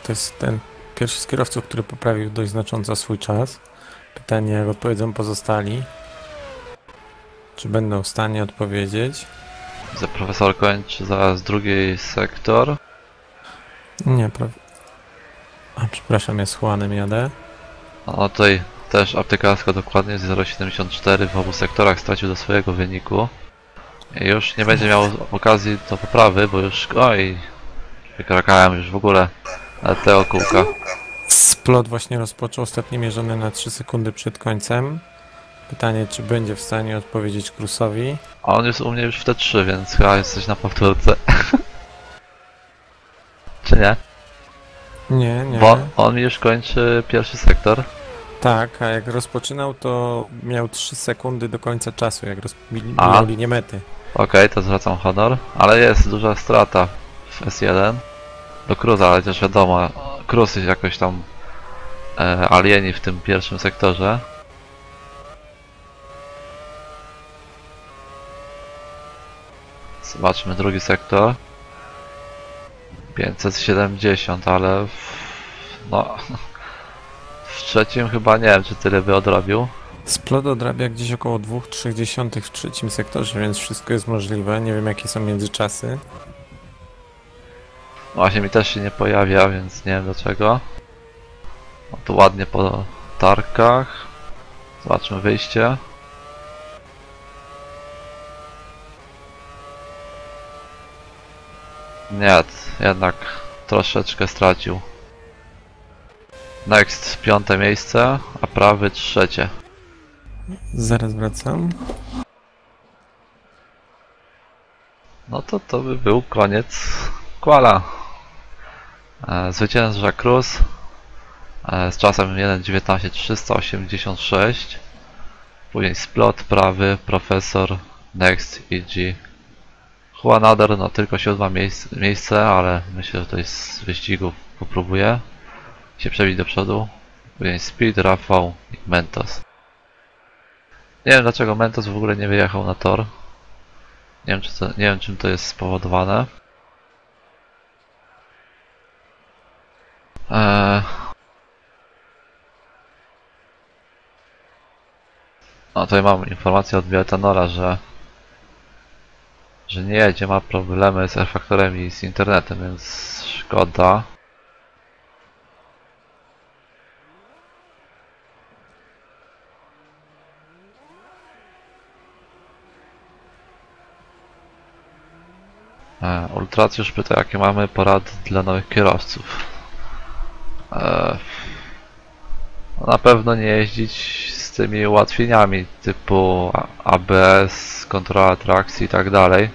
To jest ten pierwszy z kierowców, który poprawił dość znacząco swój czas. Pytanie, jak odpowiedzą pozostali. Czy będą w stanie odpowiedzieć? Widzę, profesor kończy zaraz drugi sektor. Nie, prawie. A, przepraszam, ja z Juanem jadę. No tutaj też aptekarsko dokładnie z 0,74 w obu sektorach stracił do swojego wyniku. I już nie będzie miał okazji do poprawy, bo już... Oj! Wykrakałem już w ogóle tego kółka. Splot właśnie rozpoczął ostatnie mierzone na 3 sekundy przed końcem. Pytanie, czy będzie w stanie odpowiedzieć Cruzowi. A on jest u mnie już w T3, więc chyba jesteś na powtórce. Czy nie? Nie, nie. Bo on już kończy pierwszy sektor. Tak, a jak rozpoczynał, to miał 3 sekundy do końca czasu, jak A. miał linię mety. Okej, to zwracam honor. Ale jest duża strata w S1 do Cruza, ale też wiadomo, Cruz jest jakoś tam alieni w tym pierwszym sektorze. Zobaczmy drugi sektor. 570, ale no w trzecim chyba nie wiem, czy tyle by odrobił. Splot odrabia gdzieś około 2,3 w trzecim sektorze, więc wszystko jest możliwe. Nie wiem, jakie są międzyczasy. Właśnie mi też się nie pojawia, więc nie wiem dlaczego. No tu ładnie po tarkach. Zobaczmy wyjście. Nie, jednak troszeczkę stracił. Next 5. miejsce, a prawy 3. Zaraz wracam. No to by był koniec Quala. Zwycięża Cruz z czasem 1:19.386. Później Splot, prawy, Profesor, Next, EG. Juanader, no tylko 7. miejsce, ale myślę, że to jest z wyścigu popróbuje się przebić do przodu. Później Speed, Rafał i Mentos. Nie wiem dlaczego Mentos w ogóle nie wyjechał na tor. Nie wiem czym to jest spowodowane. No tutaj mam informację od Bioetanora, że nie jedzie, ma problemy z R-Factorem i z internetem, więc szkoda. Ultracjusz pyta, jakie mamy porady dla nowych kierowców. Na pewno nie jeździć z tymi ułatwieniami typu ABS, kontrola trakcji i tak dalej.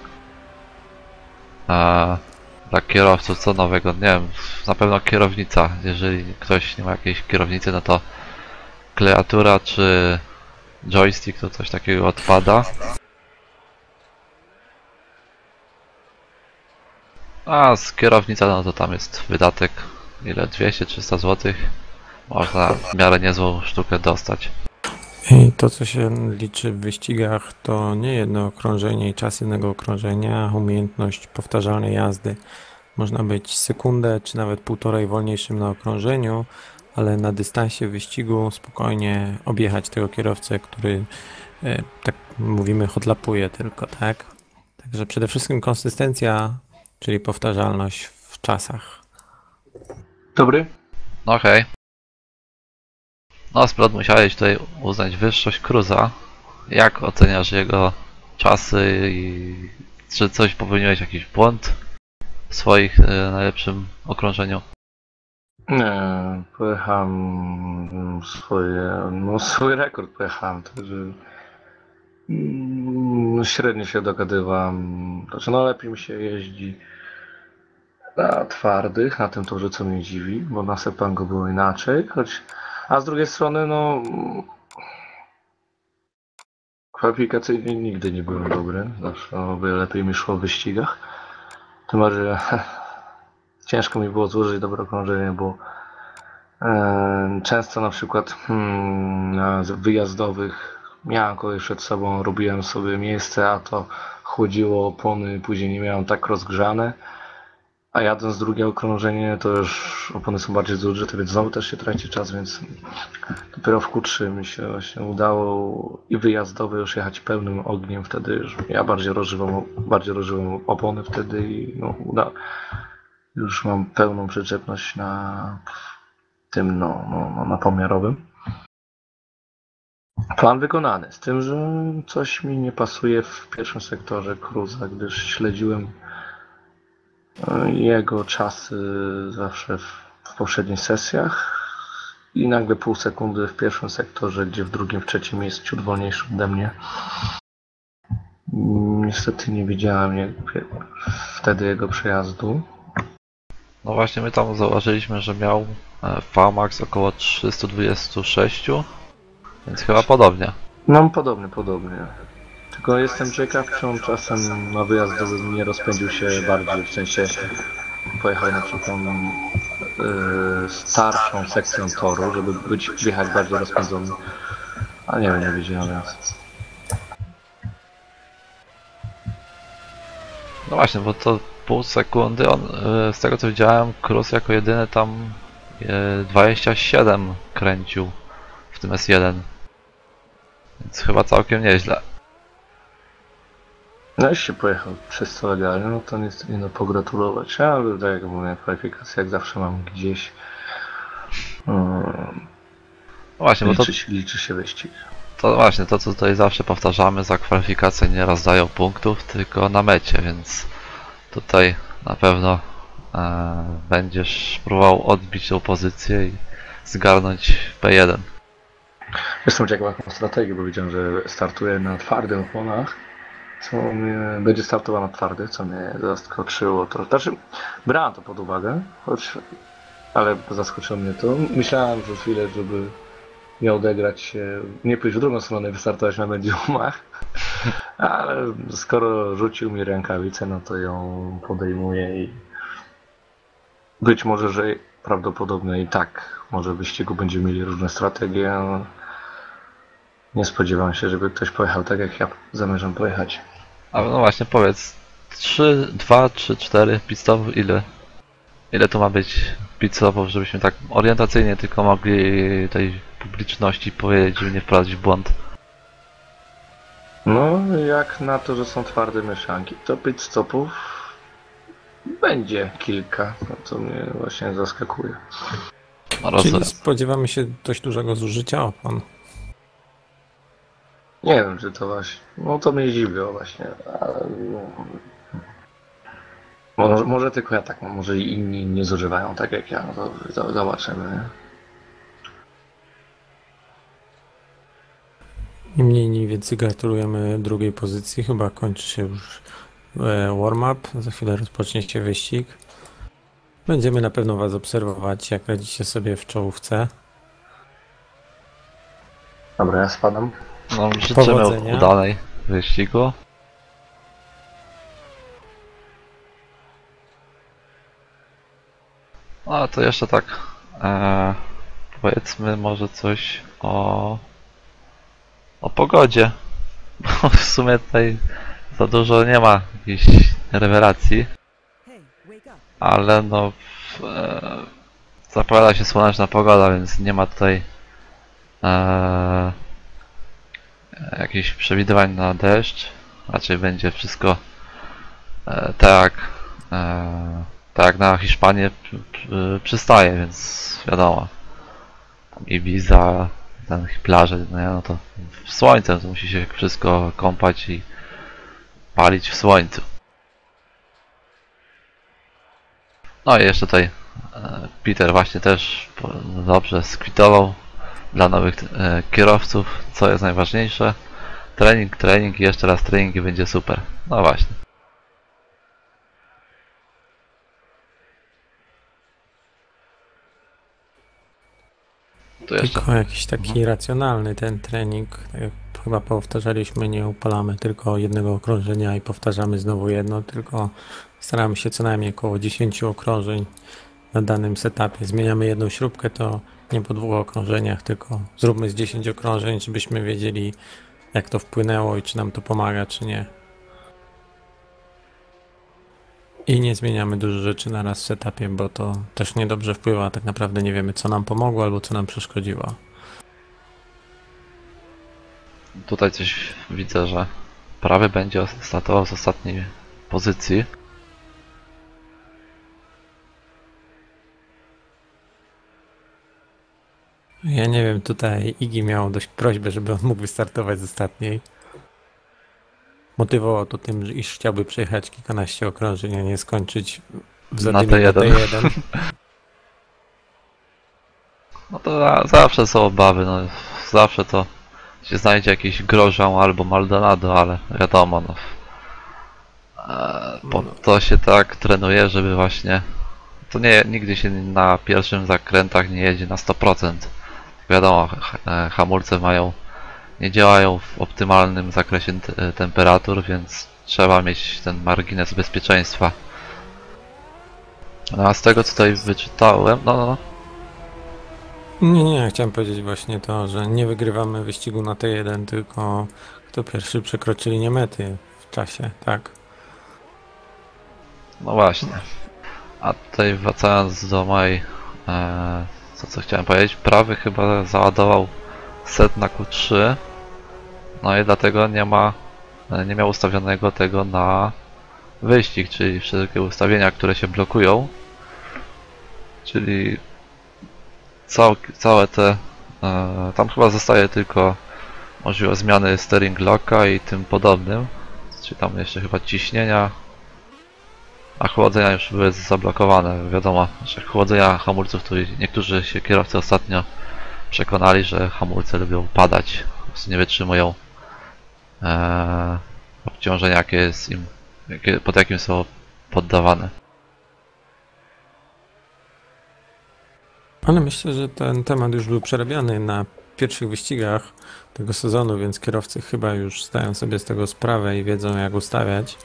Dla kierowców co nowego, nie wiem, na pewno kierownica. Jeżeli ktoś nie ma jakiejś kierownicy, no to klawiatura czy joystick to coś takiego odpada. A z kierownica, no to tam jest wydatek ile? 200-300 zł. Można w miarę niezłą sztukę dostać. I to, co się liczy w wyścigach, to nie jedno okrążenie i czas jednego okrążenia, umiejętność powtarzalnej jazdy. Można być sekundę czy nawet półtorej wolniejszym na okrążeniu, ale na dystansie wyścigu spokojnie objechać tego kierowcę, który, tak mówimy, hodlapuje tylko, tak? Także przede wszystkim konsystencja, czyli powtarzalność w czasach. Dobry? No hej. No Splot, musiałeś tutaj uznać wyższość Cruza. Jak oceniasz jego czasy i czy coś popełniłeś, jakiś błąd w swoich najlepszym okrążeniu? Nie, pojechałem swój rekord pojechałem, także średnio się dogadywałem. Znaczy no lepiej mi się jeździ na twardych, na tym torze, co mnie dziwi, bo na Sepango było inaczej, a z drugiej strony no kwalifikacyjnie nigdy nie byłem dobry, zawsze o wiele lepiej mi szło w wyścigach. Tym bardziej, że ciężko mi było złożyć dobre okrążenie, bo często na przykład na wyjazdowych miałem kogoś przed sobą, robiłem sobie miejsce, a to chłodziło opony, później nie miałem tak rozgrzane, a jadąc drugie okrążenie to już opony są bardziej zużyte, więc znowu też się traci czas, więc dopiero w Q3 mi się właśnie udało i wyjazdowy już jechać pełnym ogniem, wtedy już ja bardziej rozżywam opony wtedy i no już mam pełną przyczepność na tym na pomiarowym. Plan wykonany, z tym, że coś mi nie pasuje w pierwszym sektorze Cruza, gdyż śledziłem jego czasy zawsze w poprzednich sesjach i nagle pół sekundy w pierwszym sektorze, gdzie w drugim, w trzecim jest ciut wolniejszy ode mnie. Niestety nie widziałem wtedy jego przejazdu. No właśnie my tam zauważyliśmy, że miał VMAX około 326, więc chyba podobnie. No podobnie. Tylko jestem ciekaw, czy on czasem na wyjazdowym nie rozpędził się bardziej, w sensie pojechał na przykład starszą sekcją toru, żeby wjechać bardziej rozpędzony. A nie wiem, nie wiedziałem, więc... No właśnie, bo to pół sekundy, on, z tego co widziałem, Cruz jako jedyny tam 27 kręcił w tym S1. Więc chyba całkiem nieźle. No jeśli pojechał czysto legalnie, no to niestety no pogratulować, ale tak jak mówię, kwalifikacje jak zawsze mam gdzieś. No właśnie, bo liczy się wyścig. To właśnie, to co tutaj zawsze powtarzamy, za kwalifikację nie raz dają punktów, tylko na mecie, więc tutaj na pewno będziesz próbował odbić tą pozycję i zgarnąć P1. Jestem ciekaw jaką strategię, bo widziałem, że startuje na twardych oponach. Będzie startował na twardy, co mnie zaskoczyło. Znaczy, brałem to pod uwagę, ale zaskoczyło mnie to. Myślałem przez chwilę, żeby miał odegrać się, nie pójść w drugą stronę, wystartować na mediumach, ale skoro rzucił mi rękawicę, no to ją podejmuję i być może, że prawdopodobnie i tak może w wyścigu będziemy mieli różne strategie. Nie spodziewam się, żeby ktoś pojechał tak, jak ja zamierzam pojechać. A no właśnie, powiedz, 3, 2, 3, 4 pitstopów, ile tu ma być pitstopów, żebyśmy tak orientacyjnie tylko mogli tej publiczności powiedzieć, żeby nie wprowadzić w błąd? No, jak na to, że są twarde mieszanki, to pitstopów będzie kilka, no co mnie właśnie zaskakuje. No, Czyli spodziewamy się dość dużego zużycia opon. Nie wiem, czy to właśnie, no to mnie zdziwiło właśnie, ale może tylko ja tak mam, może i inni nie zużywają tak jak ja, no to zobaczymy. Niemniej mniej więcej gratulujemy drugiej pozycji, chyba kończy się już warm-up, za chwilę rozpocznie się wyścig. Będziemy na pewno Was obserwować, jak radzicie sobie w czołówce. Dobra, ja spadam. No, życzymy Powodzenia. udanej wyścigu. A to jeszcze tak powiedzmy może coś o pogodzie. Bo w sumie tutaj za dużo nie ma jakichś rewelacji, ale no zapowiada się słoneczna pogoda, więc nie ma tutaj jakichś przewidywań na deszcz. Raczej będzie wszystko tak jak na Hiszpanię przystaje, więc wiadomo. Tam Ibiza, tam plaże, no to w słońcu to musi się wszystko kąpać i palić w słońcu. No i jeszcze tutaj Peter właśnie też dobrze skwitował dla nowych kierowców, co jest najważniejsze. Trening i jeszcze raz trening i będzie super. No właśnie. Tu jeszcze. Tylko jakiś taki racjonalny ten trening, tak jak chyba powtarzaliśmy, nie upalamy tylko jednego okrążenia i powtarzamy znowu jedno, tylko staramy się co najmniej około 10 okrążeń na danym setupie. Zmieniamy jedną śrubkę, to nie po 2 okrążeniach, tylko zróbmy z 10 okrążeń, żebyśmy wiedzieli, jak to wpłynęło i czy nam to pomaga, czy nie. I nie zmieniamy dużo rzeczy na raz w setupie, bo to też niedobrze wpływa. Tak naprawdę nie wiemy, co nam pomogło albo co nam przeszkodziło. Tutaj coś widzę, że prawy będzie startował z ostatniej pozycji. Ja nie wiem, tutaj Iggy miał dość prośbę, żeby on mógł wystartować z ostatniej. Motywował to tym, iż chciałby przejechać kilkanaście okrążeń, a nie skończyć w zadymieniu na T1. No to zawsze są obawy, no zawsze to się znajdzie jakiś Grosjean albo Maldonado, ale wiadomo, no. To się tak trenuje, żeby właśnie to nigdy się na pierwszym zakrętach nie jedzie na 100%. Wiadomo, hamulce nie działają w optymalnym zakresie temperatur, więc trzeba mieć ten margines bezpieczeństwa. No a z tego co tutaj wyczytałem, no. Nie, chciałem powiedzieć właśnie to, że nie wygrywamy wyścigu na T1, tylko kto pierwszy przekroczy linię mety w czasie, tak? No właśnie. A tutaj wracając do mojej, co chciałem powiedzieć, prawy chyba załadował set na Q3, no i dlatego nie miał ustawionego tego na wyścig, czyli wszystkie ustawienia, które się blokują, czyli całe te, tam chyba zostaje tylko możliwość zmiany steering locka i tym podobnym, czyli tam jeszcze chyba ciśnienia, A chłodzenia już były zablokowane. Wiadomo, że chłodzenia hamulców, tu niektórzy się kierowcy ostatnio przekonali, że hamulce lubią padać. Po prostu nie wytrzymują obciążenia, jakie jest im, pod jakim są poddawane. Ale myślę, że ten temat już był przerabiany na pierwszych wyścigach tego sezonu, więc kierowcy chyba już zdają sobie z tego sprawę i wiedzą, jak ustawiać.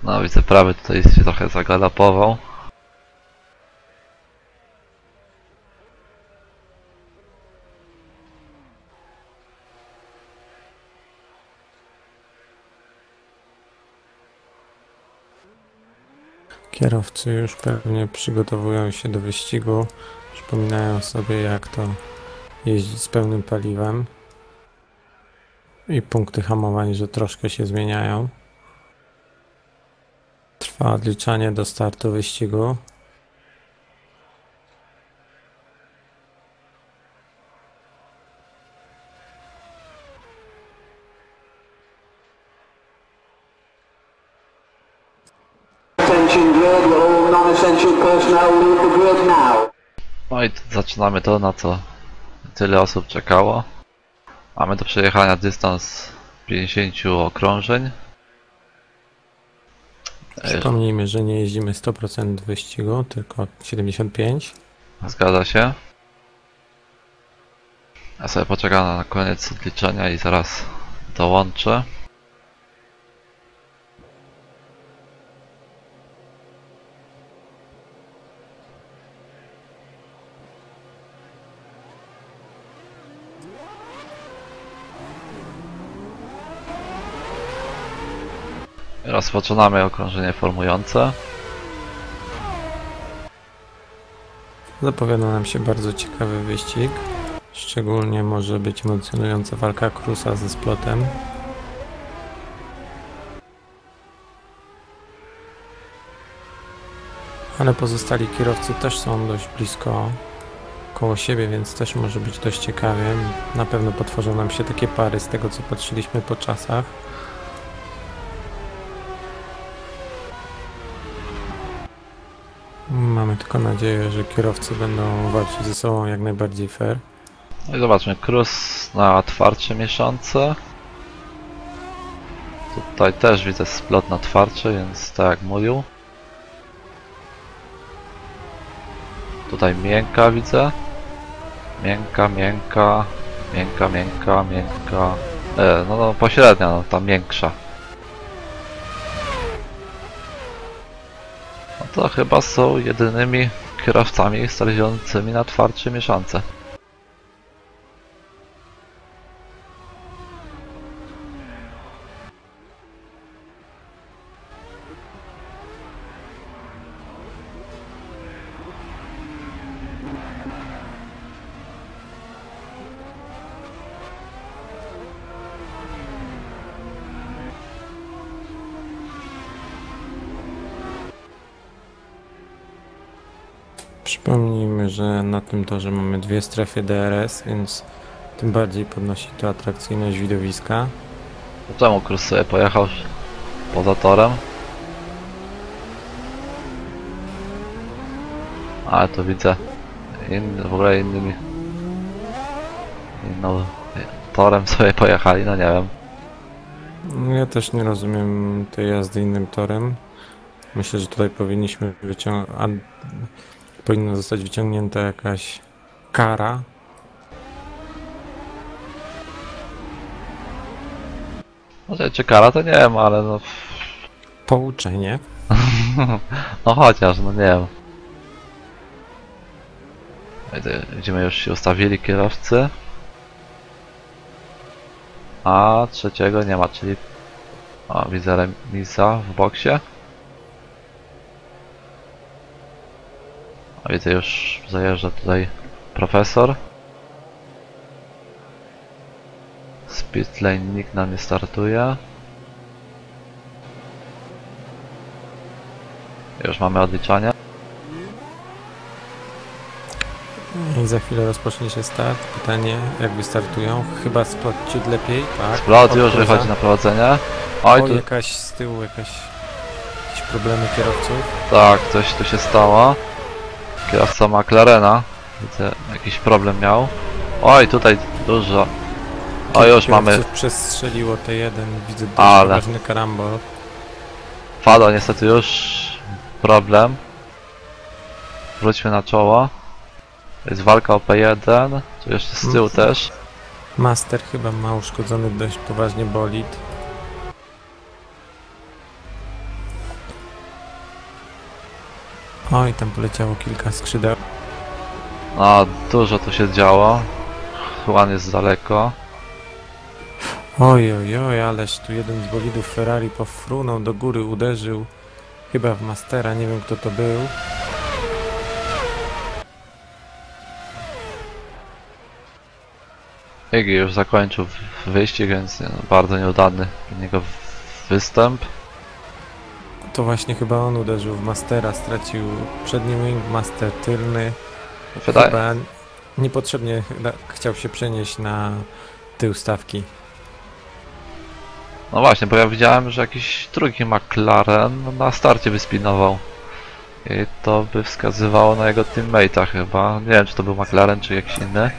No widzę, prawy tutaj się trochę zagalopował. Kierowcy już pewnie przygotowują się do wyścigu, przypominają sobie, jak to jeździć z pełnym paliwem i punkty hamowań, że troszkę się zmieniają. Trwa odliczanie do startu wyścigu. Attention grid, all non-essential personnel leave the grid now. No i zaczynamy to, na co tyle osób czekało. Mamy do przejechania dystans 50 okrążeń. Przypomnijmy, że nie jeździmy 100% wyścigu, tylko 75%. Zgadza się. Ja sobie poczekam na koniec odliczenia i zaraz dołączę. Rozpoczynamy okrążenie formujące. Zapowiada nam się bardzo ciekawy wyścig. Szczególnie może być emocjonująca walka Krusa ze Splotem. Ale pozostali kierowcy też są dość blisko koło siebie, więc też może być dość ciekawie. Na pewno potworzą nam się takie pary z tego, co patrzyliśmy po czasach. Mamy tylko nadzieję, że kierowcy będą walczyć ze sobą jak najbardziej fair. No i zobaczmy, Cruz na twardsze mieszance. Tutaj też widzę splot na twardsze, więc tak jak mówił. Tutaj miękka widzę. Miękka, miękka, miękka, miękka, miękka. No pośrednia, no ta miększa. No to chyba są jedynymi kierowcami startującymi na twardsze mieszance. Przypomnijmy, że na tym torze mamy dwie strefy DRS, więc tym bardziej podnosi to atrakcyjność widowiska. Czemu Cruz sobie pojechał poza torem? Ale to widzę w ogóle innym torem sobie pojechali, no nie wiem. Ja też nie rozumiem tej jazdy innym torem. Myślę, że tutaj powinniśmy powinna zostać wyciągnięta jakaś kara. Może czy kara to nie wiem, ale no... Pouczenie. No chociaż, no nie wiem. Widzimy, już się ustawili kierowcy. A trzeciego nie ma, czyli... O, widzę remisa w boksie. A widzę, już zajeżdża tutaj profesor. Z pit lane nikt nam nie startuje. Już mamy odliczanie. I za chwilę rozpocznie się start. Pytanie, jak wystartują? Chyba Splot ciut lepiej, tak? Splot już Odkryza. wychodzi na prowadzenie. Oj, Oj, tu, jakaś z tyłu, jakieś problemy kierowców. tak, coś tu się stało. Kierowca McLarena. Widzę, jakiś problem miał. Oj, tutaj dużo. O, już mamy. Kierowców przestrzeliło T1, widzę dość Ale. poważny karambol. Fado niestety już problem. Wróćmy na czoło. Jest walka o P1. Tu jeszcze z tyłu też. Master chyba ma uszkodzony dość poważnie bolid. Oj, tam poleciało kilka skrzydeł. No, dużo tu się działo. Juan jest daleko. Oj, oj, oj, ależ tu jeden z bolidów Ferrari pofrunął do góry, uderzył chyba w Mastera, nie wiem kto to był. Iggy już zakończył wyścig, więc bardzo nieudany dla niego występ. To właśnie chyba on uderzył w Mastera, stracił przedni wing, Master tylny. Chyba niepotrzebnie chciał się przenieść na tył stawki. No właśnie, bo ja widziałem, że jakiś drugi McLaren na starcie wyspinował. I to by wskazywało na jego teammate'a chyba. Nie wiem, czy to był McLaren, czy jakiś inny.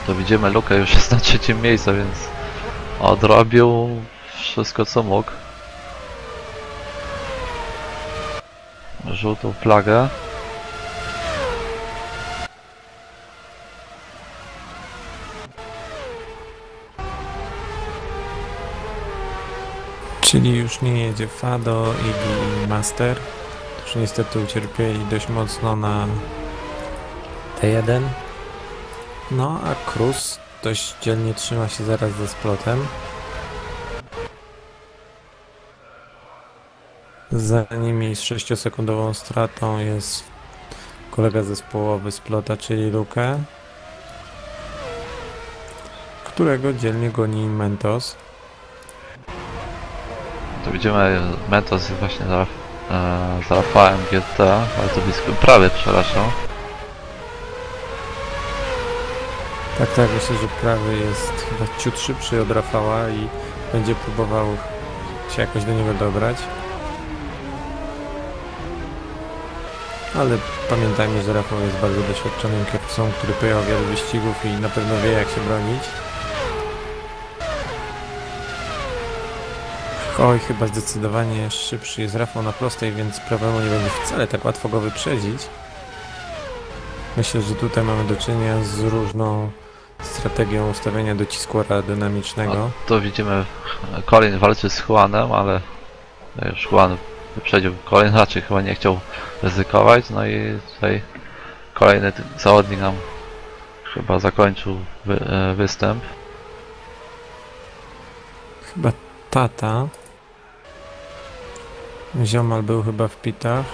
To widzimy, Luka już jest na trzecim miejscu, więc odrobił wszystko co mógł. Żółtą flagę. Czyli już nie jedzie Fado i Master. Już niestety ucierpieli dość mocno na T1. No a Cruz dość dzielnie trzyma się zaraz za Splotem. Za nimi z 6-sekundową stratą jest kolega zespołowy Splota, czyli Luke, którego dzielnie goni Mentos. Tu widzimy, Mentos jest właśnie za Rafałem GT, bardzo blisko, prawie przepraszam. Tak, myślę, że prawy jest chyba ciut szybszy od Rafała i będzie próbował się jakoś do niego dobrać. Ale pamiętajmy, że Rafał jest bardzo doświadczonym kierowcą, który pojechał wiele wyścigów i na pewno wie, jak się bronić. Oj, chyba zdecydowanie szybszy jest Rafał na prostej, więc prawemu nie będzie wcale tak łatwo go wyprzedzić. Myślę, że tutaj mamy do czynienia z różną strategią ustawienia docisku aerodynamicznego. No, tu widzimy, Colin walczy z Juanem, ale już Juan wyprzedził. Colin raczej chyba nie chciał ryzykować, no i tutaj kolejny zawodnik nam chyba zakończył występ. Chyba Tata. Ziomal był chyba w pitach.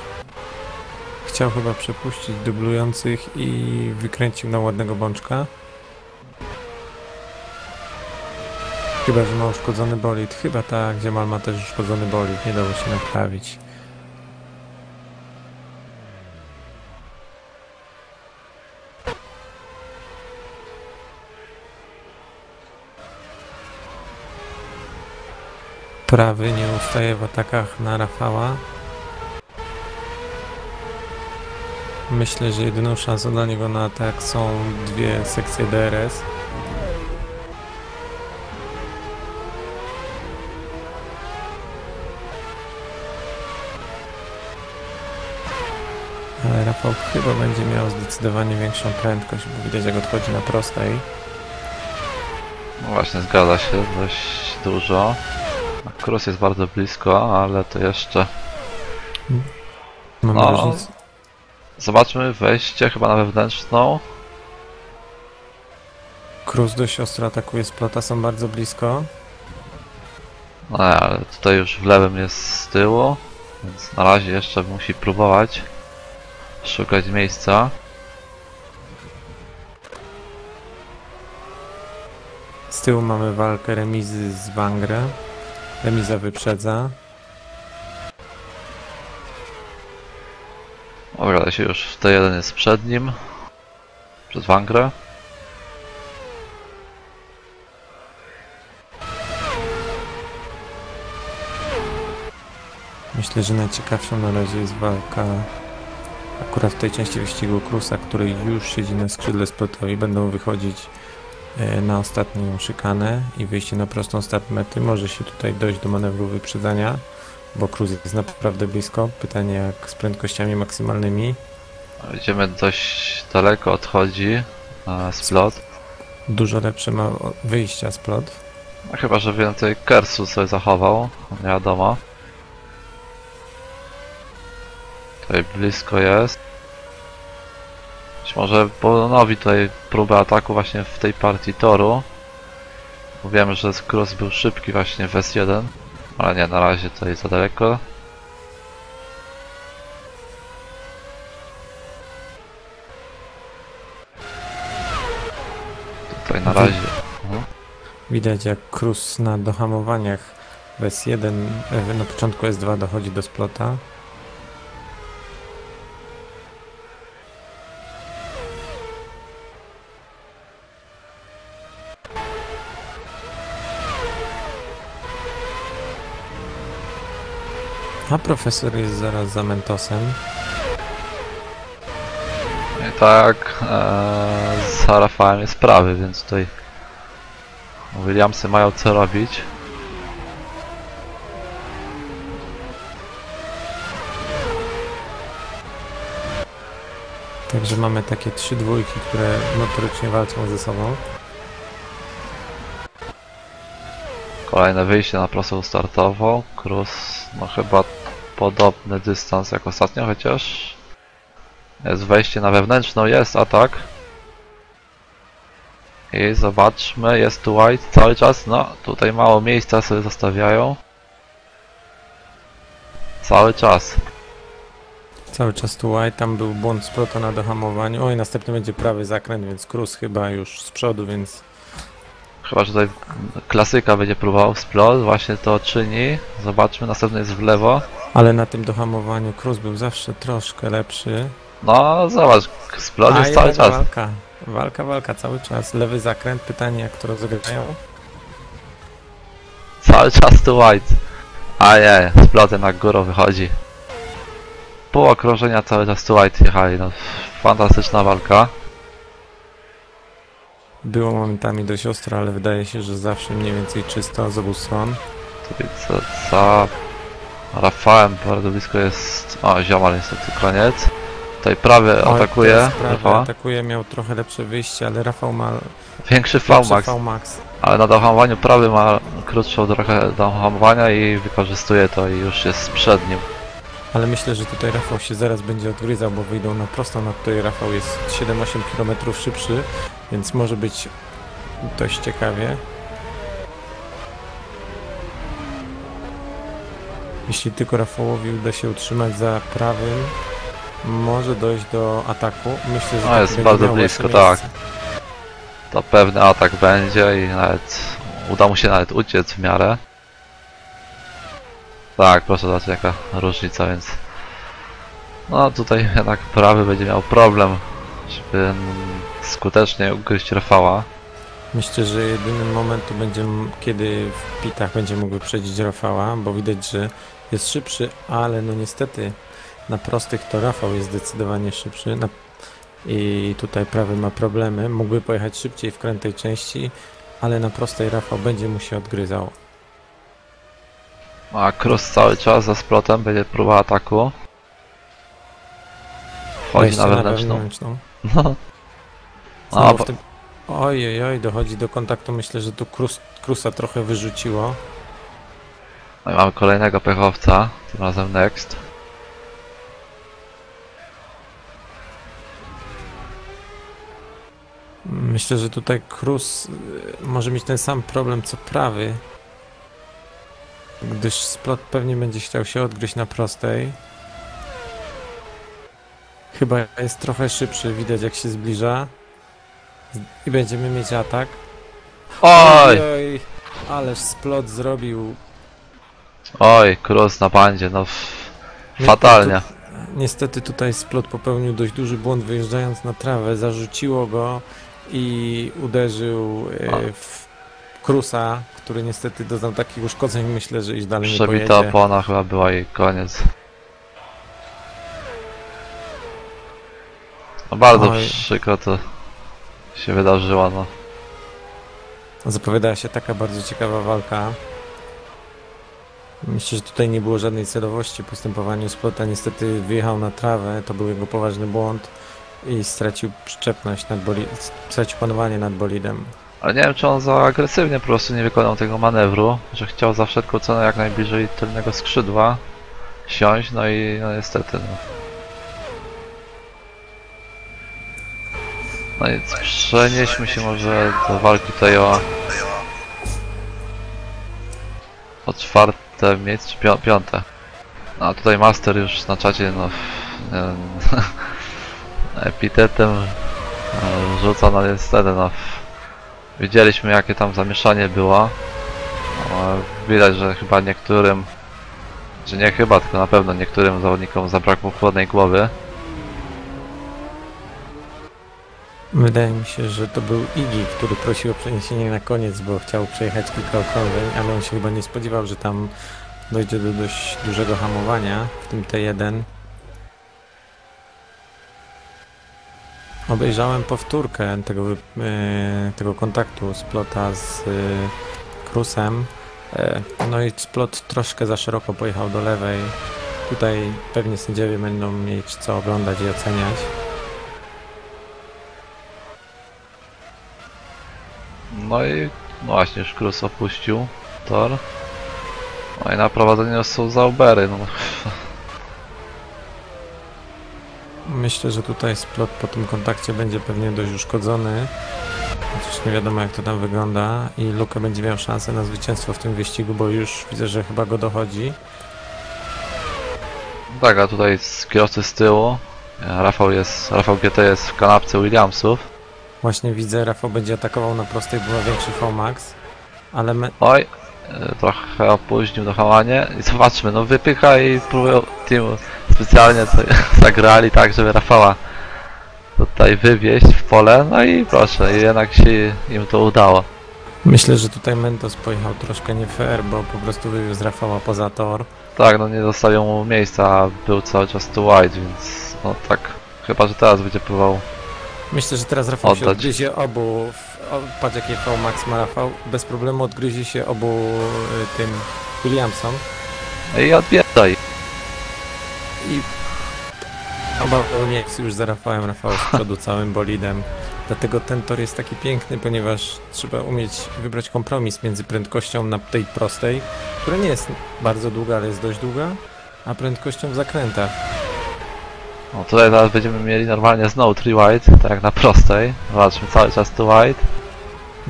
Chciał chyba przepuścić dublujących i wykręcił na ładnego bączka. Chyba, że ma uszkodzony bolid. Chyba tak, Ziomal ma też uszkodzony bolid. Nie dało się naprawić. Prawy nie ustaje w atakach na Rafała. Myślę, że jedyną szansą dla niego na atak są dwie sekcje DRS. Ale Rafał chyba będzie miał zdecydowanie większą prędkość, bo widać, jak odchodzi na prostej. No właśnie, zgadza się dość dużo. Cruz jest bardzo blisko, ale to jeszcze... Mamy No. różnicę. Zobaczmy wejście chyba na wewnętrzną. Cruz dość ostro atakuje Splota, są bardzo blisko. No ale tutaj już w lewym jest z tyłu. więc na razie jeszcze musi próbować szukać miejsca. Z tyłu mamy walkę remizy z Wangre. Remiza wyprzedza. Ogląda się już, T1 jest przed nim, przed Wangre. Myślę, że najciekawszą na razie jest walka akurat w tej części wyścigu Cruza, który już siedzi na skrzydle splotowi. Będą wychodzić na ostatnią szykanę i wyjście na prostą start mety. Może się tutaj dojść do manewru wyprzedzania, bo Cruz jest naprawdę blisko. Pytanie jak z prędkościami maksymalnymi. Widzimy, dość daleko odchodzi splot. Dużo lepsze ma wyjścia splot. No, chyba, że więcej kersu sobie zachował, nie wiadomo. Tutaj blisko jest. Być może ponowi tutaj próbę ataku właśnie w tej partii toru. Bo wiemy, że Cruz był szybki właśnie w S1. Ale nie, na razie tutaj za daleko. Tutaj na razie. Widać jak Cruz na dohamowaniach w S1, na początku S2 dochodzi do splota. A profesor jest zaraz za Mentosem. I tak z Rafałem jest prawy, więc tutaj Williamsy mają co robić. Także mamy takie 3 dwójki, które notorycznie walczą ze sobą. Kolejne wyjście na prostą startową. Cruz ma chyba podobny dystans jak ostatnio, chociaż jest wejście na wewnętrzną, jest atak. I zobaczmy, jest tu White cały czas. No, tutaj mało miejsca sobie zostawiają. Cały czas. Cały czas tu White, tam był błąd splota na dohamowaniu. Oj, następny będzie prawy zakręt, więc Cruz chyba już z przodu, więc... Chyba, że tutaj klasyka będzie próbował splot, właśnie to czyni. Zobaczmy, następny jest w lewo. Ale na tym dohamowaniu Cruz był zawsze troszkę lepszy. No, zobacz, splot jest cały czas. Walka cały czas. Lewy zakręt, pytanie jak to rozegrają. Cały czas tu White. A nie, splot jednak górą wychodzi. Pół okrążenia cały czas tu White jechali, no fantastyczna walka. Było momentami dość ostro, ale wydaje się, że zawsze mniej więcej czysto z obu stron. Tutaj za Rafałem bardzo blisko jest... O, ziomal niestety, koniec. Tutaj prawy atakuje, teraz prawy Rafała. atakuje, miał trochę lepsze wyjście, ale Rafał ma Większy lepsze VMAX, VMAX. ale na dohamowaniu prawy ma krótszą drogę do hamowania i wykorzystuje to i już jest przed nim. Ale myślę, że tutaj Rafał się zaraz będzie odgryzał, bo wyjdą na prostą, no tutaj Rafał jest 7-8 km szybszy, więc może być dość ciekawie. Jeśli tylko Rafałowi uda się utrzymać za prawym, może dojść do ataku. Myślę, że No tak jest będzie bardzo miał blisko, lepsze tak. miejsce. To pewny atak będzie i nawet uda mu się nawet uciec w miarę. Tak, proszę zobaczyć jaka różnica, więc... No tutaj jednak prawy będzie miał problem, żeby skutecznie ugryźć Rafała. Myślę, że jedyny moment to będzie, kiedy w pitach będzie mógł wyprzedzić Rafała, bo widać, że jest szybszy, ale no niestety na prostych to Rafał jest zdecydowanie szybszy i tutaj prawy ma problemy. Mógłby pojechać szybciej w krętej części, ale na prostej Rafał będzie mu się odgryzał. A Cruz cały czas za splotem będzie próba ataku. Wchodzi Wejście na wewnętrzną. No. Znowu No, w tym... Oj, dochodzi do kontaktu. Myślę, że tu Cruza trochę wyrzuciło. no i mamy kolejnego pechowca, tym razem Next. Myślę, że tutaj Cruz może mieć ten sam problem co prawy. gdyż Splot pewnie będzie chciał się odgryźć na prostej. Chyba jest trochę szybszy, widać jak się zbliża. I będziemy mieć atak. Oj! Oj, ależ Splot zrobił. Oj, Cruz na bandzie, no fatalnie. Niestety tutaj Splot popełnił dość duży błąd wyjeżdżając na trawę, zarzuciło go i uderzył w Cruza, który niestety doznał takich uszkodzeń, myślę, że iść dalej nie Przebita pojedzie. opona chyba była i koniec. No bardzo Oj. przykro to się wydarzyło, no. Zapowiadała się taka bardzo ciekawa walka. Myślę, że tutaj nie było żadnej celowości w postępowaniu Splota. Niestety wyjechał na trawę, to był jego poważny błąd i stracił przyczepność stracił panowanie nad bolidem. Ale nie wiem, czy on za agresywnie po prostu nie wykonał tego manewru, że chciał za wszelką cenę jak najbliżej tylnego skrzydła siąść, no i no niestety, no. No i przenieśmy się może do walki tutaj o czwarte miejsce, czy piąte. No a tutaj Master już na czacie, no, epitetem rzuca, no niestety, no. Widzieliśmy jakie tam zamieszanie było. No, widać, że chyba niektórym, że nie chyba, tylko na pewno niektórym zawodnikom zabrakło chłodnej głowy. Wydaje mi się, że to był Iggy, który prosił o przeniesienie na koniec, bo chciał przejechać kilka okrążeń, ale on się chyba nie spodziewał, że tam dojdzie do dość dużego hamowania, w tym T1. Obejrzałem powtórkę tego kontaktu Splota z Cruzem. No i Splot troszkę za szeroko pojechał do lewej. Tutaj pewnie sędziowie będą mieć co oglądać i oceniać. No i no właśnie, już Cruz opuścił tor. No i na prowadzeniu są Zaubery, no. Myślę, że tutaj Splot po tym kontakcie będzie pewnie dość uszkodzony. Chociaż nie wiadomo jak to tam wygląda. I Luka będzie miał szansę na zwycięstwo w tym wyścigu, bo już widzę, że chyba go dochodzi. Tak, a tutaj kierowcy z tyłu. Rafał GT jest w kanapce Williamsów. Właśnie widzę, Rafał będzie atakował na prostej, bo ma większy VMAX. Ale Oj, trochę opóźnił dohamowanie i zobaczmy, no wypycha i próbują team specjalnie zagrali tak, żeby Rafała tutaj wywieźć w pole, no i proszę, jednak się im to udało. myślę, że tutaj Mentos pojechał troszkę nie fair, bo po prostu wywiózł Rafała poza tor. Tak, no nie zostawił mu miejsca, a był cały czas tu wide, więc no tak, chyba że teraz będzie próbował. Myślę, że teraz Rafał się Oddać. odgryzie obu. Patrz jaki VMAX ma Rafał. Bez problemu odgryzie się obu tym Williamsom. I odbieraj. I oba Williamsy już za Rafał z przodu całym bolidem. Dlatego ten tor jest taki piękny, ponieważ trzeba umieć wybrać kompromis między prędkością na tej prostej, która nie jest bardzo długa, ale jest dość długa, a prędkością w zakrętach. No tutaj teraz będziemy mieli normalnie znowu 3 wide, tak jak na prostej. Zobaczmy, cały czas tu wide.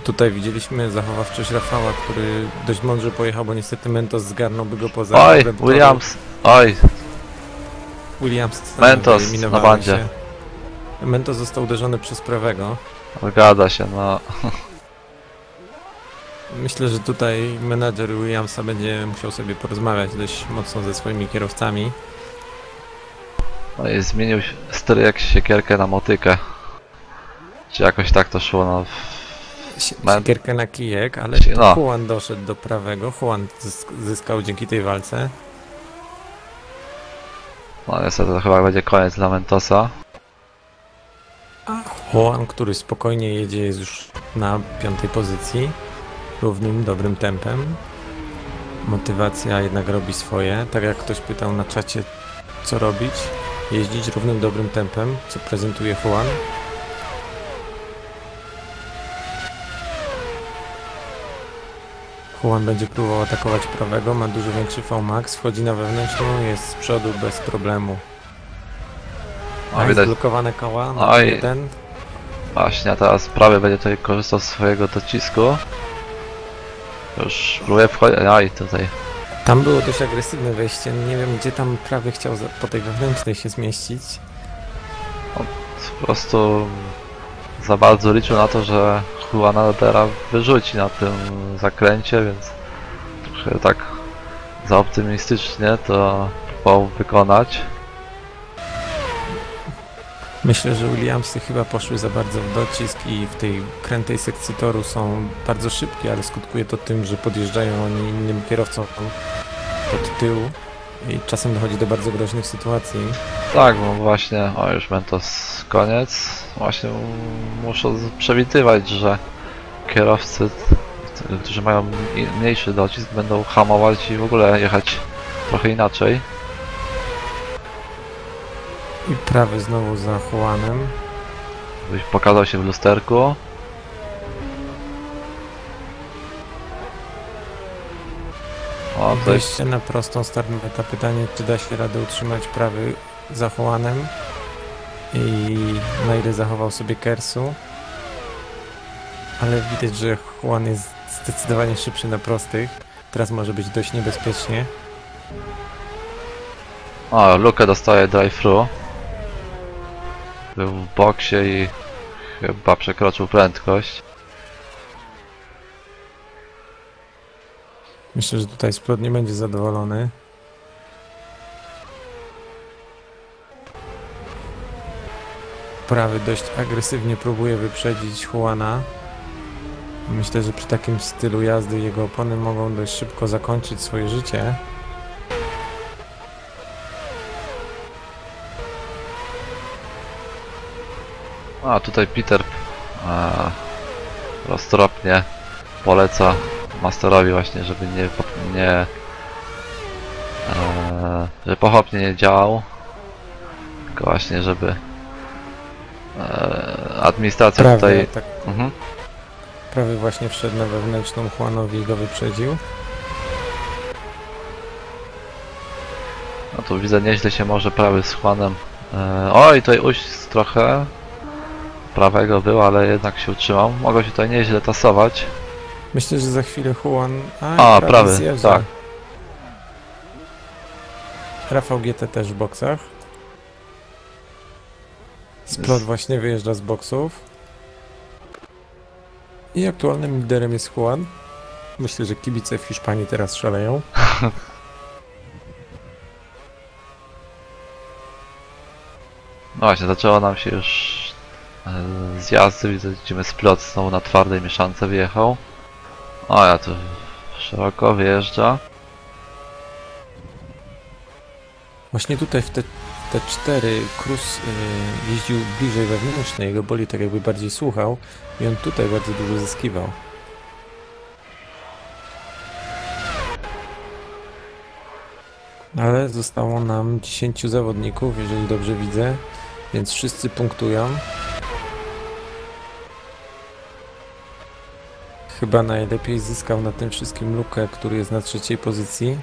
Tutaj widzieliśmy zachowawczość Rafała, który dość mądrze pojechał, bo niestety Mentos zgarnąłby go poza Oj, okręt toru. Williams, oj, Williams Mentos wyeliminowany na bandzie. się. Mentos został uderzony przez prawego. zgadza się, no. Myślę, że tutaj menadżer Williamsa będzie musiał sobie porozmawiać dość mocno ze swoimi kierowcami. No i zmienił styl jak siekierkę na motykę. Czy jakoś tak to szło, no. Siekierkę na kijek, ale No. Juan doszedł do prawego. Juan zyskał dzięki tej walce. No niestety to chyba będzie koniec dla Mentosa. Juan, który spokojnie jedzie, jest już na 5. pozycji. Równym, dobrym tempem. Motywacja jednak robi swoje. Tak jak ktoś pytał na czacie, co robić. Jeździć równym, dobrym tempem, co prezentuje Juan. Juan będzie próbował atakować prawego, ma dużo większy VMAX, wchodzi na wewnętrzną, jest z przodu bez problemu. No, widać. Zblokowane koła na Oj. jeden. Właśnie, a teraz prawy będzie tutaj korzystał z swojego docisku. Już próbuje wchodzić. Aj, tutaj. Tam było dość agresywne wejście, nie wiem gdzie tam prawy chciał po tej wewnętrznej się zmieścić. Po prostu za bardzo liczył na to, że Juana teraz wyrzuci na tym zakręcie, więc trochę tak za optymistycznie to próbował wykonać. Myślę, że Williamsy chyba poszły za bardzo w docisk i w tej krętej sekcji toru są bardzo szybkie, ale skutkuje to tym, że podjeżdżają oni innym kierowcom pod tył i czasem dochodzi do bardzo groźnych sytuacji. Tak, bo właśnie, o już Mentos koniec, właśnie muszą przewidywać, że kierowcy, którzy mają mniejszy docisk, będą hamować i w ogóle jechać trochę inaczej. I prawy znowu za Juanem. Pokazał się w lusterku. O, to jest... Wejście na prostą start meta. Pytanie, czy da się radę utrzymać prawy za Juanem i na ile zachował sobie Kersu. Ale widać, że Juan jest zdecydowanie szybszy na prostych. Teraz może być dość niebezpiecznie. O, Luke dostaje drive-thru. Był w boksie i chyba przekroczył prędkość. Myślę, że tutaj Splot nie będzie zadowolony. Prawy dość agresywnie próbuje wyprzedzić Juana. Myślę, że przy takim stylu jazdy jego opony mogą dość szybko zakończyć swoje życie. A tutaj Peter roztropnie poleca Masterowi właśnie, żeby żeby pochopnie nie działał, tylko właśnie żeby administracja Prawy, tutaj... tak. Prawy właśnie wszedł na wewnętrzną Juanowi i go wyprzedził. No tu widzę, nieźle się może prawy z Juanem... Oj, tutaj uścisk trochę prawego był, ale jednak się utrzymał. Mogą się tutaj nieźle tasować. Myślę, że za chwilę Juan... Prawy, zjeżdża. tak. Rafał GT też w boksach. Splot właśnie wyjeżdża z boksów. I aktualnym liderem jest Juan. Myślę, że kibice w Hiszpanii teraz szaleją. No właśnie, zaczęło nam się już zjazdy. Widzimy Splot znowu na twardej mieszance wyjechał. O, ja tu szeroko wyjeżdża. Właśnie tutaj w T4 Cruz jeździł bliżej wewnętrznej, jego bolid tak jakby bardziej słuchał i on tutaj bardzo dużo zyskiwał. Ale zostało nam 10 zawodników, jeżeli dobrze widzę, więc wszyscy punktują. Chyba najlepiej zyskał na tym wszystkim Luke, który jest na trzeciej pozycji.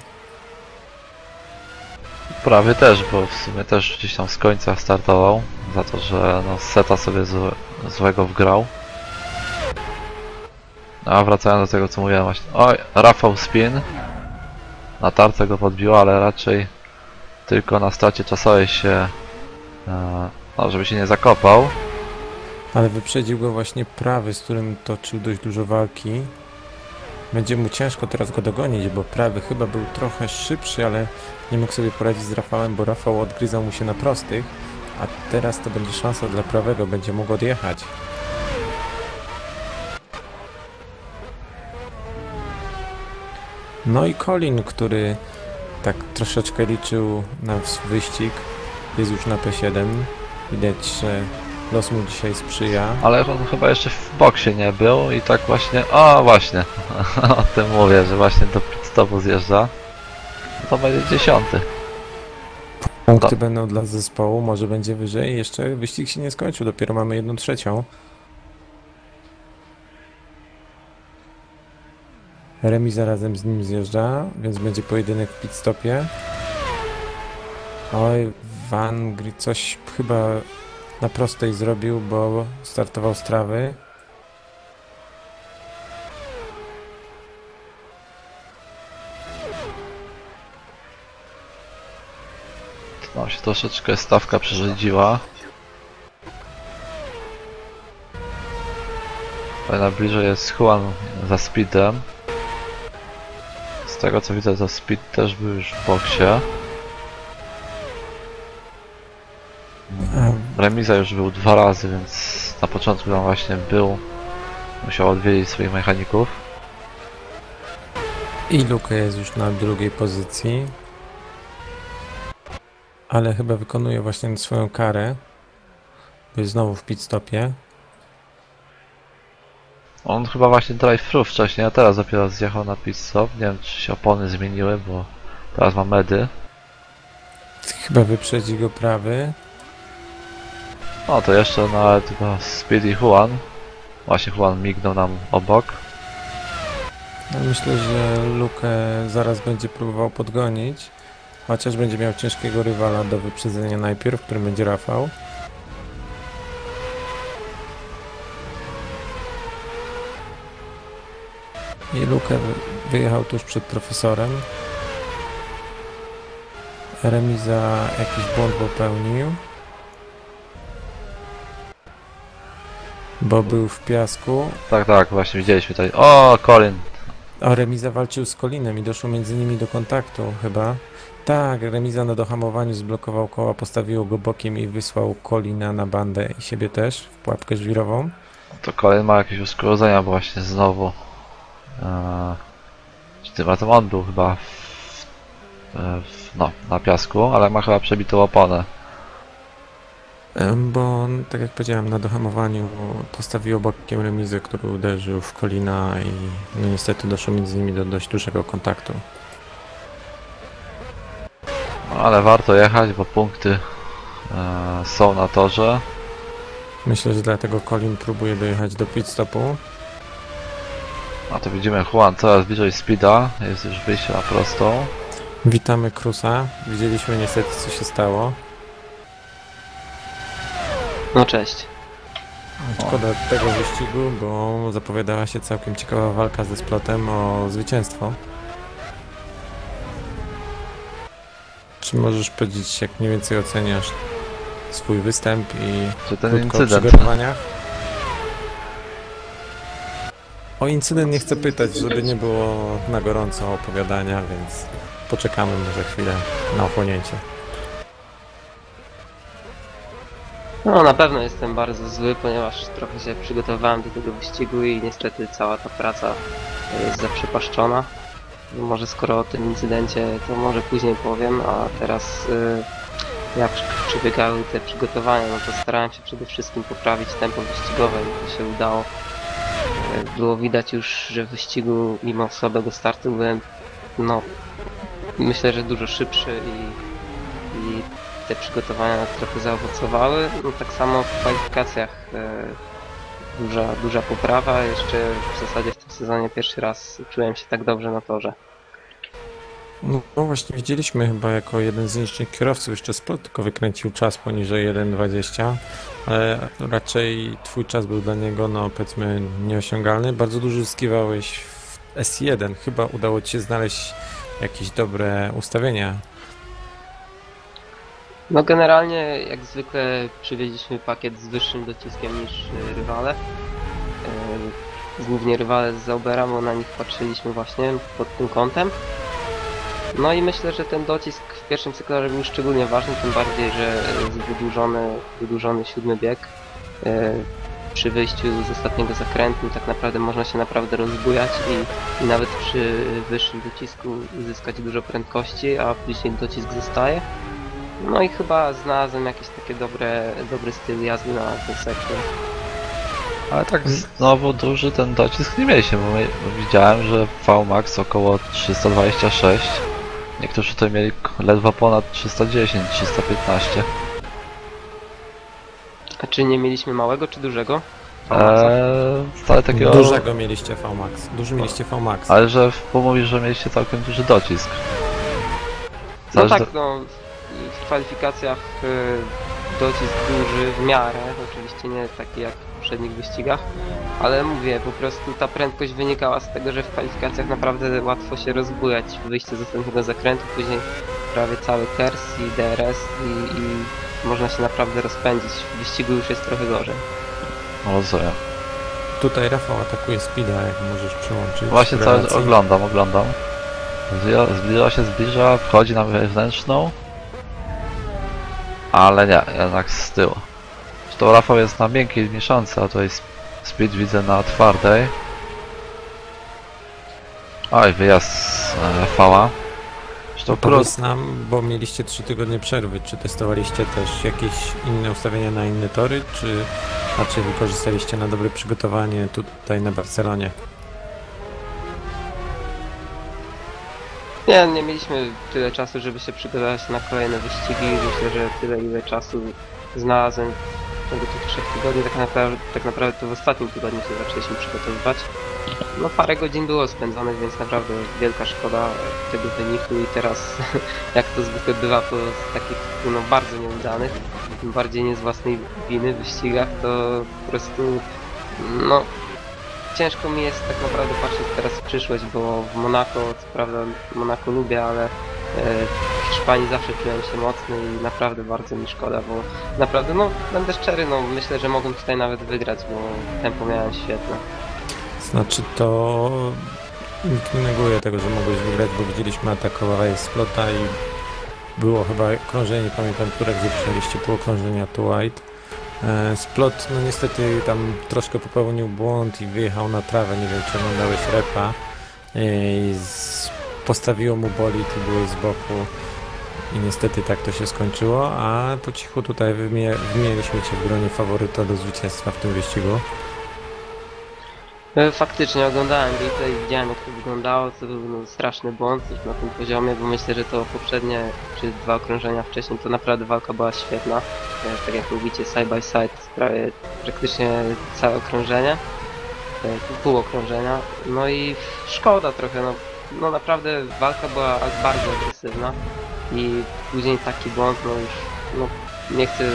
Prawie też, bo w sumie też gdzieś tam z końca startował za to, że no, seta sobie złego wgrał. A wracając do tego, co mówiłem właśnie. Oj, Rafał spin. Na tarce go podbiło, ale raczej tylko na stracie czasowej się... no, żeby się nie zakopał. Ale wyprzedził go właśnie prawy, z którym toczył dość dużo walki. Będzie mu ciężko teraz go dogonić, bo prawy chyba był trochę szybszy, ale nie mógł sobie poradzić z Rafałem, bo Rafał odgryzał mu się na prostych. A teraz to będzie szansa dla prawego, będzie mógł odjechać. No i Colin, który tak troszeczkę liczył na wyścig, jest już na P7. Widać, że los mu dzisiaj sprzyja. Ale on chyba jeszcze w boksie nie był i tak właśnie... O, właśnie. O tym mówię, że właśnie do pit stopu zjeżdża. To będzie 10. Punkty będą dla zespołu, może będzie wyżej. Jeszcze wyścig się nie skończył, dopiero mamy 1/3. Remiza razem z nim zjeżdża, więc będzie pojedynek w pit stopie. Oj, Van Gry coś chyba na prostej zrobił, bo startował z trawy. Tu nam się troszeczkę stawka przerzedziła. Tutaj na bliżej jest Juan za speedem. Z tego co widzę, to speed też był już w boksie. Remiza już był 2 razy, więc na początku tam właśnie był. Musiał odwiedzić swoich mechaników. I Luke jest już na drugiej pozycji. Ale chyba wykonuje właśnie swoją karę. Bo jest znowu w pit stopie. On chyba właśnie drive-thru wcześniej, a teraz dopiero zjechał na pit stop. Nie wiem, czy się opony zmieniły, bo teraz ma medy. Chyba wyprzedzi go prawy. No to jeszcze nawet chyba Speedy Juan. Właśnie Juan mignął nam obok. No, myślę, że Luke zaraz będzie próbował podgonić. Chociaż będzie miał ciężkiego rywala do wyprzedzenia najpierw, którym będzie Rafał. I Luke wyjechał tuż przed profesorem. Remiza jakiś błąd popełnił. Bo był w piasku. Tak, właśnie widzieliśmy tutaj. O, Colin! A Remiza walczył z Colinem i doszło między nimi do kontaktu chyba. Tak, Remiza na dohamowaniu zblokował koła, postawił go bokiem i wysłał Colina na bandę i siebie też w pułapkę żwirową. To Colin ma jakieś uszkodzenia właśnie znowu. Tym razem on był chyba no, na piasku, ale ma chyba przebitą oponę. Bo, tak jak powiedziałem, na dohamowaniu postawił bokiem Remizę, który uderzył w Colina i no niestety doszło między nimi do dość dużego kontaktu. No, ale warto jechać, bo punkty są na torze. Myślę, że dlatego Colin próbuje dojechać do pit stopu. A to widzimy Juan coraz bliżej speeda, jest już wyjście na prostą. Witamy Cruza. Widzieliśmy niestety, co się stało. No cześć. Szkoda tego wyścigu, bo zapowiadała się całkiem ciekawa walka ze Splotem o zwycięstwo. Czy możesz powiedzieć, jak mniej więcej oceniasz swój występ i Czy ten krótko o incydent? przygotowaniach? O incydent nie chcę pytać, żeby nie było na gorąco opowiadania, więc poczekamy może chwilę na ochłonięcie. No na pewno jestem bardzo zły, ponieważ trochę się przygotowałem do tego wyścigu i niestety cała ta praca jest zaprzepaszczona. Może skoro o tym incydencie to może później powiem, a teraz jak przebiegały te przygotowania, no to starałem się przede wszystkim poprawić tempo wyścigowe i to się udało. Było widać już, że w wyścigu mimo słabego startu byłem, no myślę, że dużo szybszy i te przygotowania trochę zaowocowały. No, tak samo w kwalifikacjach duża poprawa. Jeszcze w zasadzie w tym sezonie pierwszy raz czułem się tak dobrze na torze. No właśnie widzieliśmy chyba jako jeden z nielicznych kierowców jeszcze Splot tylko wykręcił czas poniżej 1.20, ale raczej twój czas był dla niego, no powiedzmy, nieosiągalny. Bardzo dużo zyskiwałeś w S1, chyba udało ci się znaleźć jakieś dobre ustawienia. No generalnie jak zwykle przywieźliśmy pakiet z wyższym dociskiem niż rywale. Głównie rywale z Zaubera, bo na nich patrzyliśmy właśnie pod tym kątem. No i myślę, że ten docisk w pierwszym sektorze był szczególnie ważny, tym bardziej, że jest wydłużony 7 bieg. Przy wyjściu z ostatniego zakrętu tak naprawdę można się naprawdę rozbujać i nawet przy wyższym docisku uzyskać dużo prędkości, a później docisk zostaje. No i chyba znalazłem jakieś takie dobry styl jazdy na ten sektor. Ale tak znowu duży ten docisk nie mieliśmy, bo widziałem, że VMAX około 326. Niektórzy tutaj mieli ledwo ponad 310, 315. A czy nie mieliśmy małego czy dużego? Wcale takiego... Dużego mieliście VMAX, duży mieliście VMAX. Ale że mówisz, że mieliście całkiem duży docisk. No tak, no w kwalifikacjach docisk duży w miarę, oczywiście nie taki jak w poprzednich wyścigach, ale mówię, po prostu ta prędkość wynikała z tego, że w kwalifikacjach naprawdę łatwo się rozbujać w wyjściu z ostatniego zakrętu, później prawie cały KERS i DRS i można się naprawdę rozpędzić. W wyścigu już jest trochę gorzej. Rozumiem. Tutaj Rafał atakuje Speeda, jak możesz przyłączyć. Właśnie w cały relacji. oglądam. Zbliża, wchodzi na wewnętrzną. Ale nie, jednak z tyłu. To Rafał jest na miękkiej mieszance, a tutaj Speed widzę na twardej. Oj, wyjazd z Rafała. Zresztą Powiedz nam, bo mieliście 3 tygodnie przerwy, czy testowaliście też jakieś inne ustawienia na inne tory, czy raczej wykorzystaliście na dobre przygotowanie tutaj na Barcelonie? Nie mieliśmy tyle czasu, żeby się przygotować na kolejne wyścigi. Myślę, że tyle ile czasu znalazłem w ciągu tych 3 tygodni, tak naprawdę to w ostatnim tygodniu się zaczęliśmy przygotowywać. No parę godzin było spędzonych, więc naprawdę wielka szkoda tego wyniku i teraz jak to zwykle bywa po takich no, bardzo nieudanych, tym bardziej nie z własnej winy wyścigach, to po prostu no ciężko mi jest tak naprawdę patrzeć teraz w przyszłość, bo w Monako, co prawda Monako lubię, ale w Hiszpanii zawsze czułem się mocny i naprawdę bardzo mi szkoda, bo naprawdę, no będę szczery, no myślę, że mogłem tutaj nawet wygrać, bo tempo miałem świetne. Znaczy to nikt nie neguje tego, że mogłeś wygrać, bo widzieliśmy atakowałeś Splota i było chyba krążenie, nie pamiętam które, gdzie przyjęliście pół okrążenia to White. Splot no niestety tam troszkę popełnił błąd i wyjechał na trawę, nie wiem czy oglądałeś repa i postawiło mu bolid i byłeś z boku i niestety tak to się skończyło, a po cichu tutaj wymieniliśmy Cię w gronie faworyta do zwycięstwa w tym wyścigu. Faktycznie oglądałem gameplay i widziałem jak to wyglądało, to był no, straszny błąd już na tym poziomie, bo myślę, że to poprzednie, czy 2 okrążenia wcześniej, to naprawdę walka była świetna. Tak jak mówicie, side by side, prawie praktycznie całe okrążenie, pół okrążenia, no i szkoda trochę, no naprawdę walka była bardzo agresywna i później taki błąd, no już no, nie chcę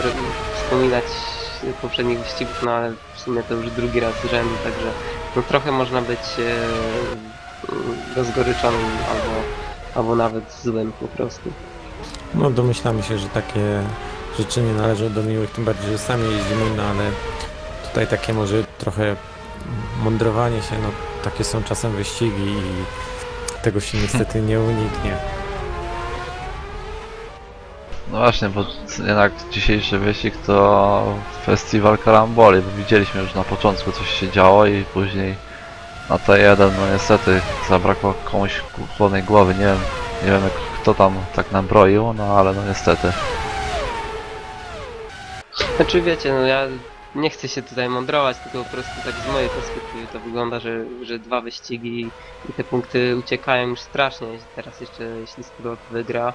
wspominać poprzednich wyścigów, no ale w sumie to już drugi raz z rzędu, także no trochę można być rozgoryczonym albo nawet złym po prostu. No domyślamy się, że takie rzeczy nie należą do miłych, tym bardziej, że sami jeździmy, no ale tutaj takie może trochę mądrowanie się, no takie są czasem wyścigi i tego się niestety nie uniknie. No właśnie, bo jednak dzisiejszy wyścig to festiwal karamboli, bo widzieliśmy już na początku coś się działo i później na T1 no niestety zabrakło komuś chłodnej głowy, nie wiem kto tam tak nabroił, no ale no niestety. Znaczy wiecie, no ja nie chcę się tutaj mądrować, tylko po prostu tak z mojej perspektywy to wygląda, że 2 wyścigi i te punkty uciekają już strasznie, teraz jeszcze jeśli Splot wygra,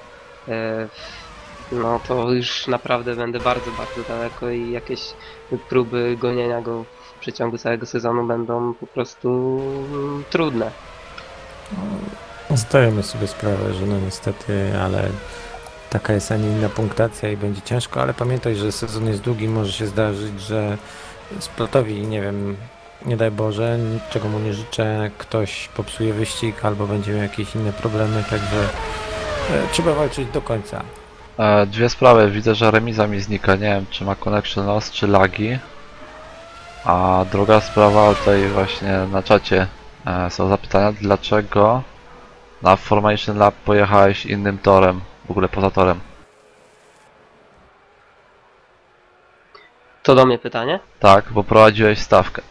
no to już naprawdę będę bardzo daleko i jakieś próby gonienia go w przeciągu całego sezonu będą po prostu trudne. Zdajemy sobie sprawę, że no niestety, ale taka jest, a nie inna punktacja i będzie ciężko, ale pamiętaj, że sezon jest długi, może się zdarzyć, że Splotowi, nie wiem, nie daj Boże, niczego mu nie życzę, ktoś popsuje wyścig albo będzie miał jakieś inne problemy, także trzeba walczyć do końca. Dwie sprawy, widzę, że remiza mi znika, nie wiem czy ma connection loss czy lagi. A druga sprawa, tutaj właśnie na czacie są zapytania, dlaczego na Formation Lab pojechałeś innym torem, w ogóle poza torem. To do mnie pytanie? Tak, bo prowadziłeś stawkę.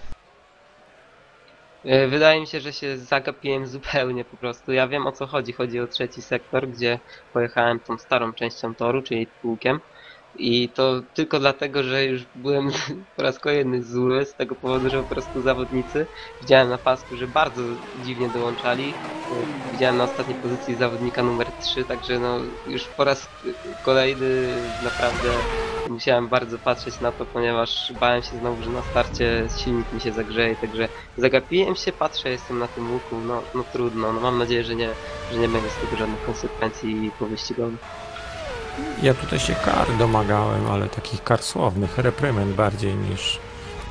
Wydaje mi się, że się zagapiłem zupełnie po prostu. Ja wiem o co chodzi. Chodzi o trzeci sektor, gdzie pojechałem tą starą częścią toru, czyli kółkiem. I to tylko dlatego, że już byłem po raz kolejny zły z tego powodu, że po prostu zawodnicy widziałem na pasku, że bardzo dziwnie dołączali. Widziałem na ostatniej pozycji zawodnika numer 3, także no już po raz kolejny naprawdę musiałem bardzo patrzeć na to, ponieważ bałem się znowu, że na starcie silnik mi się zagrzeje, także zagapiłem się, patrzę, jestem na tym łuku, no trudno, no mam nadzieję, że nie będzie z tego żadnych konsekwencji powyścigowych. Ja tutaj się kar domagałem, ale takich kar słownych, reprymend bardziej niż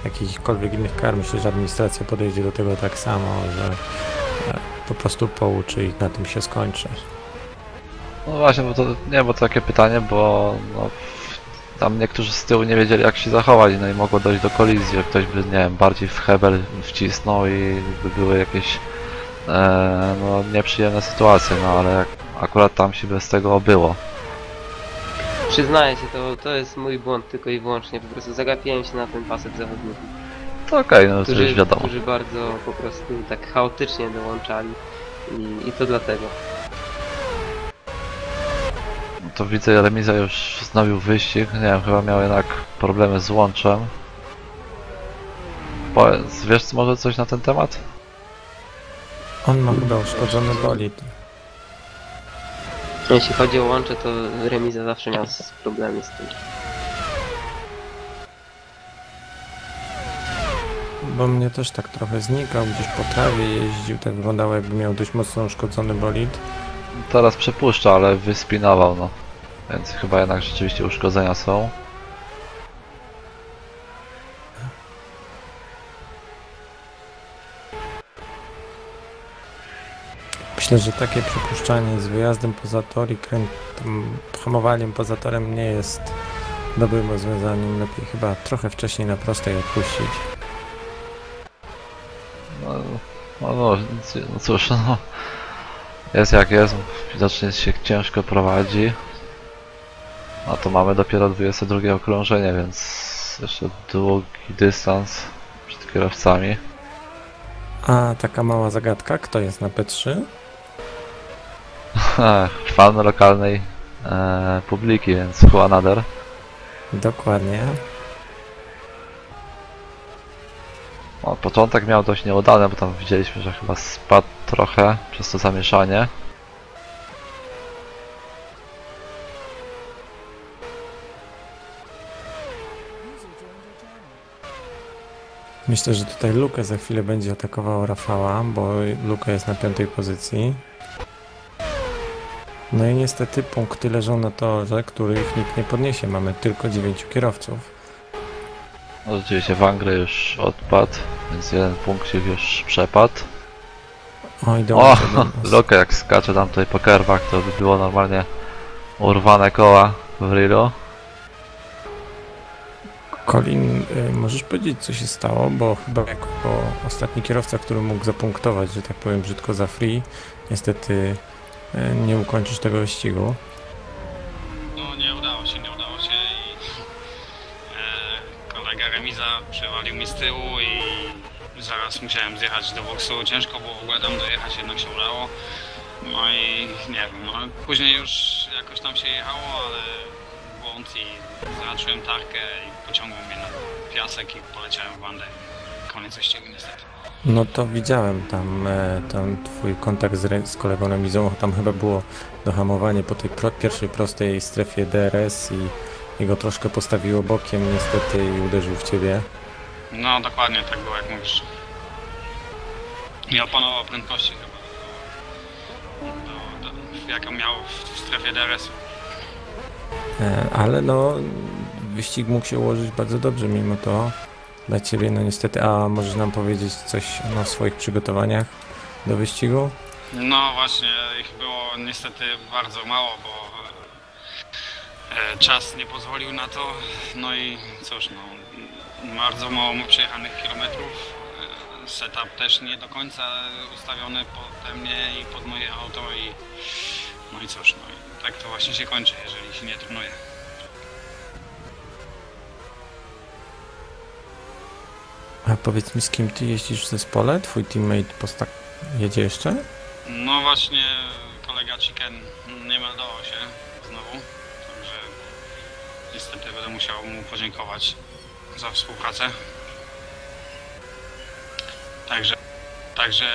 jakichkolwiek innych kar. Myślę, że administracja podejdzie do tego tak samo, że po prostu pouczy i na tym się skończy. No właśnie, bo to nie było takie pytanie, bo no, tam niektórzy z tyłu nie wiedzieli jak się zachować, no i mogło dojść do kolizji, jak ktoś by, nie wiem, bardziej w hebel wcisnął i by były jakieś no, nieprzyjemne sytuacje, no ale akurat tam się bez tego obyło. Przyznaję się, to jest mój błąd tylko i wyłącznie, po prostu zagapiłem się na ten pasek zawodników, To okej, no to już wiadomo. którzy bardzo po prostu tak chaotycznie dołączali i to dlatego. No to widzę, Remiza już wznowił wyścig, nie wiem, chyba miał jednak problemy z łączem. Powiedz, wiesz może coś na ten temat? On ma chyba uszkodzony bolid. Jeśli chodzi o łącze, to Remiza zawsze miał problemy z tym. Bo mnie też tak trochę znikał, gdzieś po trawie jeździł, tak wyglądało jakby miał dość mocno uszkodzony bolid. Teraz przepuszcza, ale wyspinował, no. Więc chyba jednak rzeczywiście uszkodzenia są. Myślę, że takie przepuszczanie z wyjazdem poza tor i hamowaniem poza torem nie jest dobrym rozwiązaniem. Lepiej chyba trochę wcześniej na prostej odpuścić. No cóż, no. Jest jak jest, widocznie się ciężko prowadzi. A to mamy dopiero 22 okrążenie, więc jeszcze długi dystans przed kierowcami. A taka mała zagadka, kto jest na P3? Fan lokalnej publiki, więc Juanader. Dokładnie. No, początek miał dość nieudany, bo tam widzieliśmy, że chyba spadł trochę przez to zamieszanie. Myślę, że tutaj Luke za chwilę będzie atakował Rafała, bo Luke jest na 5. pozycji. No i niestety punkty leżą na torze, których nikt nie podniesie. Mamy tylko 9 kierowców. No rzeczywiście Wangry już odpadł, więc jeden punkcik już przepadł. Oj, O, dobrze. Luke jak skacze tam tutaj po kerwach, to by było normalnie urwane koła w Rillo. Colin, możesz powiedzieć, co się stało, bo chyba jako ostatni kierowca, który mógł zapunktować, że tak powiem brzydko za free, niestety nie ukończysz tego wyścigu. No nie udało się i kolega Remiza przewalił mi z tyłu i zaraz musiałem zjechać do boksu. Ciężko było w ogóle tam dojechać, jednak się udało. No i nie wiem, no później już jakoś tam się jechało, ale błąd i zahaczyłem tarkę i pociągnął mnie na piasek i poleciałem w bandę. Koniec wyścigu niestety. No to widziałem tam twój kontakt z kolegą Remizą, tam chyba było dohamowanie po tej pierwszej prostej strefie DRS i jego troszkę postawiło bokiem niestety i uderzył w ciebie. No dokładnie tak było jak mówisz. Nie opanował prędkości chyba. Jaką miał w strefie DRS-u. Ale no wyścig mógł się ułożyć bardzo dobrze mimo to dla ciebie, no niestety. A możesz nam powiedzieć coś o swoich przygotowaniach do wyścigu? No właśnie, ich było niestety bardzo mało, bo czas nie pozwolił na to. No i cóż, no bardzo mało przejechanych kilometrów. Setup też nie do końca ustawiony pod mnie i pod moje auto i no i cóż, no i tak to właśnie się kończy, jeżeli się nie trenuje. A powiedz mi, z kim ty jeździsz w zespole? Twój teammate jedzie jeszcze? No właśnie, kolega Chicken nie meldował się znowu, także niestety będę musiał mu podziękować za współpracę. Także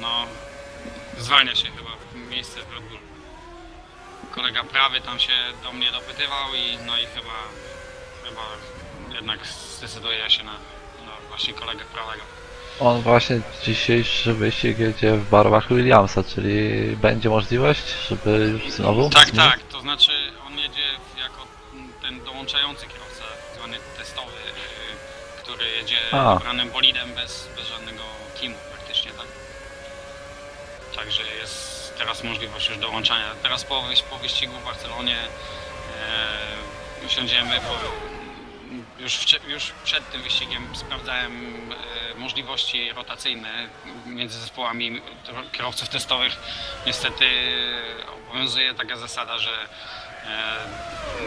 no zwalnia się chyba miejsce w Red Bull. Kolega prawy tam się do mnie dopytywał i no i chyba jednak zdecyduje się na właśnie kolegę prawego. On właśnie dzisiejszy wyścig jedzie w barwach Williamsa, czyli będzie możliwość, żeby już znowu Tak, zmienić? tak, to znaczy on jedzie jako ten dołączający kierowca, zwany testowy, który jedzie wybranym bolidem bez żadnego teamu praktycznie, tak? Także jest teraz możliwość już dołączania. Teraz po wyścigu w Barcelonie siądziemy, bo już przed tym wyścigiem sprawdzałem możliwości rotacyjne między zespołami kierowców testowych. Niestety obowiązuje taka zasada, że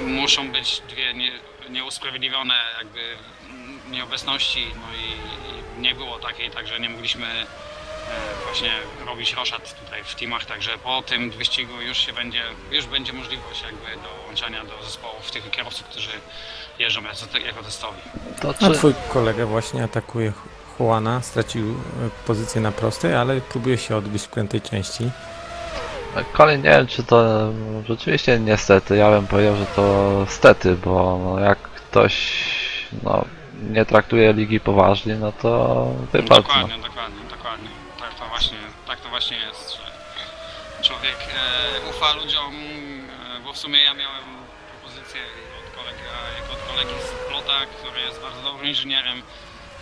muszą być dwie nieusprawiedliwione jakby nieobecności, no i nie było takiej, także nie mogliśmy właśnie robić roszad tutaj w teamach, także po tym wyścigu już będzie możliwość jakby dołączania do zespołów tych kierowców, którzy jeżdżą jako testowi. To A twój kolega właśnie atakuje Juana, stracił pozycję na prostej, ale próbuje się odbić w krętej części. Colin, nie wiem czy to rzeczywiście niestety, ja bym powiedział, że to stety, bo no, jak ktoś no, nie traktuje ligi poważnie, no to wypadł. Dokładnie. Tak to właśnie jest, że człowiek ufa ludziom, bo w sumie ja miałem propozycję od kolegi z Plota, który jest bardzo dobrym inżynierem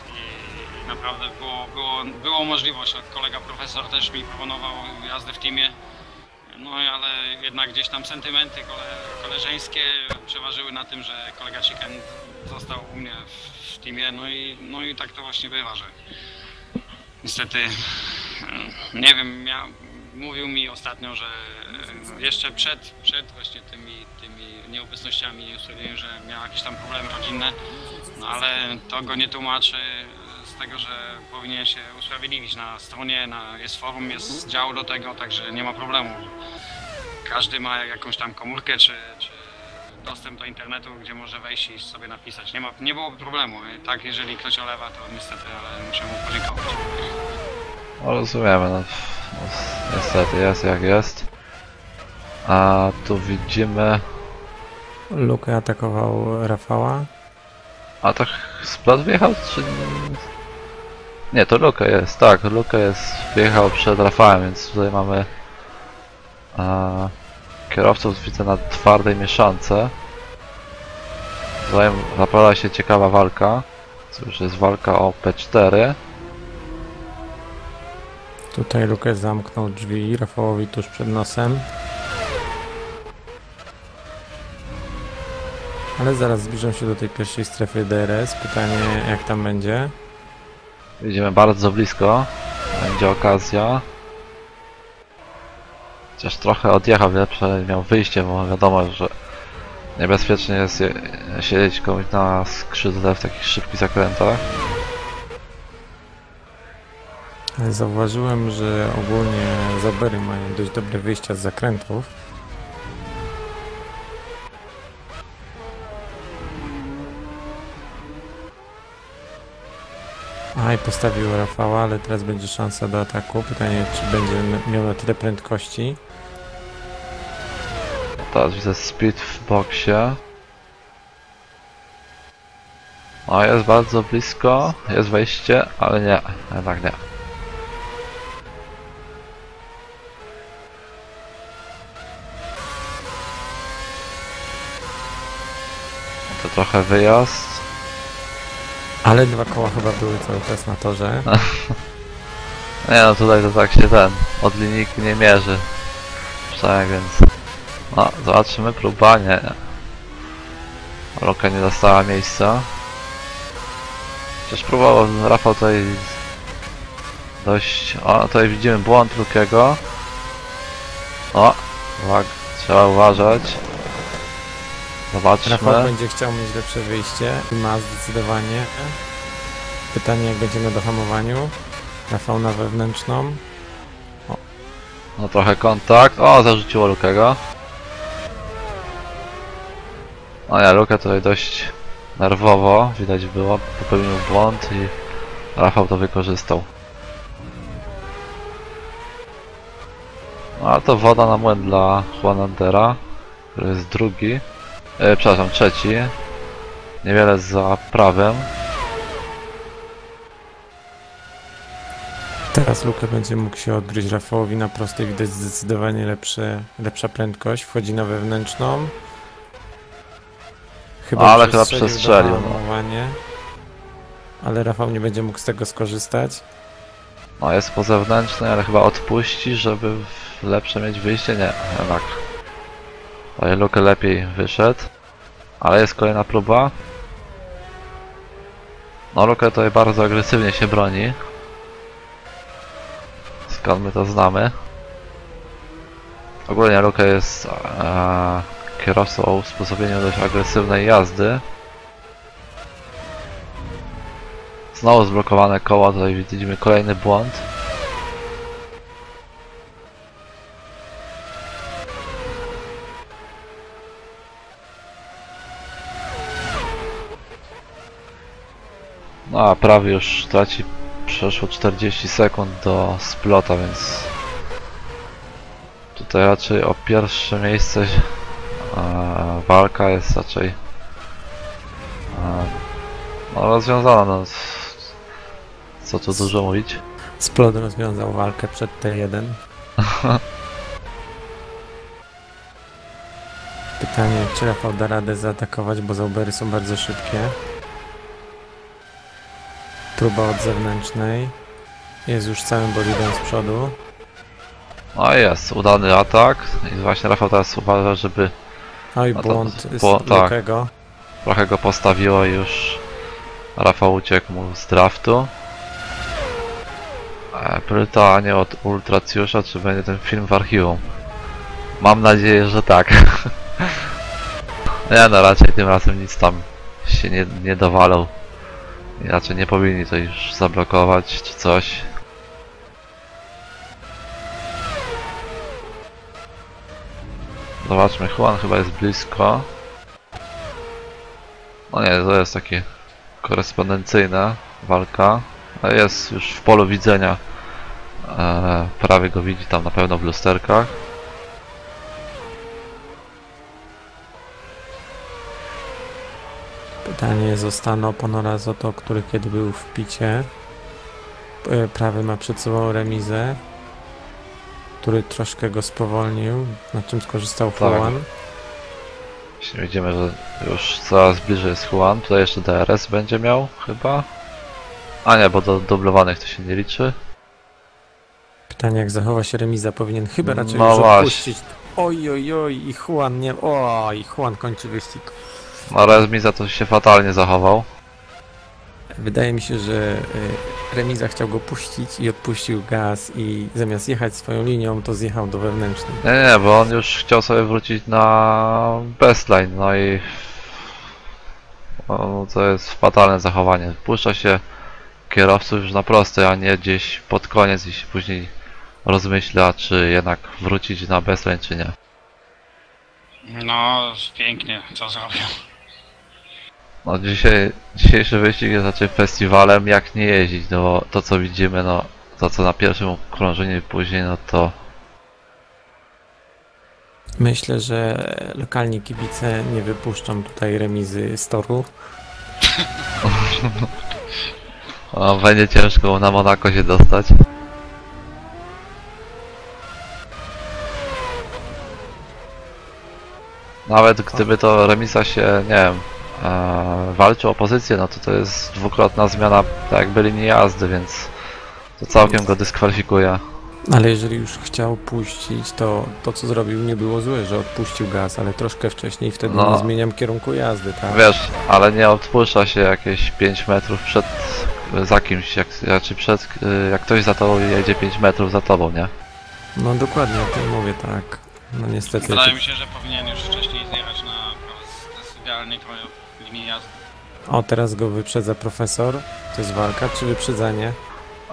i naprawdę było możliwość, kolega profesor też mi proponował jazdę w teamie. No ale jednak gdzieś tam sentymenty koleżeńskie przeważyły na tym, że kolega Chicken został u mnie w teamie, no i tak to właśnie bywa, że niestety, nie wiem, mówił mi ostatnio, że jeszcze przed właśnie tymi nieobecnościami usłyszałem, że miał jakieś tam problemy rodzinne, no ale to go nie tłumaczy z tego, że powinien się usprawiedliwić na stronie, jest forum, jest dział do tego, także nie ma problemu. Każdy ma jakąś tam komórkę czy dostęp do internetu, gdzie może wejść i sobie napisać. Nie byłoby problemu. Tak, jeżeli ktoś olewa, to niestety, ale muszę mu podziękować. No, rozumiemy, no, niestety jest jak jest. A tu widzimy... Luke atakował Rafała. A tak Splot wjechał, czy... Nie, to Luke jest, tak, Luke wjechał przed Rafałem, więc tutaj mamy kierowców, widzę, na twardej mieszance. Tutaj zapowiada się ciekawa walka, to już jest walka o P4. Tutaj Luke zamknął drzwi Rafałowi tuż przed nosem. Ale zaraz zbliżą się do tej pierwszej strefy DRS. Pytanie, jak tam będzie? Widzimy bardzo blisko. Będzie okazja. Chociaż trochę odjechał, lepsze miał wyjście, bo wiadomo, że niebezpiecznie jest siedzieć komuś na skrzydle w takich szybkich zakrętach. Zauważyłem, że ogólnie Zaubery mają dość dobre wyjścia z zakrętów. I postawił Rafała, ale teraz będzie szansa do ataku. Pytanie, czy będzie miał na tyle prędkości. Teraz widzę speed w boksie. O, jest bardzo blisko, jest wejście, ale nie, jednak nie. To trochę wyjazd. Ale dwa koła chyba były cały czas na torze. Nie no, tutaj to tak się od linijki nie mierzy. Przynajmniej więc... No, zobaczymy, próba, nie. Luka nie dostała miejsca. Przecież próbował Rafał tutaj dość... O, tutaj widzimy błąd Lukiego. O, trzeba uważać. Zobaczmy. Rafał będzie chciał mieć lepsze wyjście. Ma zdecydowanie. Pytanie, jak będzie na dohamowaniu. Rafał na wewnętrzną. No trochę kontakt. O, zarzuciło Lukiego. No ja, Luka tutaj dość nerwowo, widać było, popełnił błąd i Rafał to wykorzystał. No a to woda na młyn dla Juanandera, który jest drugi. Przepraszam, trzeci. Niewiele za prawem. Teraz Luke będzie mógł się odgryźć Rafałowi na prostej. Widać zdecydowanie lepsza prędkość. Wchodzi na wewnętrzną. Ale chyba przestrzelił. Ale Rafał nie będzie mógł z tego skorzystać. No jest po zewnętrznej, ale chyba odpuści, żeby lepsze mieć wyjście. Nie, jednak. Daje lukę, lepiej wyszedł. Ale jest kolejna próba. No Luke tutaj bardzo agresywnie się broni. Skąd my to znamy? Ogólnie Luke jest kierowcą o usposobieniu dość agresywnej jazdy. Znowu zblokowane koła, tutaj widzimy kolejny błąd. No a prawie już traci, przeszło 40 sekund do splota, więc tutaj raczej o pierwsze miejsce walka jest raczej no, rozwiązana. No, co tu dużo mówić. Splot rozwiązał walkę przed T1. Pytanie, czy Rafał da radę zaatakować, bo Zaubery są bardzo szybkie. Próba od zewnętrznej. Jest już całym bolidem z przodu. No i jest, udany atak. I właśnie Rafał teraz uważa, żeby... Oj, no błąd z tak, Lukego. trochę go postawiło i już Rafał uciekł mu z draftu. Pytanie od Ultracjusza, czy będzie ten film w archiwum? Mam nadzieję, że tak. Nie no, raczej tym razem nic tam się nie dowalał. I raczej nie powinni to już zablokować, czy coś. Zobaczmy, Juan chyba jest blisko. No nie, to jest takie korespondencyjna walka. Ale jest już w polu widzenia. Prawie go widzi tam na pewno w lusterkach. Pytanie zostaną Ponora Zoto, który kiedy był w picie. Prawy ma przed sobą remizę, który troszkę go spowolnił, na czym skorzystał Juan. Jeśli widzimy, że już coraz bliżej jest Juan. Tutaj jeszcze DRS będzie miał chyba. A nie, bo do dublowanych to się nie liczy. Pytanie, jak zachowa się remiza, powinien chyba raczej No już właśnie. odpuścić. Oj, oj, oj, i Juan nie... Oj, Juan kończy wyścig. No Remiza to się fatalnie zachował. Wydaje mi się, że remiza chciał go puścić i odpuścił gaz i zamiast jechać swoją linią, to zjechał do wewnętrznej. Nie, bo on już chciał sobie wrócić na bestline, no i no, to jest fatalne zachowanie. Puszcza się kierowców już na prostej, a nie gdzieś pod koniec i się później rozmyśla, czy jednak wrócić na bestline, czy nie. No, pięknie, co zrobił. No dzisiejszy wyścig jest raczej festiwalem, jak nie jeździć, no bo to co widzimy, no to co na pierwszym okrążeniu i później, no to... Myślę, że lokalni kibice nie wypuszczą tutaj remizy z toru. No, będzie ciężko na Monako się dostać. Nawet gdyby to remisa się, nie wiem, walczył o pozycję, no to jest dwukrotna zmiana tak jakby linii jazdy, więc to całkiem go dyskwalifikuje. Ale jeżeli już chciał puścić, to co zrobił nie było złe, że odpuścił gaz, ale troszkę wcześniej wtedy No. nie zmieniam kierunku jazdy, tak? Wiesz, ale nie odpuszcza się jakieś 5 metrów za kimś, jak ktoś za tobą jedzie 5 metrów za tobą, nie? No dokładnie o tym mówię, tak. No niestety. Wydaje mi się, że powinien już wcześniej zjechać na idealnie linię jazdy. O, teraz go wyprzedza profesor. To jest walka, czy wyprzedzanie?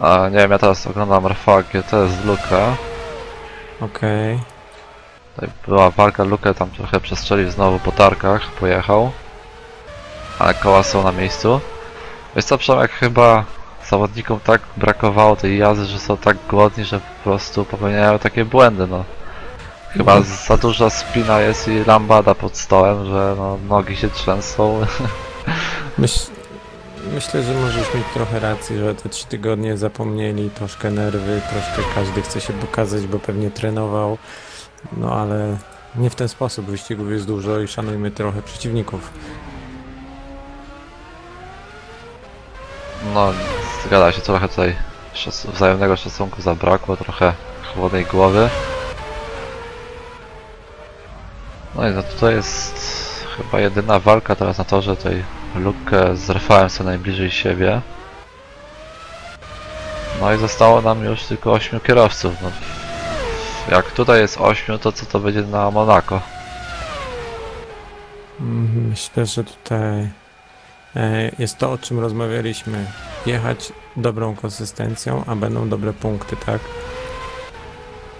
A nie wiem, ja teraz oglądam Rafała GT z Luka. Okej. Tutaj była walka, Lukę tam trochę przestrzelił znowu po tarkach, pojechał. Ale koła są na miejscu. Wiesz co, Przemek, chyba zawodnikom tak brakowało tej jazdy, że są tak głodni, że po prostu popełniają takie błędy, no. Chyba za duża spina jest i lambada pod stołem, że no, nogi się trzęsą. Myślę, że możesz mieć trochę racji, że te 3 tygodnie zapomnieli, troszkę nerwy, troszkę każdy chce się pokazać, bo pewnie trenował. No ale nie w ten sposób, wyścigów jest dużo i szanujmy trochę przeciwników. No, zgadza się, trochę tutaj Wzajemnego szacunku zabrakło, trochę chłodnej głowy. No i no tutaj jest chyba jedyna walka teraz na torze, tutaj Lukę z Rafałem są najbliżej siebie. No i zostało nam już tylko 8 kierowców. No, jak tutaj jest 8, to co to będzie na Monako? Myślę, że tutaj jest to, o czym rozmawialiśmy. Jechać dobrą konsystencją, a będą dobre punkty, tak?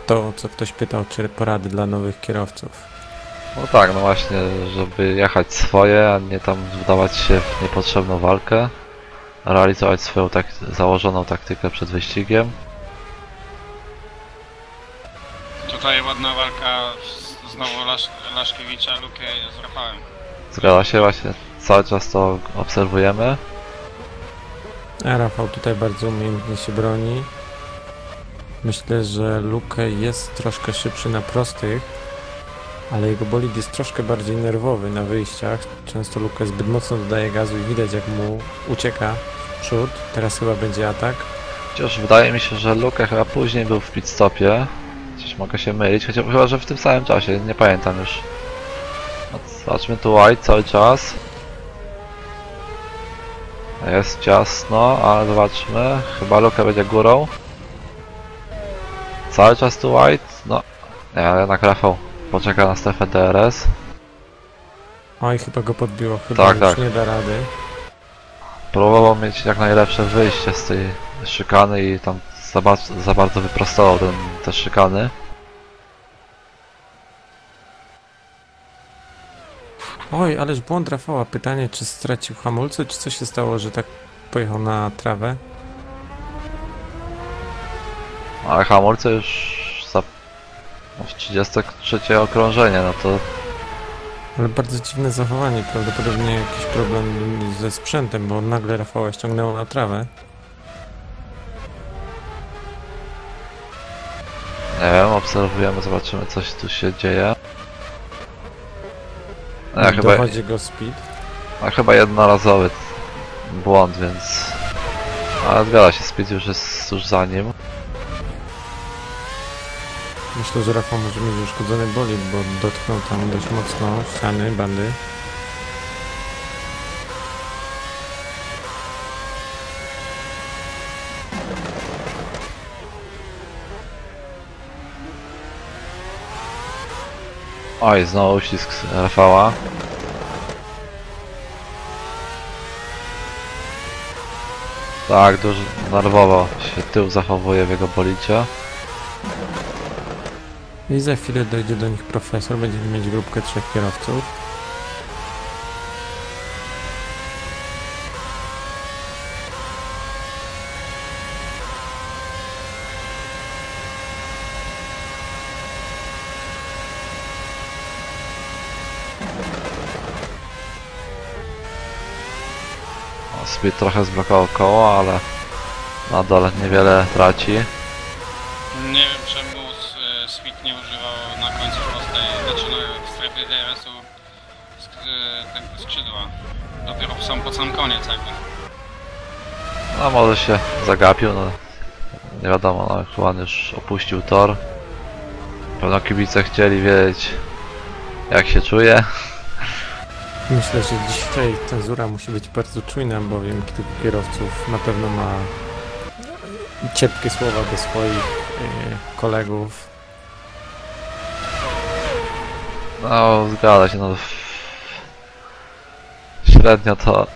To, co ktoś pytał, czy porady dla nowych kierowców. No tak, no właśnie, żeby jechać swoje, a nie tam wdawać się w niepotrzebną walkę. Realizować swoją założoną taktykę przed wyścigiem. Tutaj ładna walka znowu Laszkiewicza, Lukę z Rafałem. Zgadza się, właśnie cały czas to obserwujemy. A Rafał tutaj bardzo umiejętnie się broni. Myślę, że Luke jest troszkę szybszy na prostych, ale jego bolid jest troszkę bardziej nerwowy na wyjściach. Często Luke zbyt mocno dodaje gazu i widać, jak mu ucieka w przód. Teraz chyba będzie atak. Chociaż wydaje mi się, że Luke chyba później był w pit stopie. Chociaż mogę się mylić, chociaż chyba, że w tym samym czasie, nie pamiętam już. No, zobaczmy tu White cały czas. Jest ciasno, ale zobaczmy. Chyba Luke będzie górą. Cały czas tu White. No, nie, ale jednak Rafał poczeka na strefę DRS. Oj, chyba go podbiło, chyba Tak, już tak. nie da rady. Próbował mieć jak najlepsze wyjście z tej szykany i tam za bardzo wyprostował te szykany. Oj, ależ błąd Rafała. Pytanie, czy stracił hamulce, czy co się stało, że tak pojechał na trawę? Ale hamulce już za w 33 okrążenie, no to Ale bardzo dziwne zachowanie, prawdopodobnie jakiś problem ze sprzętem, bo nagle Rafała ściągnęło na trawę. nie wiem, obserwujemy, zobaczymy co się tu się dzieje. Dochodzi go speed. Chyba jednorazowy błąd, więc... Ale zgadza się, speed już jest tuż za nim. Myślę, że Rafał może mieć uszkodzony bolid, bo dotknął tam dość mocno ściany, bandy. Oj, znowu uścisk Rafała. Tak, dużo nerwowo się tył zachowuje w jego bolidzie. I za chwilę dojdzie do nich profesor, będziemy mieć grupkę 3 kierowców. Speed trochę zblokował koło, ale nadal niewiele traci. Nie wiem czemu Speed nie używał na końcu prostej, znaczy w strefie DRS-u tego skrzydła. Dopiero pod sam koniec jakby. No może się zagapił, no nie wiadomo, no chyba on już opuścił tor. Pewno kibice chcieli wiedzieć jak się czuje. Myślę, że dzisiaj cenzura musi być bardzo czujna, bowiem kilku kierowców na pewno ma ciepkie słowa do swoich kolegów. No zgadza się, no średnio to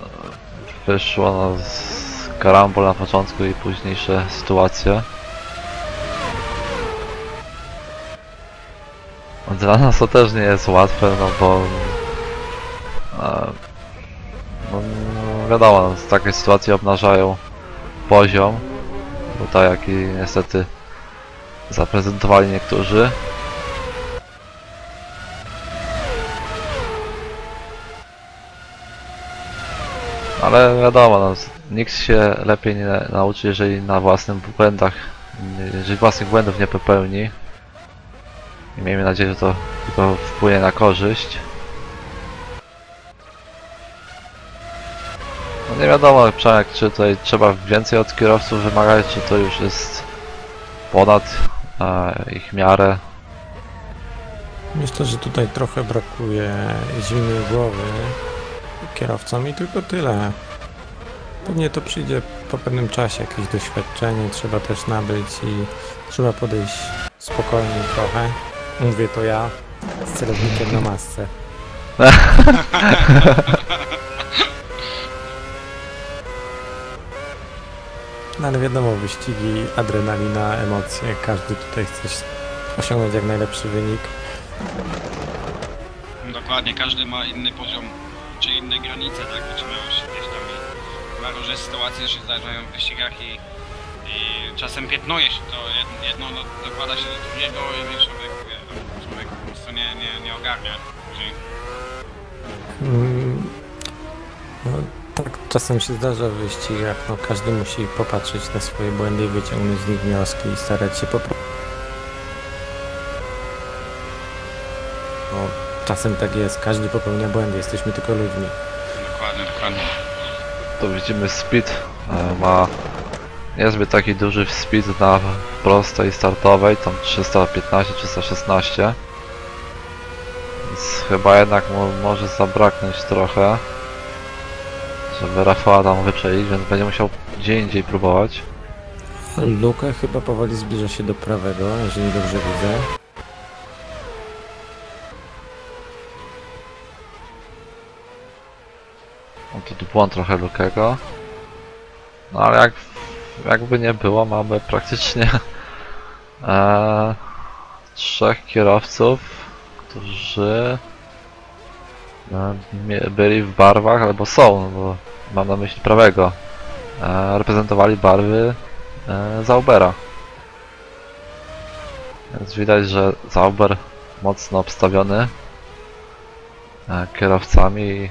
wyszło, no z karambol na początku i późniejsze sytuacje. Dla nas to też nie jest łatwe, no bo no, wiadomo, no, takie sytuacje obnażają poziom, bo tak jak i niestety zaprezentowali niektórzy. Ale wiadomo, no, nikt się lepiej nie nauczy, jeżeli na własnych błędach, jeżeli własnych błędów nie popełni. I miejmy nadzieję, że to tylko wpłynie na korzyść. No nie wiadomo, Przemek, czy tutaj trzeba więcej od kierowców wymagać, czy to już jest ponad ich miarę. Myślę, że tutaj trochę brakuje zimnej głowy kierowcom i tylko tyle. Pewnie to przyjdzie po pewnym czasie, jakieś doświadczenie trzeba też nabyć i trzeba podejść spokojnie trochę. Mówię to ja z celownikiem na masce. No ale wiadomo, wyścigi, adrenalina, emocje, każdy tutaj chce osiągnąć jak najlepszy wynik. Dokładnie, każdy ma inny poziom, czy inne granice, tak, wytrzymałości gdzieś tam i chyba różne sytuacje się zdarzają w wyścigach i czasem piętnuje się to, jedno dokłada się do drugiego i człowiek po prostu nie ogarnia później. No, tak czasem się zdarza w wyścigach, no każdy musi popatrzeć na swoje błędy i wyciągnąć z nich wnioski i starać się poprawić. No, czasem tak jest, każdy popełnia błędy, jesteśmy tylko ludźmi. Dokładnie, dokładnie. Tu widzimy speed, ma niezbyt taki duży speed na prostej startowej, tam 315-316, więc chyba jednak może zabraknąć trochę, żeby Rafała tam wyprzedzić, więc będzie musiał gdzie indziej próbować. Luka chyba powoli zbliża się do prawego, jeżeli dobrze widzę. No tu błąd trochę Lukego. No ale jakby nie było, mamy praktycznie trzech kierowców, którzy byli w barwach, albo są, no bo mam na myśli prawego. Reprezentowali barwy Zaubera. Więc widać, że Zauber mocno obstawiony kierowcami.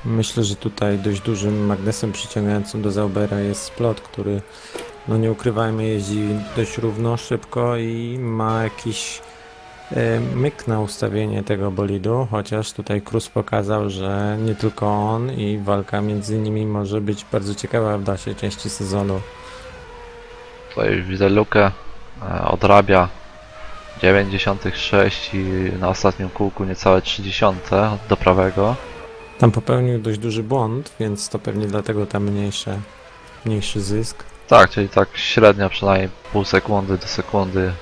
Myślę, że tutaj dość dużym magnesem przyciągającym do Zaubera jest Splot, który, no nie ukrywajmy, jeździ dość równo, szybko i ma jakiś myk na ustawienie tego bolidu, chociaż tutaj Cruz pokazał, że nie tylko on i walka między nimi może być bardzo ciekawa w dalszej części sezonu. Tutaj widzę Lukę, odrabia 9,6 i na ostatnim kółku niecałe 30 do prawego. Tam popełnił dość duży błąd, więc to pewnie dlatego tam mniejszy zysk. Tak, czyli tak średnia przynajmniej pół sekundy do sekundy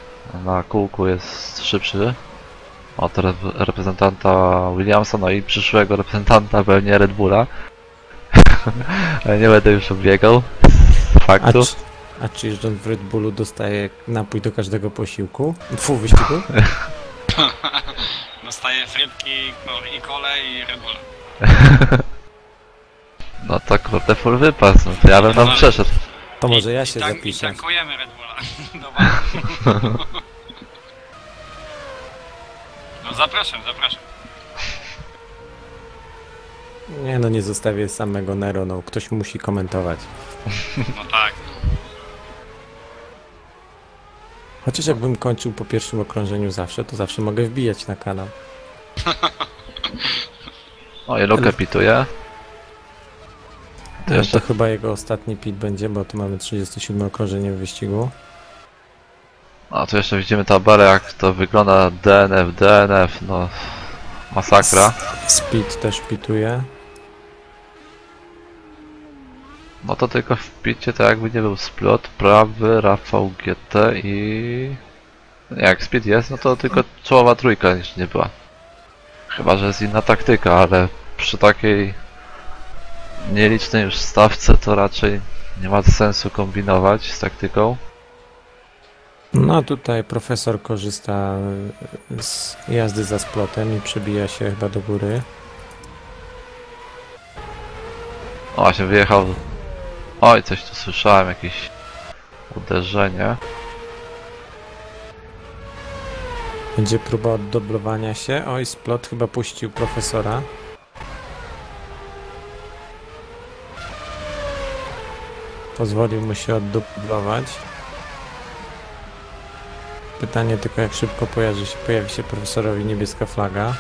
na kółku jest szybszy od reprezentanta Williamsa, no i przyszłego reprezentanta pewnie Red Bulla. Nie będę już obiegał z faktu. A czy jeżdżąc w Red Bullu dostaje napój do każdego posiłku? Wyścigu? Dostaje frytki i kole i Red Bulla. No to kurde full wypas, no to ja bym tam przeszedł. To może ja się I zapiszę. tankujemy Red Bulla do walki. No zapraszam. Nie no, nie zostawię samego Nero, no ktoś musi komentować. No tak. Chociaż jakbym kończył po pierwszym okrążeniu zawsze, to zawsze mogę wbijać na kanał. O, i Lukę pituje. To chyba jego ostatni pit będzie, bo tu mamy 37 okrążenie w wyścigu. A tu jeszcze widzimy tabelę, jak to wygląda DNF, no masakra. Speed też pituje. No to tylko w picie to jakby nie był Splot, prawy, Rafał GT i... Nie, jak Speed jest, no to tylko czołowa trójka niż nie była. Chyba, że jest inna taktyka, ale przy takiej nielicznej już stawce to raczej nie ma sensu kombinować z taktyką. No tutaj profesor korzysta z jazdy za Splotem i przebija się chyba do góry. O, właśnie wyjechał. Oj, coś tu słyszałem, jakieś uderzenie. Będzie próba oddublowania się. Oj, Splot chyba puścił profesora. Pozwolił mu się oddublować. Pytanie tylko, jak szybko pojawi się profesorowi niebieska flaga.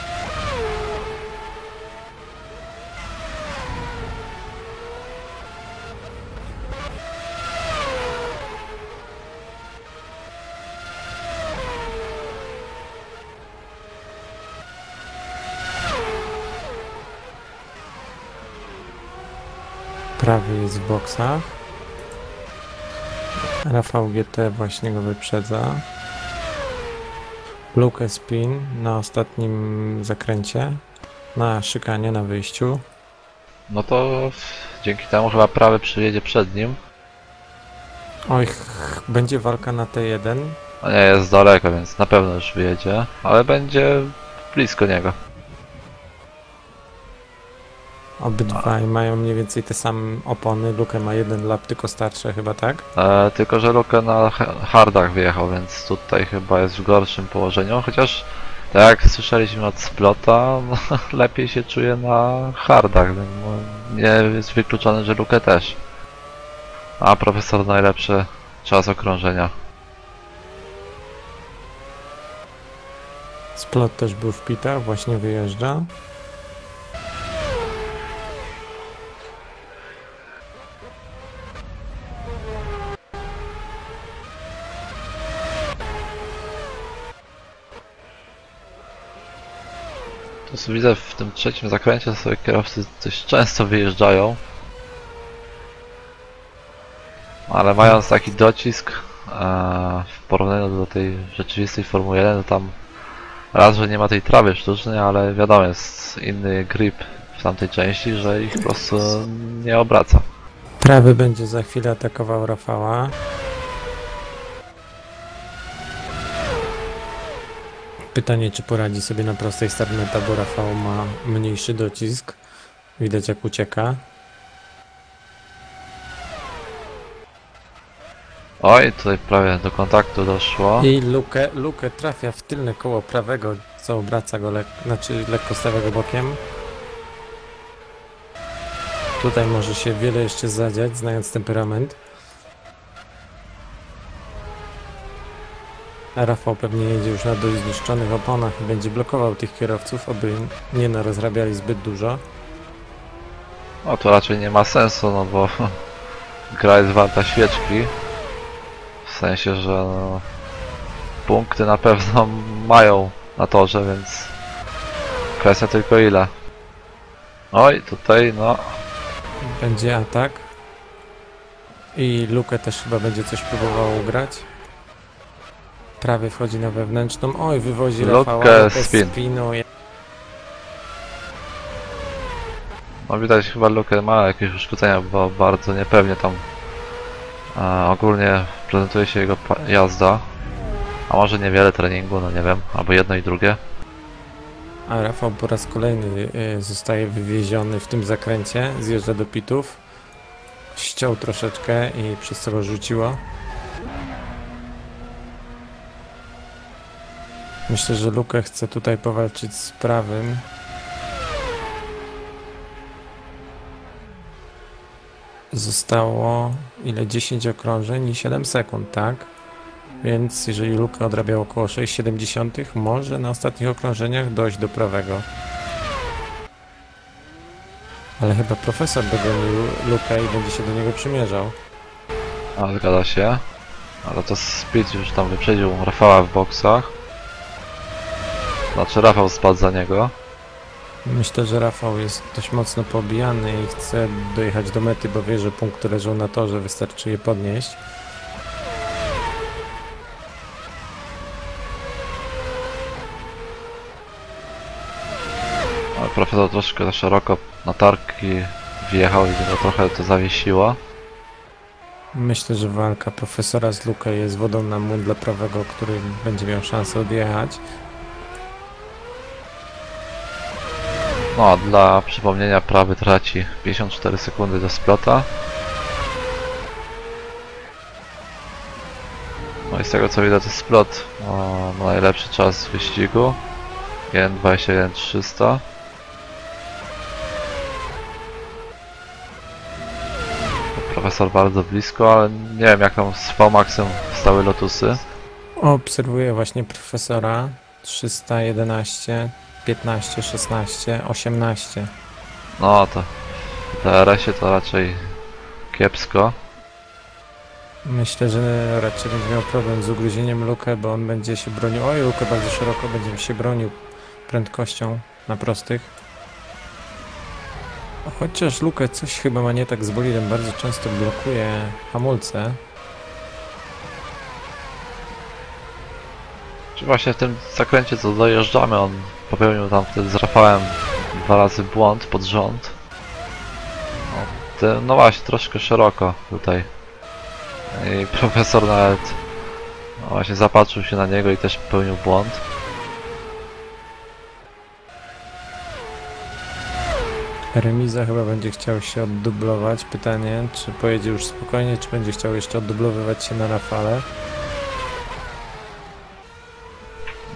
Prawy jest w boksach. Rafał GT właśnie go wyprzedza. Luke spin na ostatnim zakręcie. Na szykanie, na wyjściu. No to dzięki temu chyba prawy przyjedzie przed nim. Oj, będzie walka na T1. A nie, jest daleko, więc na pewno już wyjedzie, ale będzie blisko niego. Obydwaj mają mniej więcej te same opony. Luke ma jeden lap, tylko starsze chyba, tak? Tylko że Luke na hardach wyjechał, więc tutaj chyba jest w gorszym położeniu, chociaż tak jak słyszeliśmy od Splota, no, lepiej się czuje na hardach, więc nie jest wykluczone, że Luke też. A profesor najlepszy czas okrążenia. Splot też był w pitach, właśnie wyjeżdża. Tu widzę w tym trzecim zakręcie sobie kierowcy dość często wyjeżdżają. Ale mając taki docisk w porównaniu do tej rzeczywistej Formuły 1, to tam raz, że nie ma tej trawy sztucznej, ale wiadomo, jest inny grip w tamtej części, że ich po prostu nie obraca. Prawy będzie za chwilę atakował Rafała. Pytanie, czy poradzi sobie na prostej starmeta, bo Rafał ma mniejszy docisk. Widać, jak ucieka. Oj, tutaj prawie do kontaktu doszło. I Luke trafia w tylne koło prawego, co obraca go, lekko stawia go bokiem. Tutaj może się wiele jeszcze zadziać, znając temperament. A Rafał pewnie jedzie już na dość zniszczonych oponach i będzie blokował tych kierowców, aby nie narozrabiali zbyt dużo. No to raczej nie ma sensu, no bo gra jest warta świeczki. W sensie, że no, punkty na pewno mają na torze, więc kwestia tylko ile. Oj, tutaj no. Będzie atak. I Luke też chyba będzie coś próbował ugrać. Prawy wchodzi na wewnętrzną. Oj, wywozi Rafała. Luke spin. Spinuje. No widać, chyba Luke ma jakieś uszkodzenia, bo bardzo niepewnie tam ogólnie prezentuje się jego jazda. A może niewiele treningu, no nie wiem, albo jedno i drugie. A Rafał po raz kolejny zostaje wywieziony w tym zakręcie. Zjeżdża do pitów. Ściął troszeczkę i przez co go rzuciło. Myślę, że Luke chce tutaj powalczyć z prawym. Zostało ile? 10 okrążeń i 7 sekund, tak? Więc jeżeli Luke odrabiał około 6,7, może na ostatnich okrążeniach dojść do prawego. Ale chyba profesor dogonił Luke i będzie się do niego przymierzał. A zgadza się. Ale to Speed już tam wyprzedził Rafała w boksach. Znaczy Rafał spadł za niego. Myślę, że Rafał jest dość mocno pobijany i chce dojechać do mety, bo wie, że punkty leżą na torze, wystarczy je podnieść. Ale profesor troszkę za szeroko na tarki wjechał i go trochę to zawiesiło. Myślę, że walka profesora z Luke jest wodą na młyn dla prawego, który będzie miał szansę odjechać. No, a dla przypomnienia prawy traci 54 sekundy do splota. No i z tego co widać, to splot ma najlepszy czas wyścigu. 1:21.300. Profesor bardzo blisko, ale nie wiem jak tam z V-Maxem stały Lotusy. Obserwuję właśnie profesora. 311, 15, 16, 18. No to w DRS-ie to raczej kiepsko. Myślę, że raczej będzie miał problem z ugryzieniem Luke, bo on będzie się bronił. Oj, Luke bardzo szeroko będzie się bronił prędkością na prostych. Chociaż Luke coś chyba ma nie tak z bolidem, bardzo często blokuje hamulce. Czy właśnie w tym zakręcie co dojeżdżamy, on popełnił tam wtedy z Rafałem 2 razy błąd pod rząd. No właśnie, troszkę szeroko tutaj. I profesor nawet właśnie zapatrzył się na niego i też popełnił błąd. Remiza chyba będzie chciał się oddublować. Pytanie, czy pojedzie już spokojnie, czy będzie chciał jeszcze oddublowywać się na Rafale.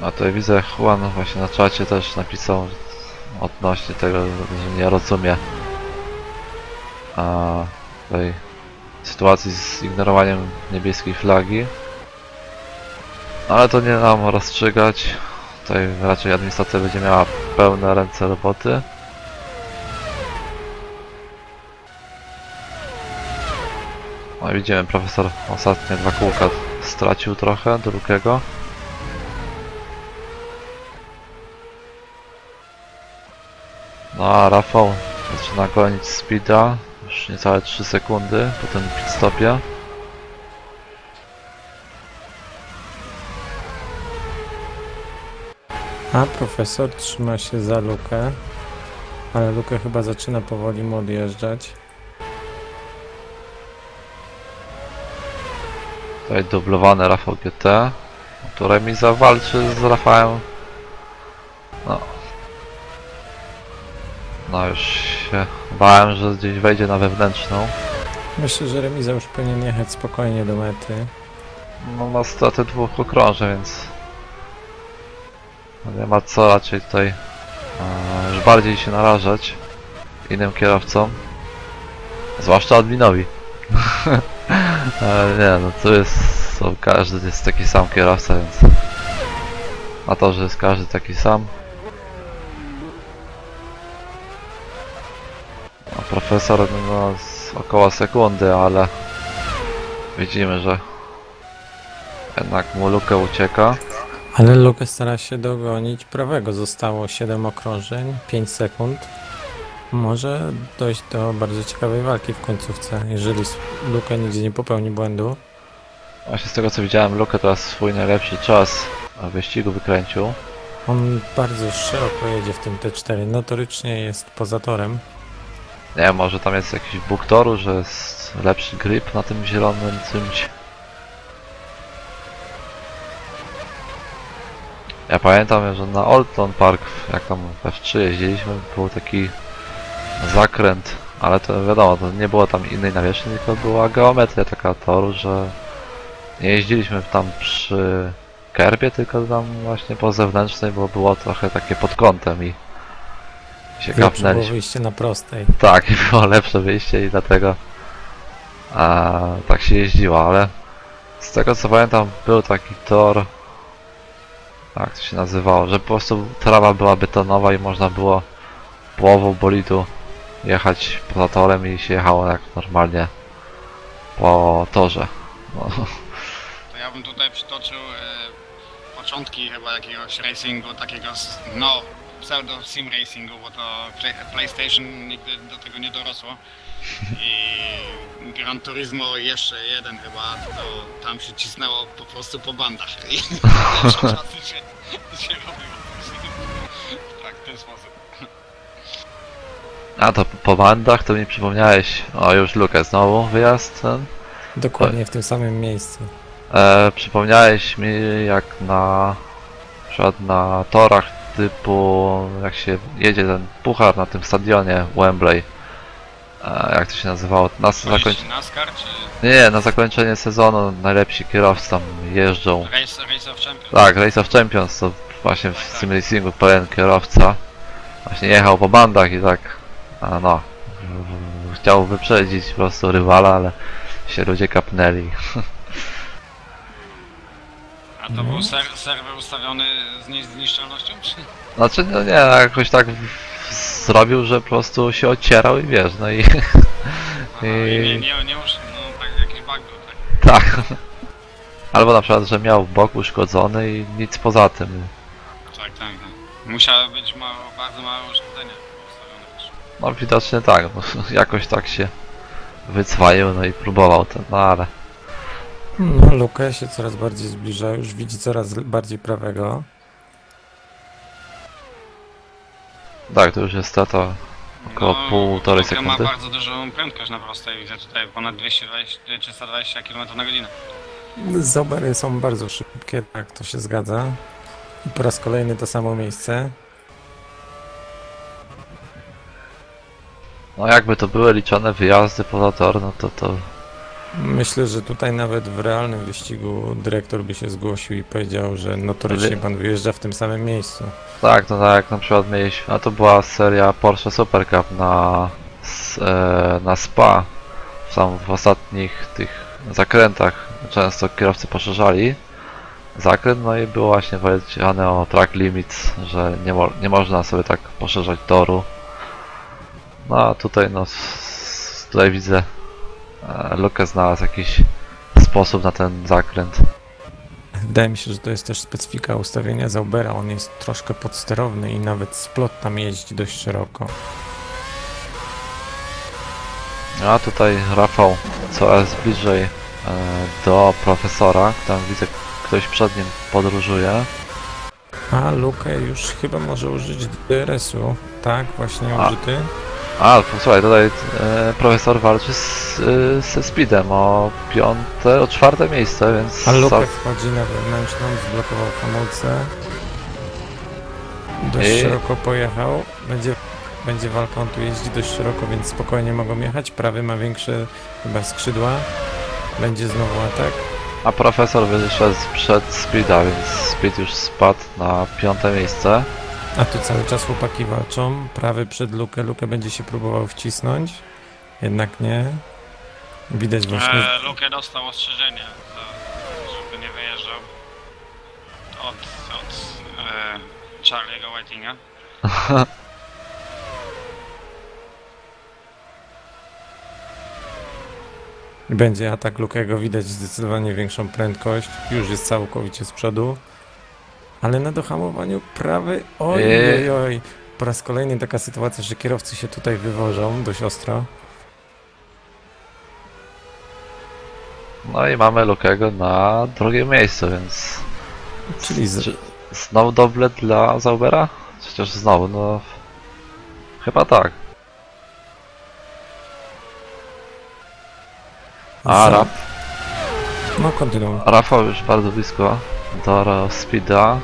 A tutaj widzę, Juan właśnie na czacie też napisał odnośnie tego, że nie rozumie tej sytuacji z ignorowaniem niebieskiej flagi. Ale to nie nam rozstrzygać. Tutaj raczej administracja będzie miała pełne ręce roboty. No i widzimy, profesor ostatnie 2 kółka stracił trochę do Lukiego. No a Rafał zaczyna gonić speeda, już niecałe 3 sekundy po tym pit stopie. A profesor trzyma się za Lukę, ale Lukę chyba zaczyna powoli mu odjeżdżać. Tutaj dublowany Rafał GT. Tu Remiza walczy z Rafałem. No już się bałem, że gdzieś wejdzie na wewnętrzną. Myślę, że Remiza już powinien jechać spokojnie do mety. No ma straty 2 okrążeń, więc no nie ma co raczej tutaj już bardziej się narażać innym kierowcom. Zwłaszcza adminowi. Nie no, każdy jest taki sam kierowca, więc na to, że jest każdy taki sam. A profesor no z około sekundy, ale widzimy, że jednak mu Luke ucieka. Ale Luke stara się dogonić prawego. Zostało 7 okrążeń, 5 sekund. Może dojść do bardzo ciekawej walki w końcówce, jeżeli Luke nigdzie nie popełni błędu. Właśnie z tego co widziałem, Luke teraz swój najlepszy czas w wyścigu wykręcił. On bardzo szeroko jedzie w tym T4, notorycznie jest poza torem. Nie wiem, może tam jest jakiś bóg toru, że jest lepszy grip na tym zielonym czymś. Ja pamiętam, że na Old Town Park, jak tam w F3 jeździliśmy, był taki zakręt, ale to wiadomo, to nie było tam innej nawierzchni, tylko była geometria taka toru, że nie jeździliśmy tam przy kerbie, tylko tam właśnie po zewnętrznej, bo było trochę takie pod kątem i się kapnęliśmy. Było wyjście na prostej. Tak, i było lepsze wyjście i dlatego tak się jeździło, ale z tego co pamiętam był taki tor, jak to się nazywało, że po prostu trawa była betonowa i można było połową bolidu jechać poza torem i się jechało jak normalnie po torze. No. To ja bym tutaj przytoczył początki chyba jakiegoś racingu, takiego no pseudo sim racingu, bo to PlayStation nigdy do tego nie dorosło. I Gran Turismo jeszcze jeden chyba, to tam się cisnęło po prostu po bandach i lepsze czasy się robiło. Tak, w ten sposób. A to po bandach to mi przypomniałeś, o już Luke znowu wyjazd ten. Dokładnie w tym samym miejscu. Przypomniałeś mi jak na przykład na torach typu jak się jedzie ten puchar na tym stadionie Wembley. Jak to się nazywało? NASCAR czy... Nie, na zakończenie sezonu najlepsi kierowcy tam jeżdżą. Race of Champions. Tak, Race of Champions to właśnie w sim racingu pełen kierowca właśnie jechał po bandach i tak no chciał wyprzedzić po prostu rywala, ale się ludzie kapnęli. A to był serwer ustawiony z niszczalnością? Czy? Znaczy no nie, jakoś tak zrobił, że po prostu się ocierał i wiesz, no i... Aha, nie już, no tak jakiś bug był, tak? Tak. Albo na przykład, że miał bok uszkodzony i nic poza tym. Tak. Musiały być bardzo małe uszkodzenia ustawione też. No widocznie tak, no, jakoś tak się wycwaił, no i próbował ten, no ale... No, Luke się coraz bardziej zbliża, już widzi coraz bardziej prawego. Tak, to już jest to około półtorej Luke sekundy. ma bardzo dużą prędkość na prostej, widzę tutaj ponad 320 km na godzinę. Zaubery są bardzo szybkie, tak, to się zgadza. I po raz kolejny to samo miejsce. No jakby to były liczone wyjazdy poza tor, no to Myślę, że tutaj nawet w realnym wyścigu dyrektor by się zgłosił i powiedział, że notorycznie pan wyjeżdża w tym samym miejscu. tak, no tak jak na przykład mieliśmy, a to była seria Porsche Super Cup na Spa, tam w ostatnich tych zakrętach często kierowcy poszerzali zakręt, no i było właśnie powiedziane o track limits, że nie można sobie tak poszerzać toru. No a tutaj no, tutaj widzę, Luke znalazł jakiś sposób na ten zakręt. Wydaje mi się, że to jest też specyfika ustawienia Zaubera. On jest troszkę podsterowny i nawet splot tam jeździ dość szeroko. A tutaj Rafał coraz bliżej do profesora, tam widzę ktoś przed nim podróżuje. A Luke już chyba może użyć DRS-u. Tak, właśnie użyty. A, słuchaj, tutaj profesor walczy ze Speedem o czwarte miejsce, więc... A Luke wchodzi na wewnętrzną, zblokował hamulce. Dość szeroko pojechał. Będzie walka, on tu jeździ dość szeroko, więc spokojnie mogą jechać. Prawy ma większe chyba skrzydła. Będzie znowu atak. A profesor wyszedł przed Speeda, więc Speed już spadł na 5. miejsce. A tu cały czas chłopaki walczą. Prawy przed Luke. Luke będzie się próbował wcisnąć. Jednak nie. Widać właśnie... Luke dostał ostrzeżenie, żeby nie wyjeżdżał od Charlie'ego Whitinga. Będzie atak Lukego, widać zdecydowanie większą prędkość. Już jest całkowicie z przodu. Ale na dohamowaniu prawy... Oj. Po raz kolejny taka sytuacja, że kierowcy się tutaj wywożą dość ostro. No i mamy Lukego na 2. miejscu, więc... Czyli Znowu doblet dla Zaubera? Chociaż znowu, no... Chyba tak. No kontynuuj. Rafał już bardzo blisko do Speeda.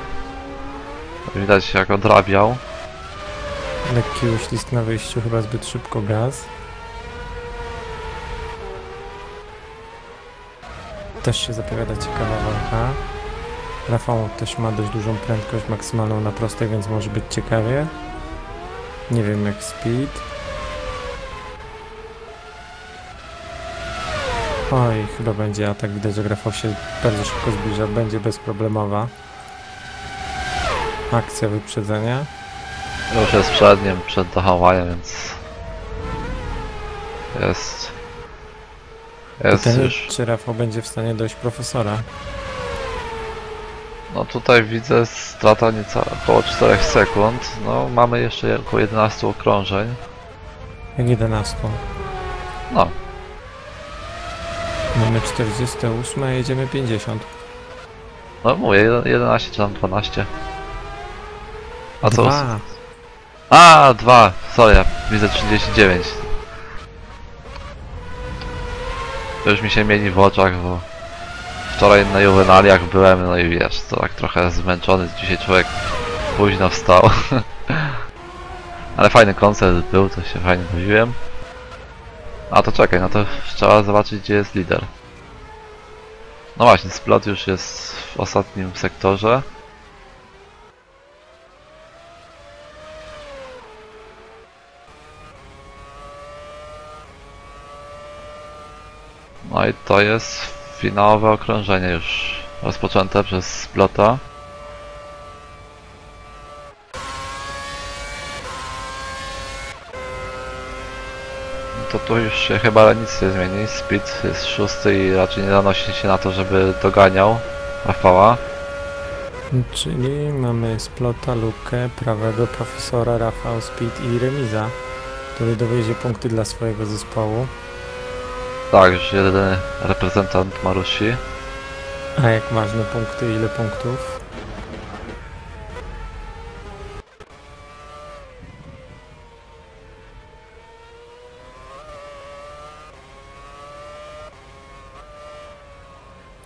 Widać jak odrabiał. Lekki uślizg na wyjściu, chyba zbyt szybko gaz. Też się zapowiada ciekawa walka. Rafał też ma dość dużą prędkość maksymalną na prostej, więc może być ciekawie. Nie wiem jak Speed. Oj, chyba będzie atak. Widać, że Rafał się bardzo szybko zbliża. Będzie bezproblemowa akcja wyprzedzenia. Już jest przed nim, przed dohamowaniem, więc... Jest już... Czy Rafał będzie w stanie dojść profesora? No tutaj widzę strata około 4 sekund. No mamy jeszcze około 11 okrążeń. Jak 11? No. Mamy 48, a jedziemy 50. No mówię, 11 czy tam 12. A co? 2. A, 2! Sorry, ja widzę 39. To już mi się mieni w oczach, bo wczoraj na Juvenaliach byłem, no i wiesz, to tak trochę zmęczony, dzisiaj człowiek późno wstał. Ale fajny koncert był, to się fajnie bawiłem. A to czekaj, no to trzeba zobaczyć gdzie jest lider. No właśnie, Splot już jest w ostatnim sektorze. No i to jest finałowe okrążenie już rozpoczęte przez Splota. To tu już się chyba nic nie zmieni. Speed jest 6 i raczej nie zanosi się na to, żeby doganiał Rafała. Czyli mamy Splota, Lukę, prawego profesora, Rafał, Speed i remiza. który dowiezie punkty dla swojego zespołu. Tak, już jedyny reprezentant Marusi. A jak masz na punkty, ile punktów?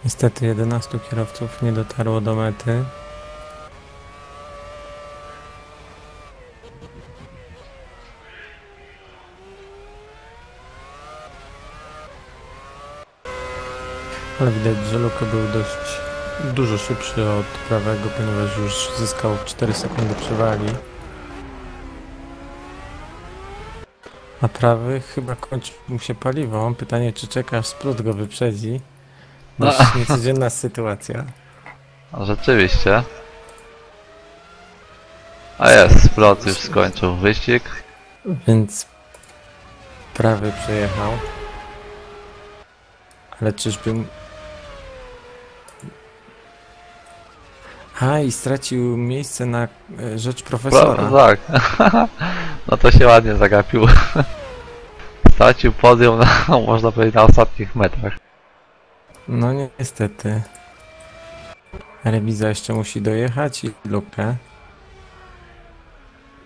Niestety 11 kierowców nie dotarło do mety. Ale widać, że Luke był dość dużo szybszy od prawego, ponieważ już zyskał 4 sekundy przewagi. A prawy chyba kończy mu się paliwo. Pytanie, czy czeka, aż Splot go wyprzedzi. Dość niecodzienna sytuacja. No, rzeczywiście. A jest, Splot już skończył wyścig. Więc prawy przejechał. Ale czyżby... A, i stracił miejsce na rzecz profesora. Tak. No to się ładnie zagapił. Stracił podium na, można powiedzieć, na ostatnich metrach. No niestety. Remiza jeszcze musi dojechać i Luke.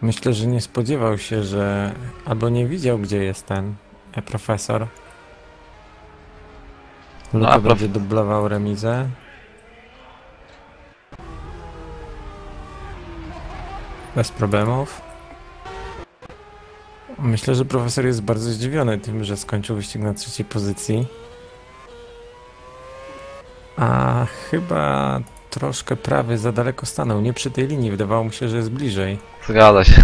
Myślę, że nie spodziewał się, że... albo nie widział, gdzie jest ten profesor. Luke będzie dublował remizę. Bez problemów. Myślę, że profesor jest bardzo zdziwiony tym, że skończył wyścig na 3. pozycji. A chyba troszkę prawy za daleko stanął. Nie przy tej linii. Wydawało mu się, że jest bliżej. Zgadza się.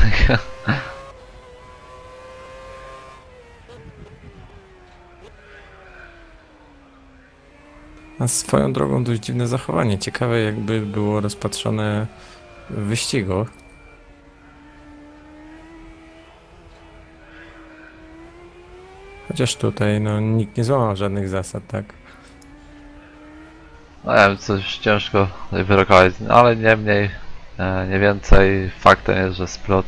A swoją drogą dość dziwne zachowanie. Ciekawe, jakby było rozpatrzone w wyścigu. Chociaż tutaj no, nikt nie złamał żadnych zasad, tak? No nie wiem, coś ciężko tutaj wyrokować, ale niemniej, nie więcej. Faktem jest, że Splot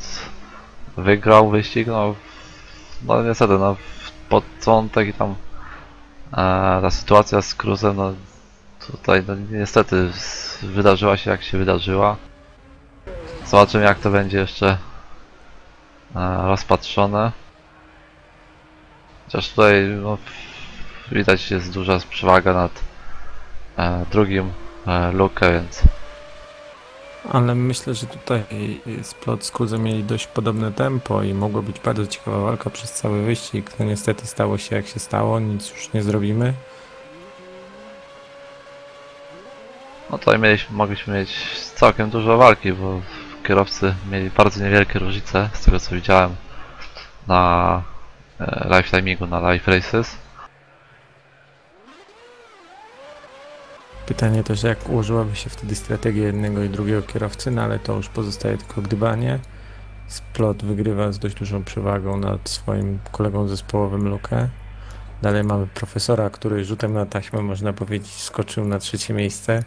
wygrał wyścig, no niestety, no początek i tam ta sytuacja z Cruzem, no tutaj no, niestety wydarzyła się jak się wydarzyła. Zobaczymy, jak to będzie jeszcze rozpatrzone. Chociaż tutaj no, widać jest duża przewaga nad drugim Luke, więc... Ale myślę, że tutaj Splot z Cruzem mieli dość podobne tempo i mogła być bardzo ciekawa walka przez cały wyścig. No niestety stało się jak się stało, nic już nie zrobimy. No tutaj mogliśmy mieć całkiem dużo walki, bo kierowcy mieli bardzo niewielkie różnice, z tego co widziałem na live timingu, na live races. Pytanie też, jak ułożyłaby się wtedy strategia jednego i drugiego kierowcy, no ale to już pozostaje tylko gdybanie. Splot wygrywa z dość dużą przewagą nad swoim kolegą zespołowym Luke. Dalej mamy profesora, który rzutem na taśmę, można powiedzieć, skoczył na 3. miejsce.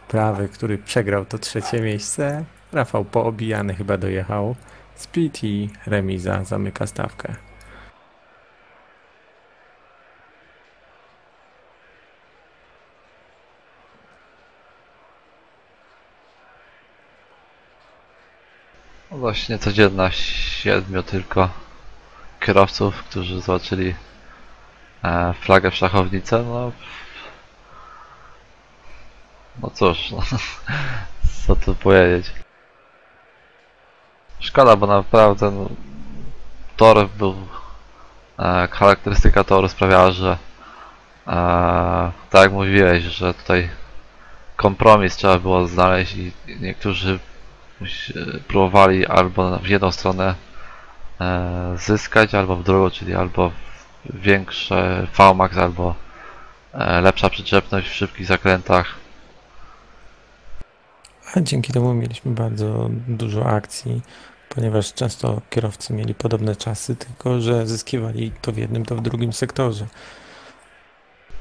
Prawy, który przegrał to 3. miejsce. Rafał poobijany chyba dojechał. Split i remiza zamyka stawkę. No właśnie codzienna 7 tylko kierowców, którzy zobaczyli flagę w szachownicę, no cóż, no, co tu powiedzieć. Szkoda, bo naprawdę no, tor był, charakterystyka toru sprawiała, że tak jak mówiłeś, że tutaj kompromis trzeba było znaleźć i niektórzy próbowali albo w jedną stronę zyskać, albo w drugą, czyli albo większe VMAX, albo lepsza przyczepność w szybkich zakrętach. A dzięki temu mieliśmy bardzo dużo akcji, ponieważ często kierowcy mieli podobne czasy, tylko że zyskiwali to w jednym, to w drugim sektorze.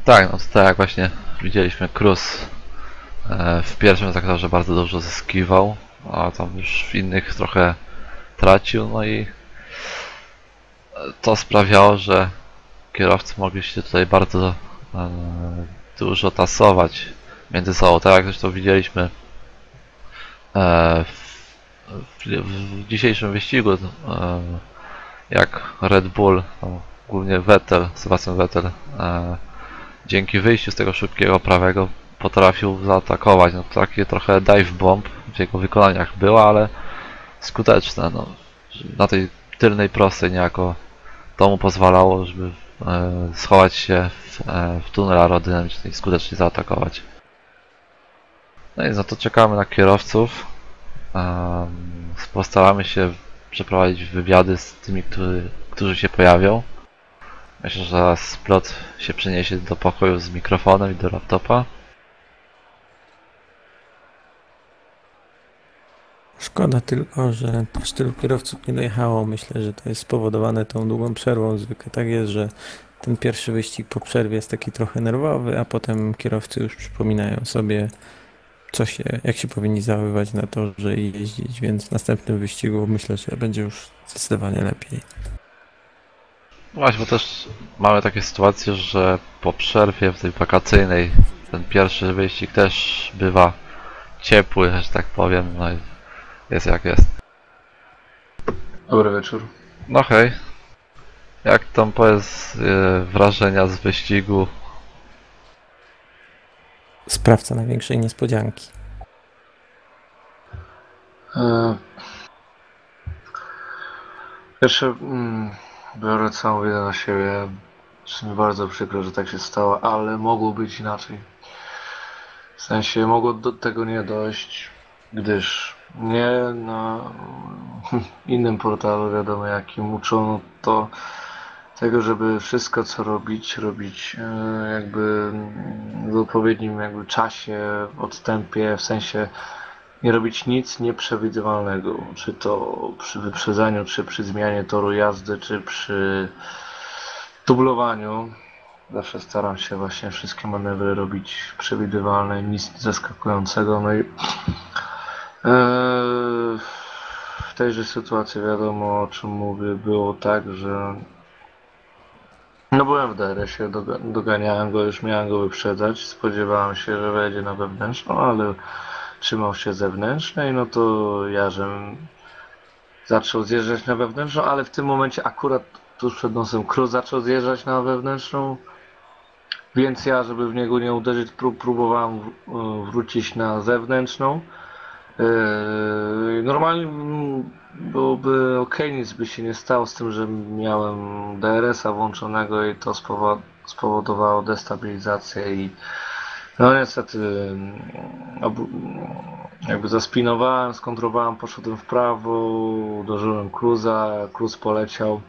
Tak, no to tak jak właśnie widzieliśmy, Cruz w pierwszym sektorze bardzo dużo zyskiwał, a tam już w innych trochę tracił, no i to sprawiało, że kierowcy mogli się tutaj bardzo dużo tasować między sobą. Tak jak zresztą widzieliśmy w dzisiejszym wyścigu, jak Red Bull, głównie Sebastian Vettel, dzięki wyjściu z tego szybkiego prawego potrafił zaatakować. No, takie trochę dive bomb w jego wykonaniach było, ale skuteczne. No, na tej tylnej prostej niejako to mu pozwalało, żeby schować się w tunel aerodynamiczny i skutecznie zaatakować. No i za to czekamy na kierowców. Postaramy się przeprowadzić wywiady z tymi, którzy się pojawią. Myślę, że zaraz Splot się przeniesie do pokoju z mikrofonem i do laptopa. Szkoda tylko, że aż tylu kierowców nie dojechało. Myślę, że to jest spowodowane tą długą przerwą. Zwykle tak jest, że ten pierwszy wyścig po przerwie jest taki trochę nerwowy, a potem kierowcy już przypominają sobie, jak się powinni zachowywać na torze i jeździć, więc w następnym wyścigu myślę, że będzie już zdecydowanie lepiej. Właśnie, bo też mamy takie sytuacje, że po przerwie w tej wakacyjnej ten pierwszy wyścig też bywa ciepły, że tak powiem, no i jest jak jest. Dobry wieczór. No hej, jak tam powiedz wrażenia z wyścigu? Sprawca największej niespodzianki. Pierwsze, biorę całą winę na siebie. Jest mi bardzo przykro, że tak się stało, ale mogło być inaczej. W sensie mogło do tego nie dojść, gdyż mnie na innym portalu, wiadomo jakim, uczono to tego, żeby wszystko co robić jakby w odpowiednim jakby czasie, odstępie, w sensie nie robić nic nieprzewidywalnego, czy to przy wyprzedzaniu, czy przy zmianie toru jazdy, czy przy dublowaniu. Zawsze staram się właśnie wszystkie manewry robić przewidywalne, nic zaskakującego. No i w tejże sytuacji wiadomo o czym mówię, było tak, że no byłem w DRS-ie, doganiałem go, już miałem go wyprzedzać, spodziewałem się, że wejdzie na wewnętrzną, ale trzymał się zewnętrznej, no to ja żem zaczął zjeżdżać na wewnętrzną, ale w tym momencie akurat tuż przed nosem Cruz zaczął zjeżdżać na wewnętrzną, więc ja, żeby w niego nie uderzyć, próbowałem wrócić na zewnętrzną. Normalnie byłoby ok, nic by się nie stało, z tym, że miałem DRS-a włączonego i to spowodowało destabilizację i no niestety jakby zaspinowałem, skontrowałem, poszedłem w prawo, uderzyłem Cruza, Cruz poleciał.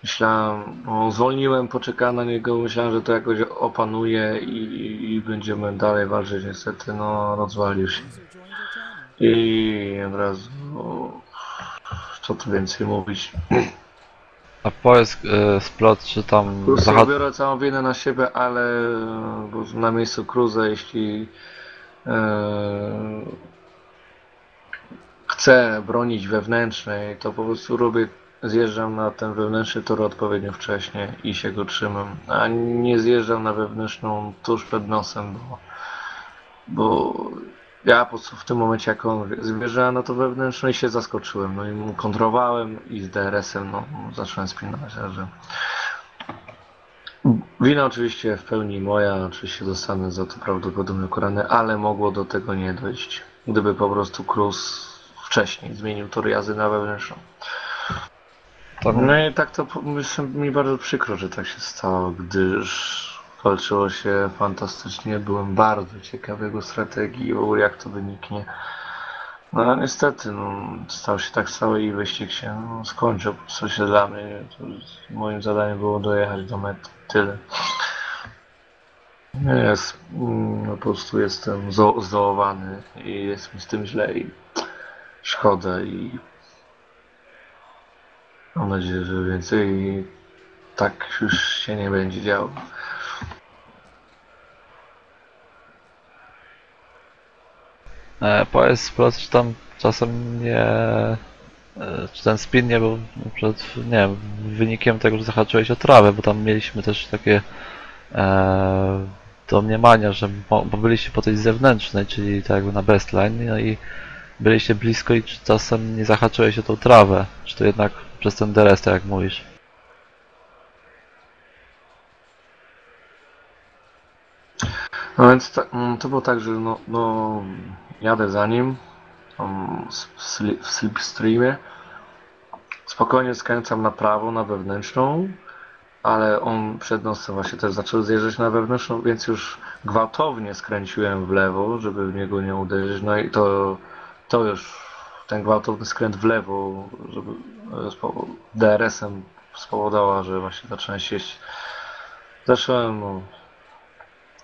Myślałem, zwolniłem, poczekałem na niego, myślałem, że to jakoś opanuje i będziemy dalej walczyć. Niestety, no, rozwalił się. I od razu, co tu więcej mówić. A powiedz Splot, czy tam... Biorę całą winę na siebie, ale na miejscu Cruza, jeśli chcę bronić wewnętrznej, to po prostu zjeżdżam na ten wewnętrzny tor odpowiednio wcześnie i się go trzymam, a nie zjeżdżam na wewnętrzną tuż przed nosem, bo ja po prostu w tym momencie jak on zjeżdżałem na to wewnętrzne i się zaskoczyłem, no i mu kontrowałem i z DRS-em no, zacząłem spinać, że wina oczywiście w pełni moja, oczywiście zostanę za to prawdopodobnie ukarany, ale mogło do tego nie dojść, gdyby po prostu Cruz wcześniej zmienił tor jazdy na wewnętrzną. No i tak to mi bardzo przykro, że tak się stało, gdyż walczyło się fantastycznie, byłem bardzo ciekawy jego strategii, jak to wyniknie. No ale niestety, no, tak stało i wyścig się skończył, co się dla mnie, moim zadaniem było dojechać do mety, tyle. Po prostu jestem zdołowany i jest mi z tym źle i szkoda i mam nadzieję, że więcej tak już się nie będzie działo. Powiedz Splot, czy tam czasem czy ten spin nie był nie wiem, wynikiem tego, że zahaczyłeś o trawę, bo tam mieliśmy też takie domniemania, że bo byliście po tej zewnętrznej, czyli tak jakby na bestline, no i byliście blisko i czy czasem nie zahaczyłeś o tą trawę, czy to jednak przez ten DRS, tak jak mówisz. No więc to było tak, że jadę za nim w slipstreamie, spokojnie skręcam na prawo, na wewnętrzną, ale on przed nosem właśnie też zaczął zjeżdżać na wewnętrzną, więc już gwałtownie skręciłem w lewo, żeby w niego nie uderzyć, no i to już ten gwałtowny skręt w lewo, żeby DRS-em spowodowała, że właśnie zacząłem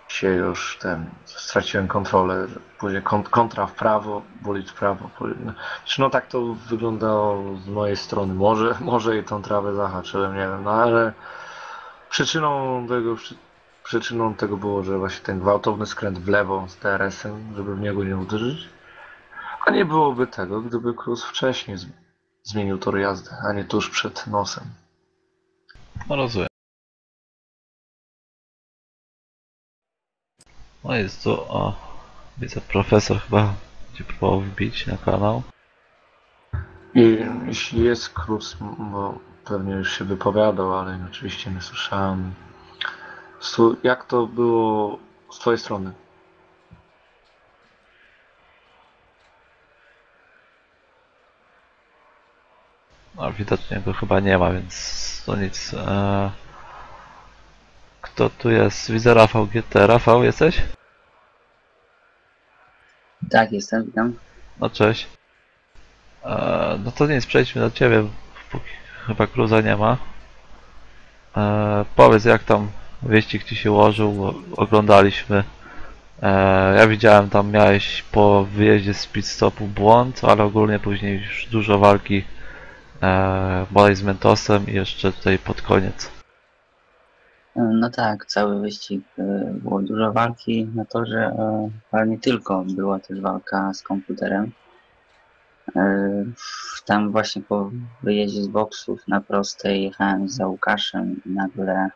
się już straciłem kontrolę, później kontra w prawo, bolid w prawo. No tak to wyglądało z mojej strony. Może i tą trawę zahaczyłem, nie wiem, no ale przyczyną tego było, że właśnie ten gwałtowny skręt w lewo z DRS-em, żeby w niego nie uderzyć. A nie byłoby tego, gdyby Cruz wcześniej zmienił tor jazdy, a nie tuż przed nosem. No rozumiem. No jest tu, widzę, profesor chyba będzie próbował wbić na kanał. I jeśli jest Cruz, bo pewnie już się wypowiadał, ale oczywiście nie słyszałem. Jak to było z twojej strony? No widocznie go chyba nie ma, więc to nic. Kto tu jest? Widzę Rafał GT. Rafał, jesteś? Tak, jestem, witam. No cześć. No to nic, przejdźmy do ciebie, póki chyba Cruza nie ma. Powiedz, jak tam wyścig ci się ułożył, bo oglądaliśmy. Ja widziałem, tam miałeś po wyjeździe z pit stopu błąd, ale ogólnie później już dużo walki bodaj z Mentosem i jeszcze tutaj pod koniec. No tak, cały wyścig, było dużo walki na torze, ale nie tylko, była też walka z komputerem. Tam właśnie po wyjeździe z boksów na prostej jechałem za Łukaszem i nagle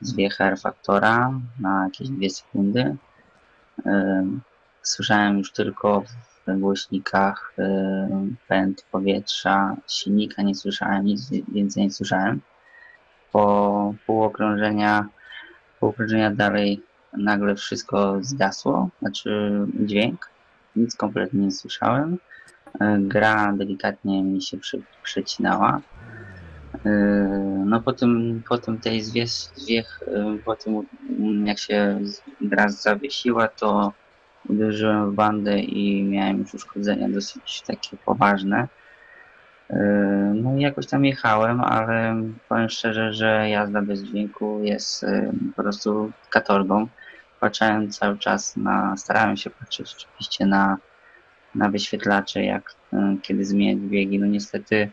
zwiechał R-Faktora na jakieś 2 sekundy. Słyszałem już tylko w głośnikach pęd powietrza, silnika nie słyszałem, nic więcej nie słyszałem. Po pół okrążenia dalej nagle wszystko zgasło, znaczy dźwięk, nic kompletnie nie słyszałem. Gra delikatnie mi się przecinała. No potem tej potem jak się gra zawiesiła, to uderzyłem w bandę i miałem już uszkodzenia dosyć takie poważne. No i jakoś tam jechałem, ale powiem szczerze, że jazda bez dźwięku jest po prostu katorgą. Patrzyłem cały czas starałem się patrzeć oczywiście na wyświetlacze, kiedy zmieniać biegi. No niestety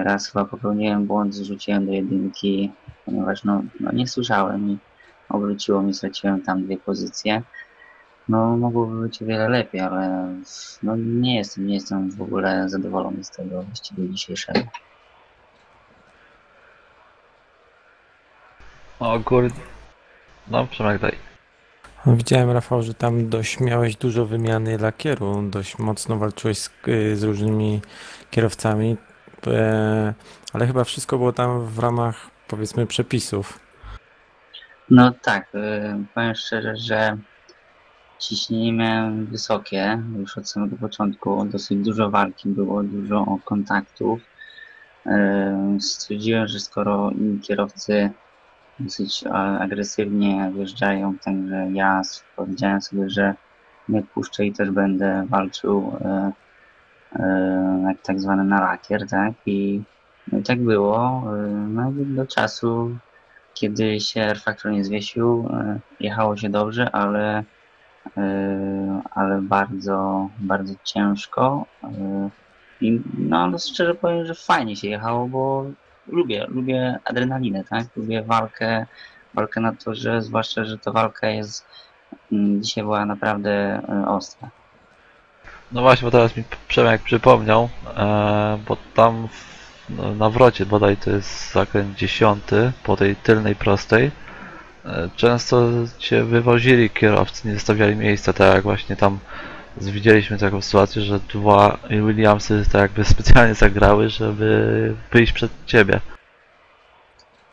raz chyba popełniłem błąd, zrzuciłem do 1, ponieważ no nie słyszałem i obróciło mnie, straciłem tam 2 pozycje. No mogłoby być o wiele lepiej, ale no nie jestem w ogóle zadowolony z tego wyścigu dzisiejszego. No ogólnie... No Przemek, daj. Widziałem, Rafał, że tam miałeś dużo wymiany lakieru, dość mocno walczyłeś z różnymi kierowcami, ale chyba wszystko było tam w ramach, powiedzmy, przepisów. No tak, powiem szczerze, że ciśnienie miałem wysokie już od samego początku, dosyć dużo walki było, dużo kontaktów. Stwierdziłem, że skoro inni kierowcy dosyć agresywnie wjeżdżają, także ja powiedziałem sobie, że nie puszczę i też będę walczył jak tak zwany na lakier, tak? I tak było. No i do czasu, kiedy się R-Factor nie zwiesił, jechało się dobrze, ale bardzo, bardzo ciężko. I no szczerze powiem, że fajnie się jechało, bo lubię adrenalinę, tak? Lubię walkę na torze, zwłaszcza, że ta walka dzisiaj była naprawdę ostra. No właśnie, bo teraz mi Przemek przypomniał, bo tam w nawrocie bodaj to jest zakręt 10 po tej tylnej prostej. Często cię wywozili kierowcy, nie zostawiali miejsca, tak jak właśnie tam widzieliśmy taką sytuację, że dwa Williamsy tak jakby specjalnie zagrały, żeby wyjść przed ciebie.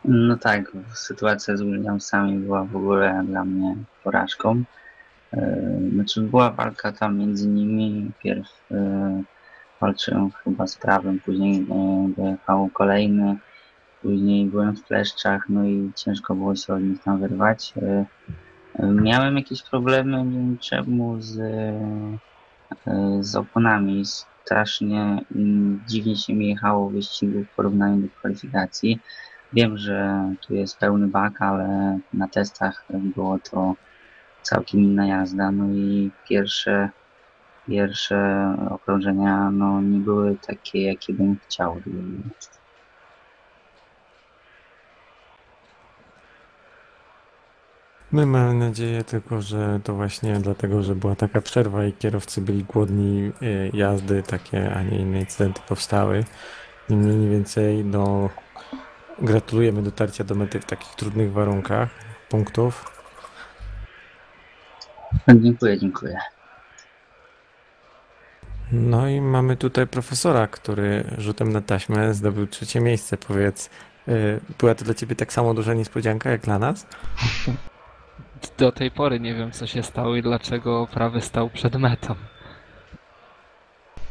No tak, sytuacja z Williamsami była w ogóle dla mnie porażką. Znaczy była walka tam między nimi, pierw walczyłem chyba z prawym, później dojechał kolejny, później byłem w kleszczach, no i ciężko było się od nich tam wyrwać. Miałem jakieś problemy, nie wiem czemu, z oponami. Strasznie dziwnie się mi jechało w wyścigu w porównaniu do kwalifikacji. Wiem, że tu jest pełny bak, ale na testach było to całkiem inna jazda. No i pierwsze okrążenia no, nie były takie, jakie bym chciał. My mamy nadzieję tylko, że to właśnie dlatego, że była taka przerwa i kierowcy byli głodni jazdy, takie, a nie inne incydenty powstały. Nie mniej, nie więcej, no gratulujemy dotarcia do mety w takich trudnych warunkach, punktów. Dziękuję. No i mamy tutaj profesora, który rzutem na taśmę zdobył 3. miejsce. Powiedz, była to dla ciebie tak samo duża niespodzianka jak dla nas? Do tej pory nie wiem, co się stało i dlaczego prawy stał przed metą.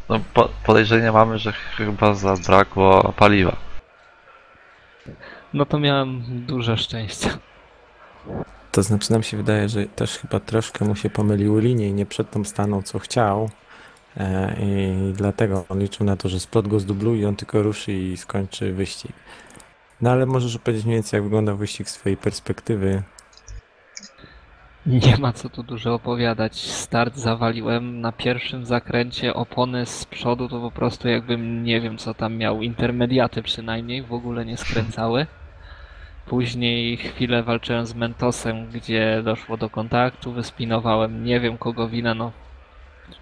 No, podejrzenie mamy, że chyba zabrakło paliwa. No to miałem duże szczęście. To znaczy nam się wydaje, że też chyba troszkę mu się pomyliły linie i nie przed tą stanął, co chciał. I dlatego on liczył na to, że splot go zdubluje i on tylko ruszy i skończy wyścig. No ale możesz opowiedzieć mniej więcej, jak wygląda wyścig z twojej perspektywy. Nie ma co tu dużo opowiadać. Start zawaliłem na pierwszym zakręcie, opony z przodu to po prostu jakbym nie wiem co tam miał, intermediaty przynajmniej, w ogóle nie skręcały. Później chwilę walczyłem z Mentosem, gdzie doszło do kontaktu, wyspinowałem, nie wiem kogo wina, no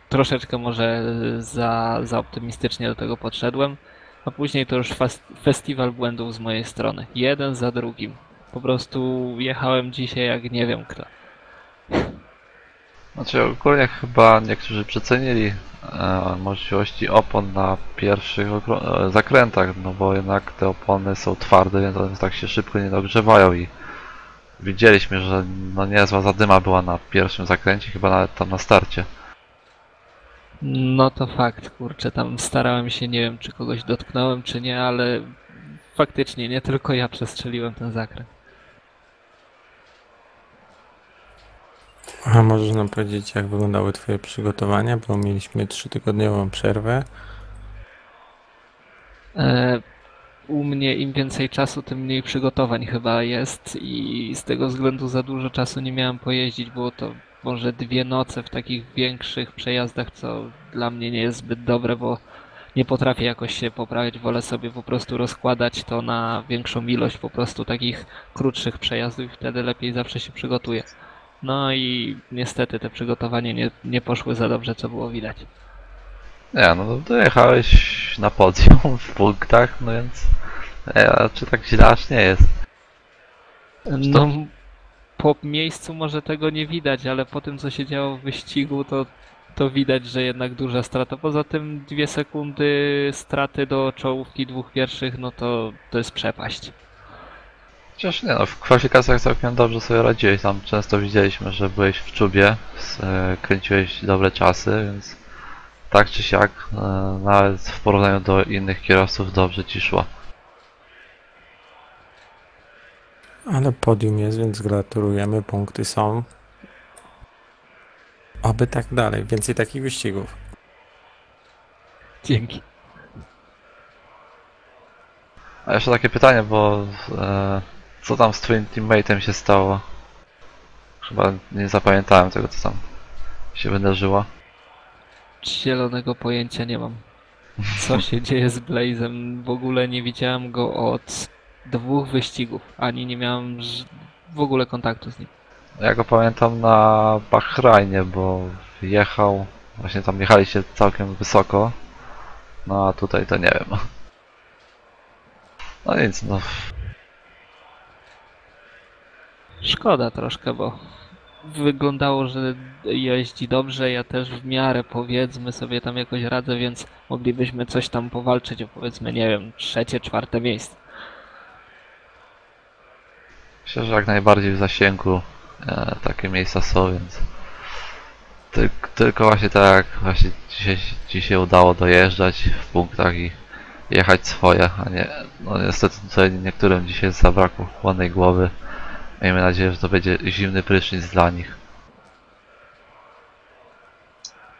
troszeczkę może za optymistycznie do tego podszedłem. A później to już festiwal błędów z mojej strony, jeden za drugim. Po prostu jechałem dzisiaj jak nie wiem kto. Znaczy ogólnie chyba niektórzy przecenili możliwości opon na pierwszych zakrętach, no bo jednak te opony są twarde, więc one tak się szybko nie dogrzewają i widzieliśmy, że no niezła zadyma była na pierwszym zakręcie, chyba nawet tam na starcie. No to fakt, kurczę, tam starałem się, nie wiem czy kogoś dotknąłem czy nie, ale faktycznie nie tylko ja przestrzeliłem ten zakręt. A możesz nam powiedzieć, jak wyglądały twoje przygotowania, bo mieliśmy 3-tygodniową przerwę. U mnie im więcej czasu, tym mniej przygotowań chyba jest i z tego względu za dużo czasu nie miałem pojeździć. Było to może 2 noce w takich większych przejazdach, co dla mnie nie jest zbyt dobre, bo nie potrafię jakoś się poprawiać. Wolę sobie po prostu rozkładać to na większą ilość po prostu takich krótszych przejazdów i wtedy lepiej zawsze się przygotuję. No i niestety te przygotowania nie poszły za dobrze, co było widać. Nie, no dojechałeś na podium w punktach, no więc czy tak źle aż nie jest. No, po miejscu może tego nie widać, ale po tym co się działo w wyścigu to widać, że jednak duża strata. Poza tym 2 sekundy straty do czołówki 2 pierwszych, no to jest przepaść. Chociaż nie no, w kwalifikacjach całkiem dobrze sobie radziłeś, tam często widzieliśmy, że byłeś w czubie, kręciłeś dobre czasy, więc tak czy siak, nawet w porównaniu do innych kierowców dobrze ci szło. Ale podium jest, więc gratulujemy, punkty są. Oby tak dalej, więcej takich wyścigów. Dzięki. A jeszcze takie pytanie, bo co tam z twoim teammate'em się stało? Chyba nie zapamiętałem tego, co tam się wydarzyło. Zielonego pojęcia nie mam. Co się dzieje z Blazem? W ogóle nie widziałem go od 2 wyścigów, ani nie miałem w ogóle kontaktu z nim. Ja go pamiętam na Bahrajnie, bo jechał, właśnie tam jechaliście całkiem wysoko No a tutaj to nie wiem. No nic, no. Szkoda troszkę, bo wyglądało, że jeździ dobrze, ja też w miarę powiedzmy sobie tam jakoś radzę, więc moglibyśmy coś tam powalczyć o powiedzmy, nie wiem, 3., 4. miejsce. Myślę, że jak najbardziej w zasięgu takie miejsca są, więc tylko właśnie tak jak właśnie dzisiaj udało dojeżdżać w punktach i jechać swoje, a nie, no niestety tutaj niektórym dzisiaj zabrakło chłodnej głowy. Miejmy nadzieję, że to będzie zimny prysznic dla nich.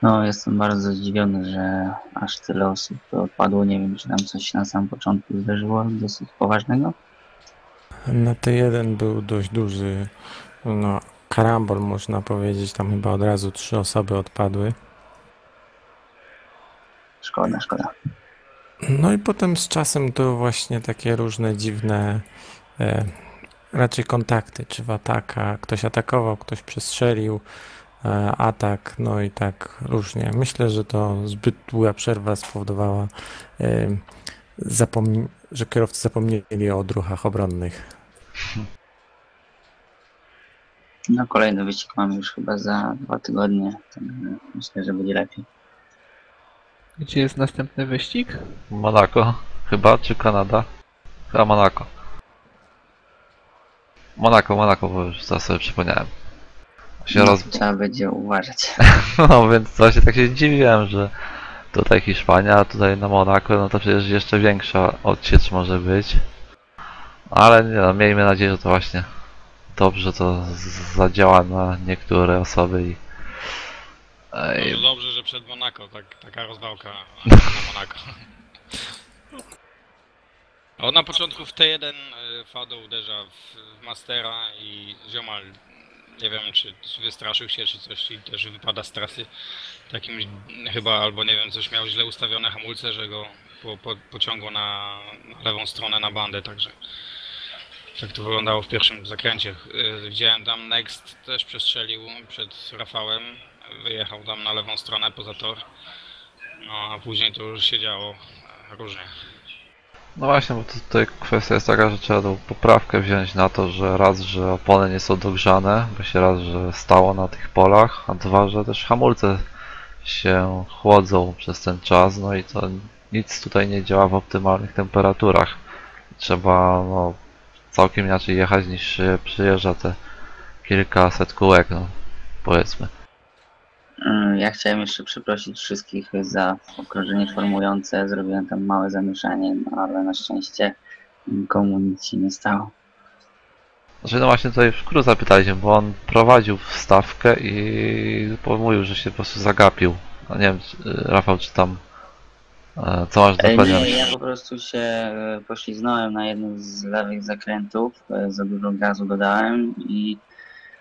No, jestem bardzo zdziwiony, że aż tyle osób odpadło. Nie wiem, czy tam coś na samym początku zdarzyło dosyć poważnego. Na T1 był dość duży, no, karambol można powiedzieć, tam chyba od razu 3 osoby odpadły. Szkoda, szkoda. No i potem z czasem to właśnie takie różne dziwne raczej kontakty, czy w ataka, ktoś atakował, ktoś przestrzelił, atak, no i tak różnie. Myślę, że to zbyt długa przerwa spowodowała, że kierowcy zapomnieli o odruchach obronnych. No, kolejny wyścig mamy już chyba za 2 tygodnie, także myślę, że będzie lepiej. Gdzie jest następny wyścig? Monako chyba, czy Kanada? Chyba Monako. Monako, bo już zaraz sobie przypomniałem. Trzeba będzie uważać. No więc właśnie tak się dziwiłem, że tutaj Hiszpania, a tutaj na Monako, no to przecież jeszcze większa odsiecz może być. Ale nie, no, miejmy nadzieję, że to właśnie dobrze to zadziała na niektóre osoby i... Może dobrze, że przed Monako taka rozwałka na Monako. O, na początku w T1 Fado uderza w Mastera i ziomal, nie wiem czy wystraszył się czy coś i też wypada z trasy. Takim chyba, albo nie wiem, coś miał źle ustawione hamulce, że go pociągło na lewą stronę na bandę, także tak to wyglądało w pierwszym zakręcie. Widziałem tam Next też przestrzelił przed Rafałem, wyjechał tam na lewą stronę poza tor, no a później to już się działo różnie. No właśnie, bo tutaj kwestia jest taka, że trzeba tą poprawkę wziąć na to, że raz, że opony nie są dogrzane, bo się raz, że stało na tych polach, a dwa, że też hamulce się chłodzą przez ten czas, no i to nic tutaj nie działa w optymalnych temperaturach. Trzeba no, całkiem inaczej jechać niż się przyjeżdża te kilkaset kółek, no powiedzmy. Ja chciałem jeszcze przeprosić wszystkich za okrążenie formujące. Zrobiłem tam małe zamieszanie, no ale na szczęście nikomu nic się nie stało. Znaczy no właśnie tutaj w skrócie zapytaliśmy, bo on prowadził wstawkę i mówił, że się po prostu zagapił. No nie wiem, Rafał, czy tam co masz dokładnie? Nie, ja po prostu się pośliznąłem na jednym z lewych zakrętów, za dużo gazu dodałem i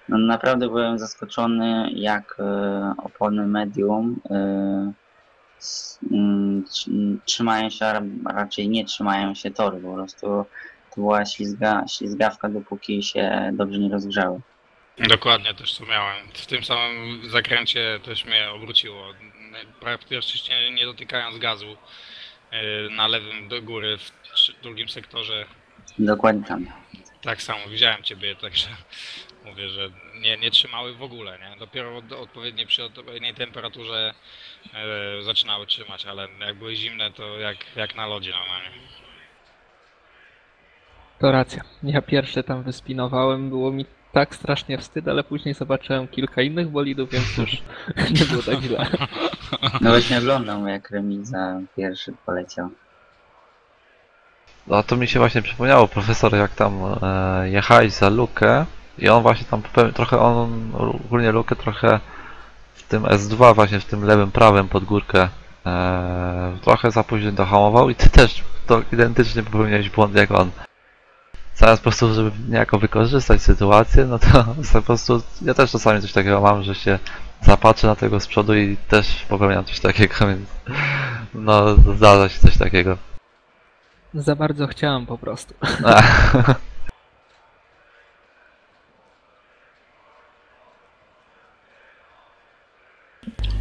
no, naprawdę byłem zaskoczony, jak opony medium trzymają się, a raczej nie trzymają się toru. Po prostu to była ślizgawka, dopóki się dobrze nie rozgrzały. Dokładnie, też to miałem. W tym samym zakręcie też mnie obróciło. Praktycznie nie dotykając gazu na lewym do góry w drugim sektorze. Dokładnie tam. Tak samo, widziałem Ciebie, także mówię, że nie trzymały w ogóle, nie? Dopiero przy odpowiedniej temperaturze zaczynały trzymać, ale jak były zimne, to jak na lodzie normalnie. To racja. Ja pierwszy tam wyspinowałem, było mi tak strasznie wstyd, ale później zobaczyłem kilka innych bolidów, więc już nie było tak źle. No właśnie oglądam, jak Remiza pierwszy poleciał. No to mi się właśnie przypomniało, profesor, jak tam jechałeś za lukę i on właśnie tam trochę, ogólnie lukę trochę w tym S2, właśnie w tym lewym prawym pod górkę trochę za późno dohamował i ty też to identycznie popełniłeś błąd jak on. Zamiast po prostu, żeby niejako wykorzystać sytuację, no to po prostu, ja też czasami coś takiego mam, że się zapatrzę na tego z przodu i też popełniam coś takiego, więc no zdarza się coś takiego. Za bardzo chciałem po prostu.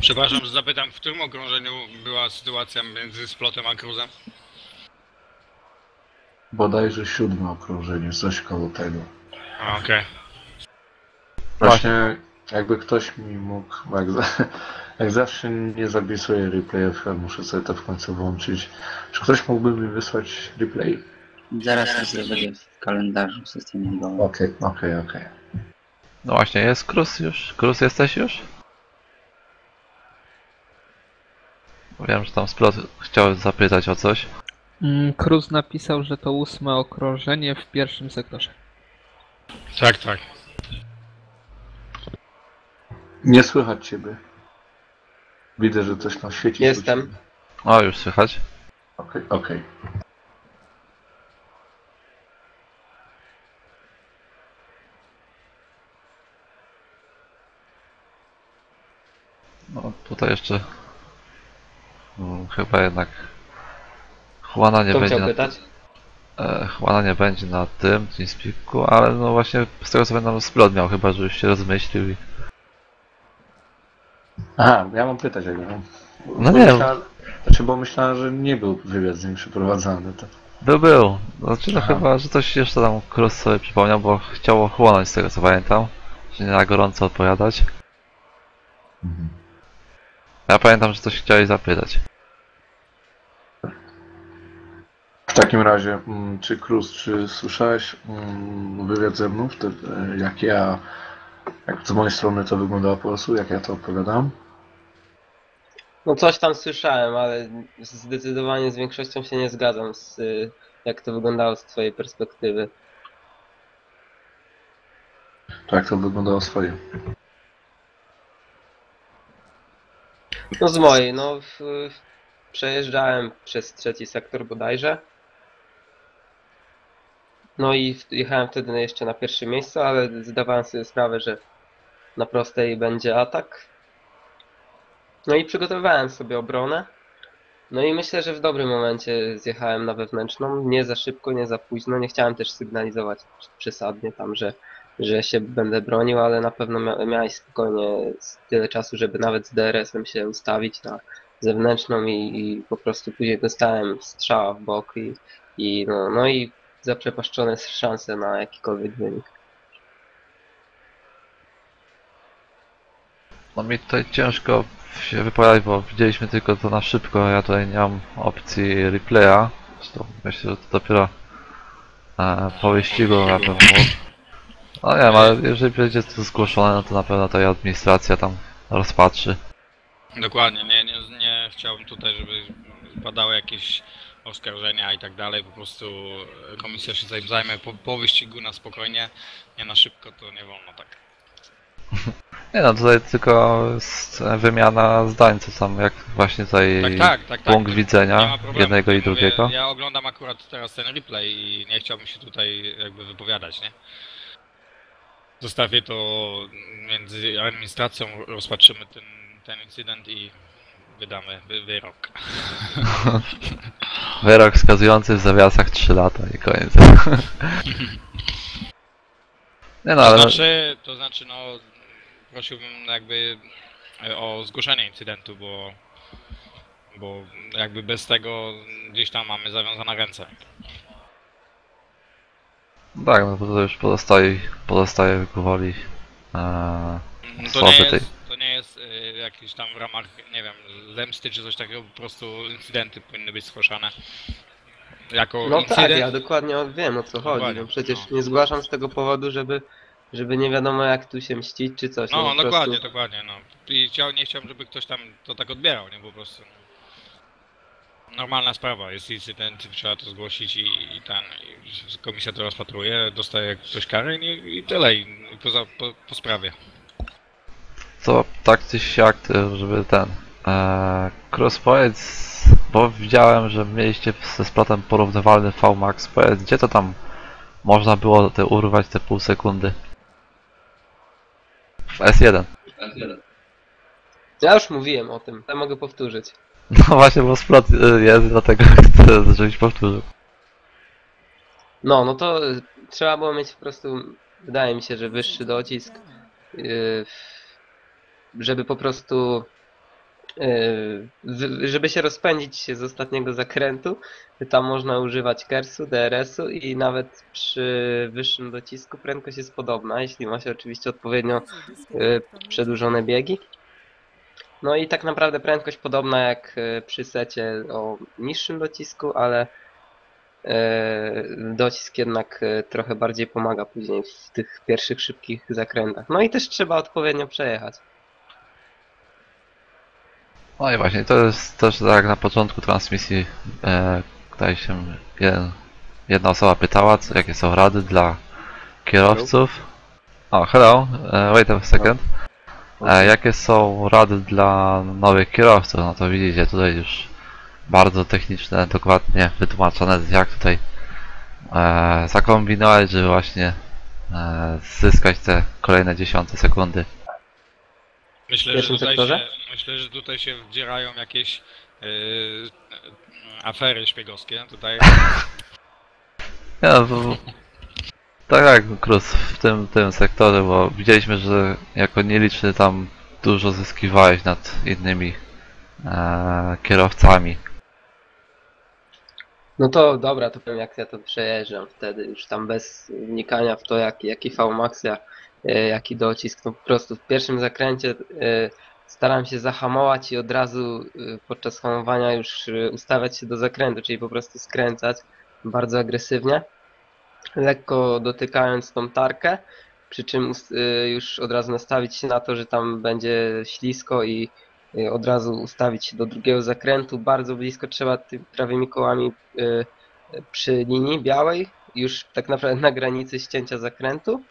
Przepraszam, że zapytam, w którym okrążeniu była sytuacja między Splotem a Cruzem? Bodajże 7 okrążenie, coś koło tego. Okej. Właśnie jakby ktoś mi mógł, bo jak zawsze nie zapisuję replayów, ja muszę sobie to w końcu włączyć. Czy ktoś mógłby mi wysłać replay? Zaraz to zrobię w kalendarzu systemowym. Okej. No właśnie, jest Cruz już? Cruz jesteś już? Wiem, że tam Splot chciał zapytać o coś. Cruz napisał, że to 8. okrążenie w pierwszym sektorze. Tak, tak. Nie słychać ciebie. Widzę, że coś tam świeci. Jestem. O, już słychać. Okej. No tutaj jeszcze chyba jednak Juana nie Kto będzie chciał na, pytać? Juana nie będzie na tym TeamSpeaku, ale no właśnie z tego co pamiętam Splot miał, chyba że już się rozmyślił i... Aha, ja mam pytać jak no. No nie wiem. Bo myślałem, że nie był wywiad z nim przeprowadzany. To... Był. Znaczy no chyba, że coś jeszcze tam Cruz sobie przypomniał, bo chciał ochłonąć z tego co pamiętam, że nie na gorąco odpowiadać. Ja pamiętam, że coś chciałeś zapytać. W takim razie, czy Cruz, czy słyszałeś wywiad ze mną? Wtedy, jak z mojej strony to wyglądało po prostu, jak ja to opowiadam? No coś tam słyszałem, ale zdecydowanie z większością się nie zgadzam z jak to wyglądało z twojej perspektywy. To jak to wyglądało swoje? No z mojej, no przejeżdżałem przez 3. sektor bodajże. No i jechałem wtedy jeszcze na pierwsze miejsce, ale zdawałem sobie sprawę, że na prostej będzie atak. No i przygotowywałem sobie obronę. No i myślę, że w dobrym momencie zjechałem na wewnętrzną. Nie za szybko, nie za późno. Nie chciałem też sygnalizować przesadnie tam, że się będę bronił, ale na pewno miałeś spokojnie tyle czasu, żeby nawet z DRS-em się ustawić na zewnętrzną i po prostu później dostałem strzała w bok i zaprzepaszczone szanse na jakikolwiek wynik. No mi tutaj ciężko się wypowiadać, bo widzieliśmy tylko to na szybko, ja tutaj nie mam opcji replaya. Zresztą myślę, że to dopiero po wyścigu ja bym mógł. No nie wiem, ale jeżeli będzie to zgłoszone, no to na pewno to i administracja tam rozpatrzy. Dokładnie, nie chciałbym tutaj, żeby padały jakieś oskarżenia i tak dalej, po prostu komisja się zajmie po wyścigu na spokojnie, nie na szybko, to nie wolno tak. Nie no, tutaj tylko jest wymiana zdań, co tam jak właśnie tutaj Tak, punkt nie widzenia ma problemu. jednego i Mówię, drugiego. Ja oglądam akurat teraz ten replay i nie chciałbym się tutaj jakby wypowiadać, nie? Zostawię to między administracją, rozpatrzymy ten incydent i wydamy wyrok. Wyrok skazujący w zawiasach 3 lata i koniec. Nie no, ale... To znaczy no prosiłbym jakby o zgłoszenie incydentu, bo jakby bez tego gdzieś tam mamy zawiązane ręce. Tak, no bo to już pozostaje ku woli To nie jest jakiś tam w ramach, nie wiem, zemsty czy coś takiego, po prostu incydenty powinny być zgłaszane. Jako no incydent. tak, ja dokładnie wiem o co chodzi. Dokładnie, No przecież no. nie zgłaszam z tego powodu, żeby nie wiadomo jak tu się mścić czy coś. No, po dokładnie, prostu... dokładnie, no. I nie chciałbym, żeby ktoś tam to tak odbierał, nie, po prostu. Normalna sprawa, jest incydent, trzeba to zgłosić i komisja to rozpatruje, dostaje ktoś karę i tyle, i po sprawie. To tak czy siak, żeby Cruz, powiedz, bo widziałem, że mieliście ze Splotem porównywalny VMAX, powiedz, gdzie to tam można było urwać te pół sekundy? W S1. Ja już mówiłem o tym, ja mogę powtórzyć. No właśnie, bo Splot jest, dlatego chcę, żebyś powtórzył. No to trzeba było mieć po prostu, wydaje mi się, że wyższy docisk, żeby po prostu żeby się rozpędzić z ostatniego zakrętu, tam można używać KERS-u, DRS-u i nawet przy wyższym docisku prędkość jest podobna, jeśli ma się oczywiście odpowiednio przedłużone biegi. No i tak naprawdę prędkość podobna jak przy secie o niższym docisku, ale docisk jednak trochę bardziej pomaga później w tych pierwszych szybkich zakrętach. No i też trzeba odpowiednio przejechać. No i właśnie, to jest też tak jak na początku transmisji, tutaj się jedna osoba pytała, jakie są rady dla kierowców. O, hello, wait a second. Jakie są rady dla nowych kierowców? No to widzicie, tutaj już bardzo techniczne, dokładnie wytłumaczone, jak tutaj zakombinować, żeby właśnie zyskać te kolejne dziesiąte sekundy. Myślę, że tutaj się wdzierają jakieś afery szpiegowskie. Tutaj. Ja, tak jak Cruz w tym sektorze, bo widzieliśmy, że jako nieliczny tam dużo zyskiwałeś nad innymi kierowcami. No to dobra, to powiem jak ja to przejeżdżam wtedy, już tam bez wnikania w to jaki VMAX, jaki docisk, no po prostu w pierwszym zakręcie staram się zahamować i od razu podczas hamowania już ustawiać się do zakrętu, czyli po prostu skręcać bardzo agresywnie, lekko dotykając tą tarkę, przy czym już od razu nastawić się na to, że tam będzie ślisko i od razu ustawić się do drugiego zakrętu, bardzo blisko trzeba tymi prawymi kołami przy linii białej, już tak naprawdę na granicy ścięcia zakrętu.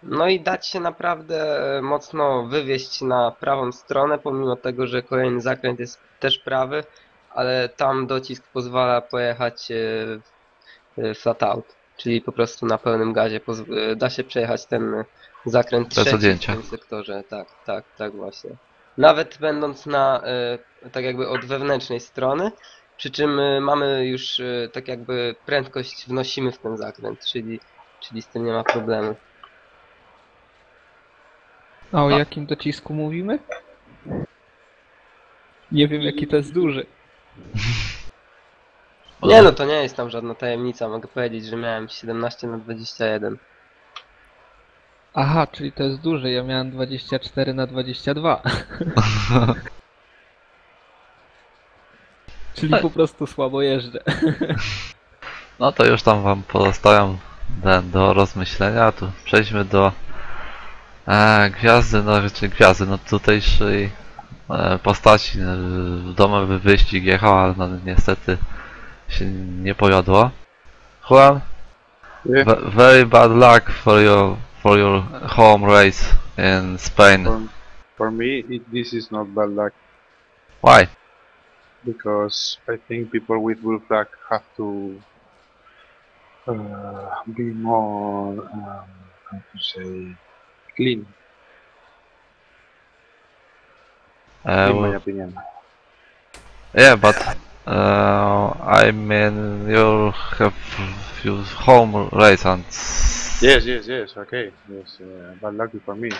No i dać się naprawdę mocno wywieźć na prawą stronę, pomimo tego, że kolejny zakręt jest też prawy, ale tam docisk pozwala pojechać flat out, czyli po prostu na pełnym gazie da się przejechać ten zakręt trzeci w tym sektorze, tak właśnie. Nawet będąc na tak jakby od wewnętrznej strony, przy czym mamy już tak jakby prędkość wnosimy w ten zakręt, czyli z tym nie ma problemu. A o jakim docisku mówimy? Nie wiem jaki to jest duży. Nie no, to nie jest tam żadna tajemnica, mogę powiedzieć, że miałem 17/21. Aha, czyli to jest duży, ja miałem 24/22. Czyli po prostu słabo jeżdżę. No to już tam wam pozostawiam do rozmyślenia, tu przejdźmy do gwiazdy, no tutejszej postaci. Domowy wyścig jechał, ale no niestety się nie powiodło. Juan, very bad luck for your home race in Spain. For me, this is not bad luck. Why? Because I think people with blue flag have to be more, how to say, clean. In my opinion. Yeah, but I mean you have your home race and Yes, okay, yes, bad luck for me,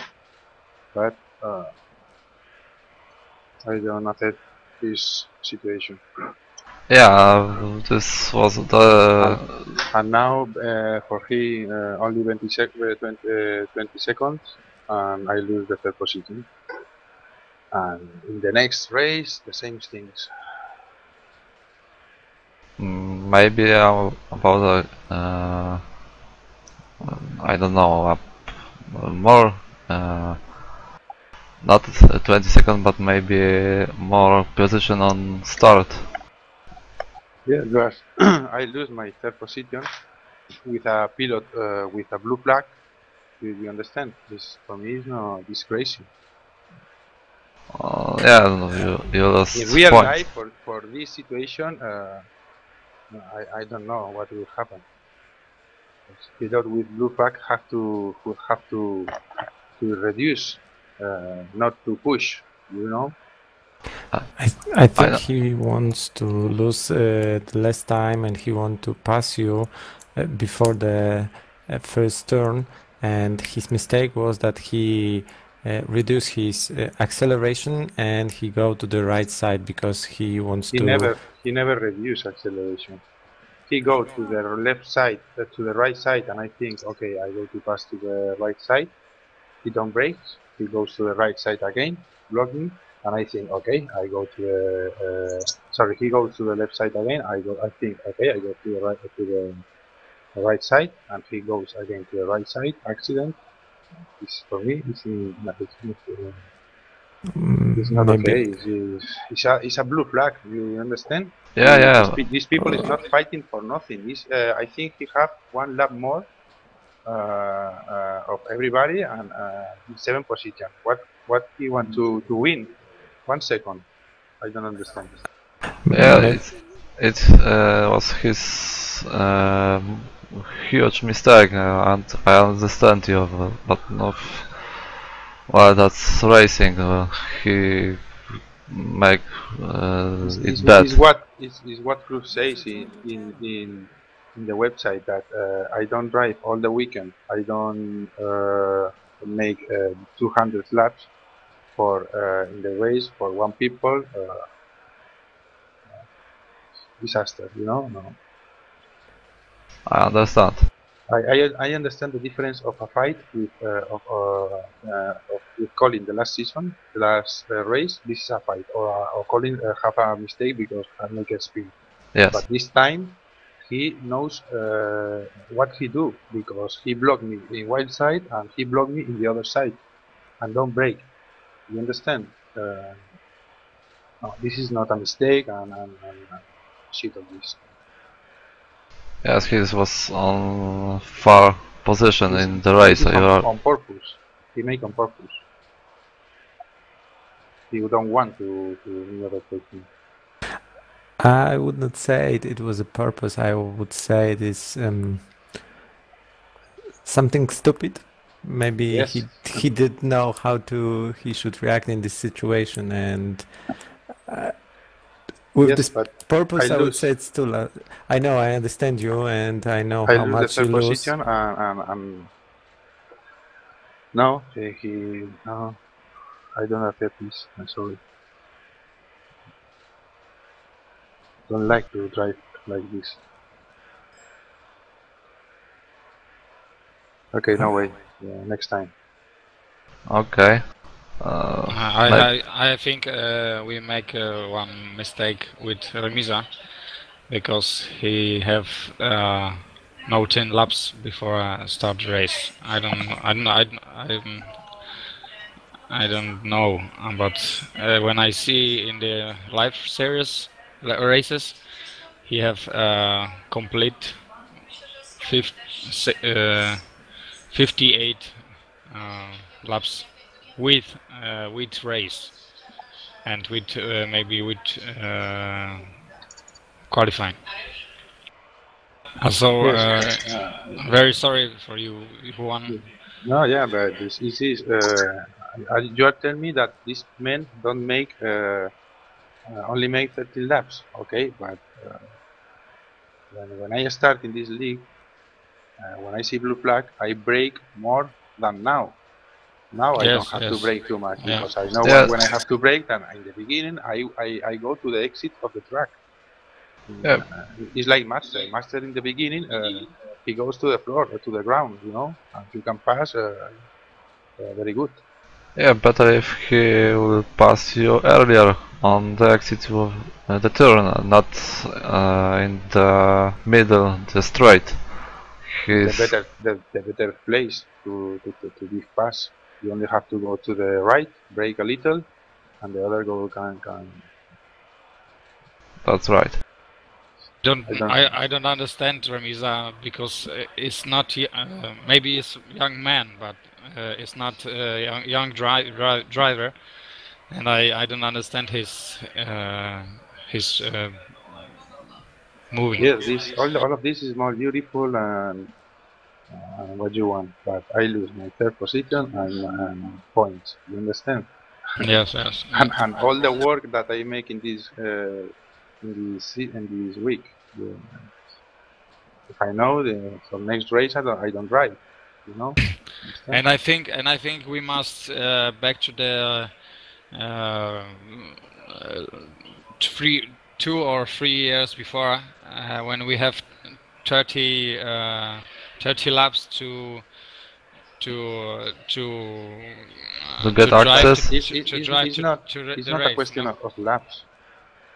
but I don't accept this situation. Yeah, this was the... And now for he only 20 seconds and I lose the third position. And in the next race, the same things. Maybe about I don't know, more not 20 seconds, but maybe more position on start. Yeah, because I lose my third position with a pilot with a blue flag. Do you understand? This for me is no, this crazy. Yeah, no, you lost in real point. life for this situation, I don't know what will happen. Pilot with blue flag have to reduce, not to push. You know. I think he wants to lose less time and he wants to pass you before the first turn, and his mistake was that he reduce his acceleration and he go to the right side because he wants He to. never reduce acceleration. He go to the left side, to the right side, and I think, okay, I go to pass to the right side. He don't brake. He goes to the right side again, block me, and I think, okay, I go to the. Sorry, he goes to the left side again. I think, okay, I go to the right side, and he goes again to the right side. Accident. It's for me. It's not Maybe. okay. It's a blue flag. You understand? Yeah. These people is not fighting for nothing. I think he have one lap more of everybody and in 7th position. What he want to win? 1 second. I don't understand. Yeah, it was his huge mistake, and I understand you, but no. Well, that's racing. He make it bad. Is what Cruz says in the website that I don't drive all the weekend. I don't make 200 laps for in the race for one people. Disaster, you know. No. I understand. I understand the difference of a fight with Colin the last season, the last race. This is a fight, or Colin have a mistake because I make a spin. Yes. But this time he knows what he do because he blocked me in wild side and he blocked me in the other side, and don't break. You understand? No, this is not a mistake, and shit of this. Yes, he was on far position in the race. On purpose. He make on purpose. He don't want to overtake me. I would not say it was a purpose. I would say it is something stupid. Maybe Yes. he didn't know how he should react in this situation, and with Yes, this but purpose, I I would lose. say it's too low. I know, I understand you, and I know I how lose much the you third lose. position, and no, no, I don't accept this. I'm sorry. Don't like to drive like this. Okay, no way. Yeah, next time. Okay. I think we make one mistake with Remisa because he have no 10 laps before start race. I don't know, but when I see in the live series races, he have complete 58 laps with race and with maybe with qualifying. So very sorry for you, Juan. No, yeah, but this is you are telling me that these men don't make only make 30 laps, okay? But when I start in this league, when I see blue flag, I brake more than now. Now I don't have to brake too much because I know when I have to brake. Then in the beginning, I go to the exit of the track. It's like Master. Master in the beginning, he goes to the floor, to the ground, you know, and you can pass very good. Yeah, better if he will pass you earlier on the exit of the turn, not in the middle, the straight. The better place to give pass. You only have to go to the right, brake a little, and the other go can. That's right. I don't understand Remisa because it's not maybe it's young man, but it's not young driver, and I don't understand his moving. Yes, all of this is more beautiful and what you want, but I lose my third position and points. You understand? Yes. and all the work that I make in this week. If I know for next race, I don't drive. you know. And I think we must back to the 2 or 3 years before when we have 30 laps to get access. It's not a question of laps.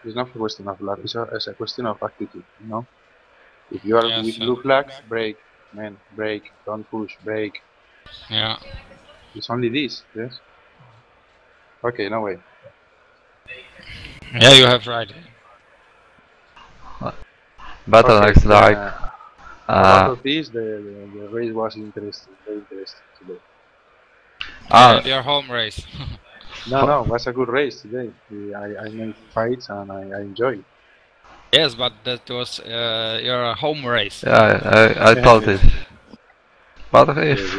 It's not a question of laps. It's a question of attitude, you know. If you are with blue flags, brake, man, brake, don't push, brake. Yeah. It's only this, yes. Okay, no way. Yeah, you have right. Bottlenecks like out of this, the race was interesting, very interesting today. Your home race. No, it was a good race today. I made fights and I enjoyed. Yes, but that was your home race. Yeah, I thought it. But if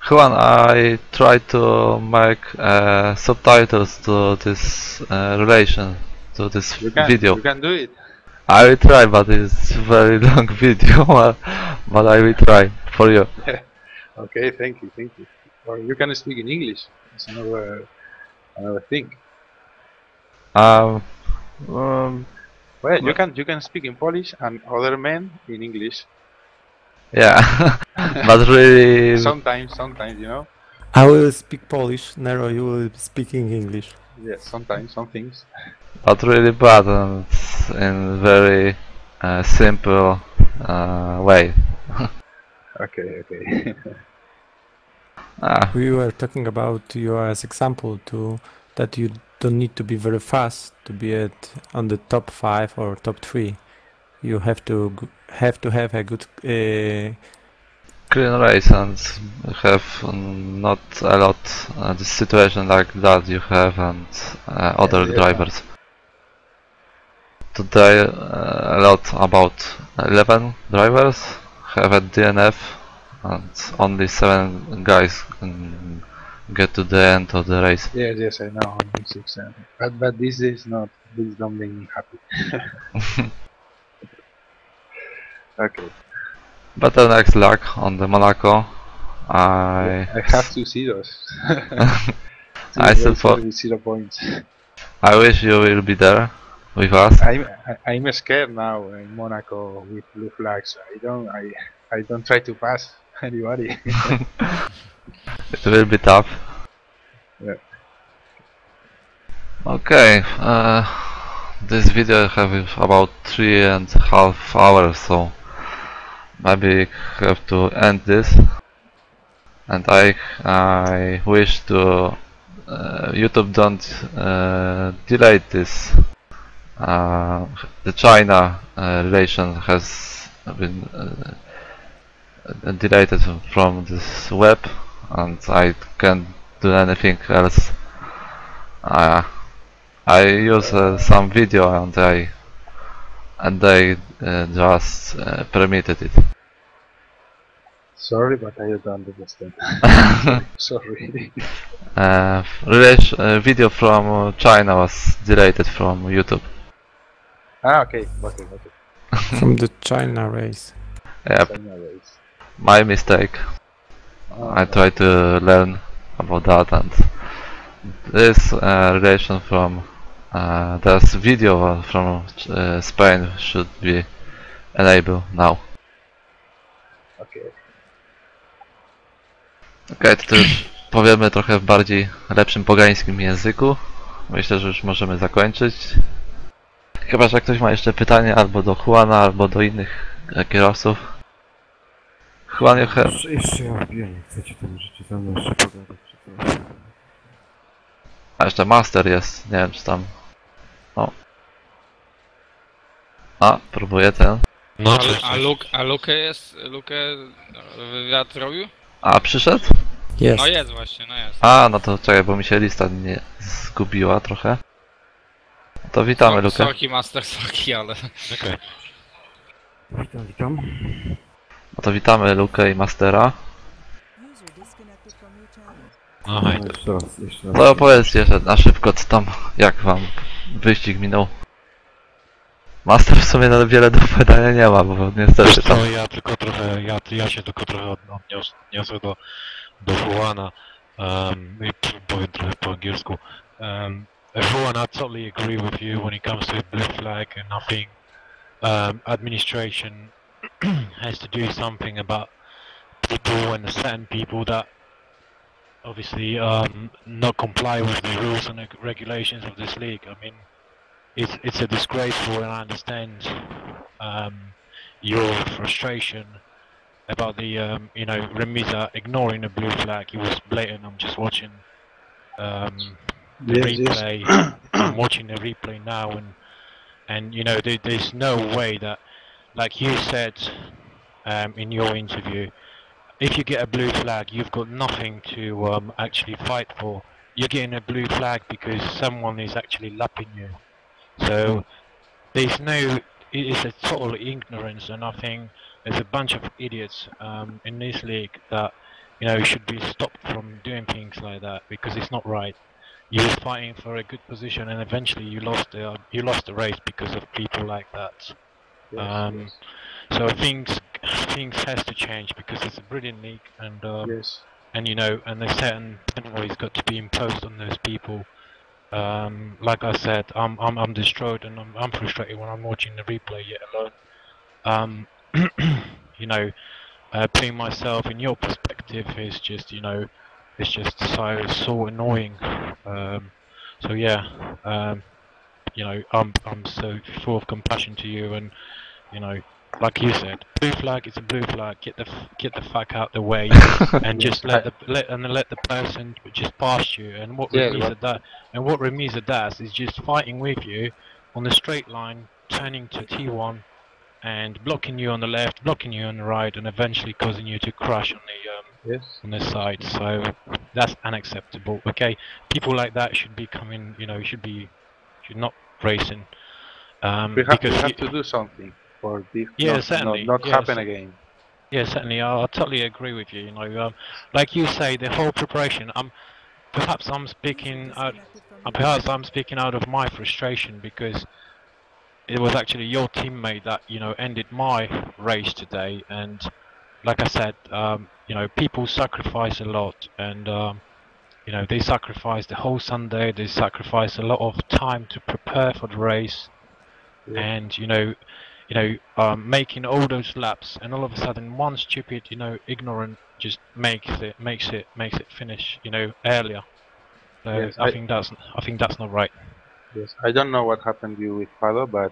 Juan, I tried to make subtitles to this relation, to this video. You can do it. I will try, but it's very long video. But I will try for you. Okay, thank you. Or you can speak in English. It's another thing. Well, you can speak in Polish and other men in English. Yeah, but really. Sometimes, you know. I will speak Polish. Nero, you will speak in English. Yes, sometimes, some things. But really bad and in very simple way. Okay. We were talking about you as example that you don't need to be very fast to be on the top 5 or top 3. You have to have a good clean race and have not a lot the situation like that you have and other drivers. Today a lot about 11 drivers have a DNF and only 7 guys can get to the end of the race. Yes, I know, only 6. But this don't make me happy. Okay. Better next luck on the Monaco. I have to see those. I support 0 points. I wish you will be there with us. I'm scared now in Monaco with blue flags. I don't try to pass anybody. It will be tough. Yeah. Okay. This video have about 3.5 hours, so maybe have to end this. And I wish to YouTube don't delay this. The China relation has been deleted from this web, and I can't do anything else. I use some video and they just permitted it. Sorry, but I don't understand. Sorry. Video from China was deleted from YouTube. Okay. From the China race. Yep. China race. My mistake. I tried to learn about that, and this relation from this video from Spain should be enabled now. Okej, to już powiemy trochę w bardziej lepszym pogańskim języku. Myślę, że już możemy zakończyć. Chyba, że ktoś ma jeszcze pytanie albo do Juana, albo do innych kierowców. Juan, you have... Jeszcze ja wbiję, nie chcecie tam rzeczy ze mną jeszcze pogadać, czy coś. A jeszcze Master jest, nie wiem czy tam... O. A, próbuję ten. No, A Luke wywiad robił? A, przyszedł? Jest. No jest właśnie, no jest. A, no to czekaj, bo mi się lista nie zgubiła trochę. To witamy, Luke. Sorki, Master, sorki, ale... Okay. Witam. No to witamy Luke i Mastera. Aha, jeszcze raz. To opowiedzcie jeszcze na szybko, co tam, jak wam wyścig minął. Master w sumie na wiele do powiadania nie ma, bo niestety tam... Co, ja się tylko trochę odniosę do Juana i powiem trochę po angielsku. Juan, I totally agree with you when it comes to blue flag, and I think administration has to do something about people and certain people that obviously not comply with the rules and regulations of this league. I mean, it's a disgraceful, and I understand your frustration about the Remisa ignoring the blue flag. It was blatant. I'm just watching the replay. I'm watching the replay now, and you know there's no way that, like you said in your interview, if you get a blue flag, you've got nothing to actually fight for. You're getting a blue flag because someone is actually lapping you. So there's no, it's a total ignorance, and I think there's a bunch of idiots in this league that should be stopped from doing things like that, because it's not right. You were fighting for a good position, and eventually you lost the race because of people like that. Yes. So things has to change, because it's a brilliant league, and and there's certain penalties got to be imposed on those people. Like I said, I'm destroyed, and I'm frustrated when I'm watching the replay yet alone. Putting myself in your perspective is just it's just so annoying. So yeah, I'm so full of compassion to you, and like you said, blue flag is a blue flag. Get the fuck out the way, and just let the person just pass you. And what Remisa does is just fighting with you on the straight line, turning to T1, and blocking you on the left, blocking you on the right, and eventually causing you to crash on the side. So that's unacceptable. Okay, people like that should be coming. Should not racing. We have to do something for this not happen again. Yeah, certainly. I totally agree with you. Like you say, the whole preparation. Perhaps I'm speaking out of my frustration, because it was actually your teammate that ended my race today. And like I said, people sacrifice a lot, and they sacrifice the whole Sunday. They sacrifice a lot of time to prepare for the race, and making all those laps, and all of a sudden one stupid ignorant just makes it finish earlier. So Yes, I think that's not right. Yes, I don't know what happened to you with Fado, but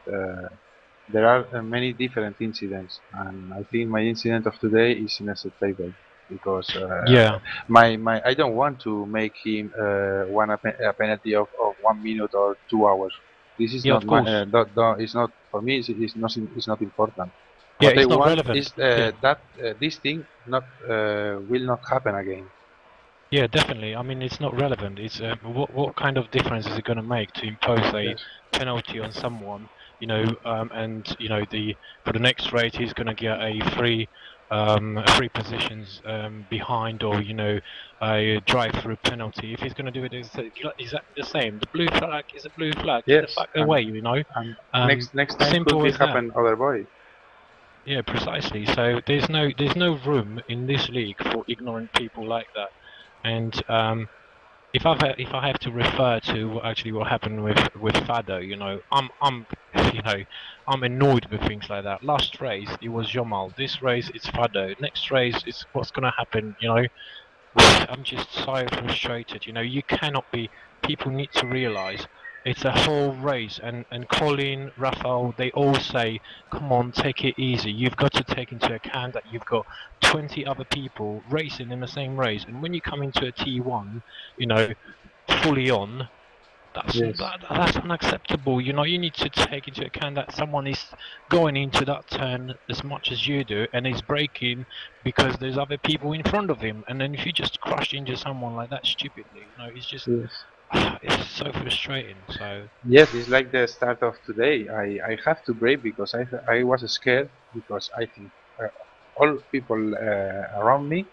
there are many different incidents, and I think my incident of today is unacceptable, because I don't want to make him a penalty of 1 minute or 2 hours. This is not it's not for me. It's not important. Yeah, What it's I not want relevant. is that this thing will not happen again. Yeah, definitely. I mean, it's not relevant. It's what kind of difference is it going to make to impose a penalty on someone? And for the next race he's going to get a three positions behind, or a drive-through penalty. If he's going to do it exactly the same, the blue flag is a blue flag. Get the fuck away, Next time simple could as happen other way. Yeah, precisely. So there's no room in this league for ignorant people like that. And if I have to refer to actually what happened with Fado, I'm annoyed with things like that. Last race it was Jamal. This race it's Fado. Next race it's what's gonna happen. I'm just so frustrated. You cannot be. People need to realize it's a whole race, and Colin, Rafael, they all say, come on, take it easy. You've got to take into account that you've got 20 other people racing in the same race, and when you come into a T1, fully on, that's unacceptable. You need to take into account that someone is going into that turn as much as you do, and is braking because there's other people in front of him. And then if you just crash into someone like that stupidly, it's just it's so frustrating. So yes, it's like the start of today. I have to brake because I was scared, because I think all people around me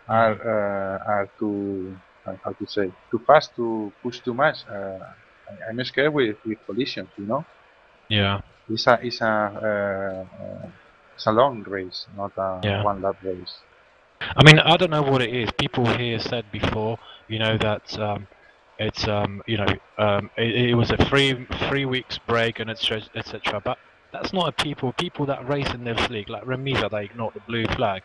are too how to say, too fast, to push too much. I'm scared with collisions, Yeah. It's a long race, not a Yeah. one lap race. I mean, I don't know what it is. People here said before, you know, that it's it was a three weeks break and etc. But that's not a people that race in this league, like Remisa, they ignore the blue flag.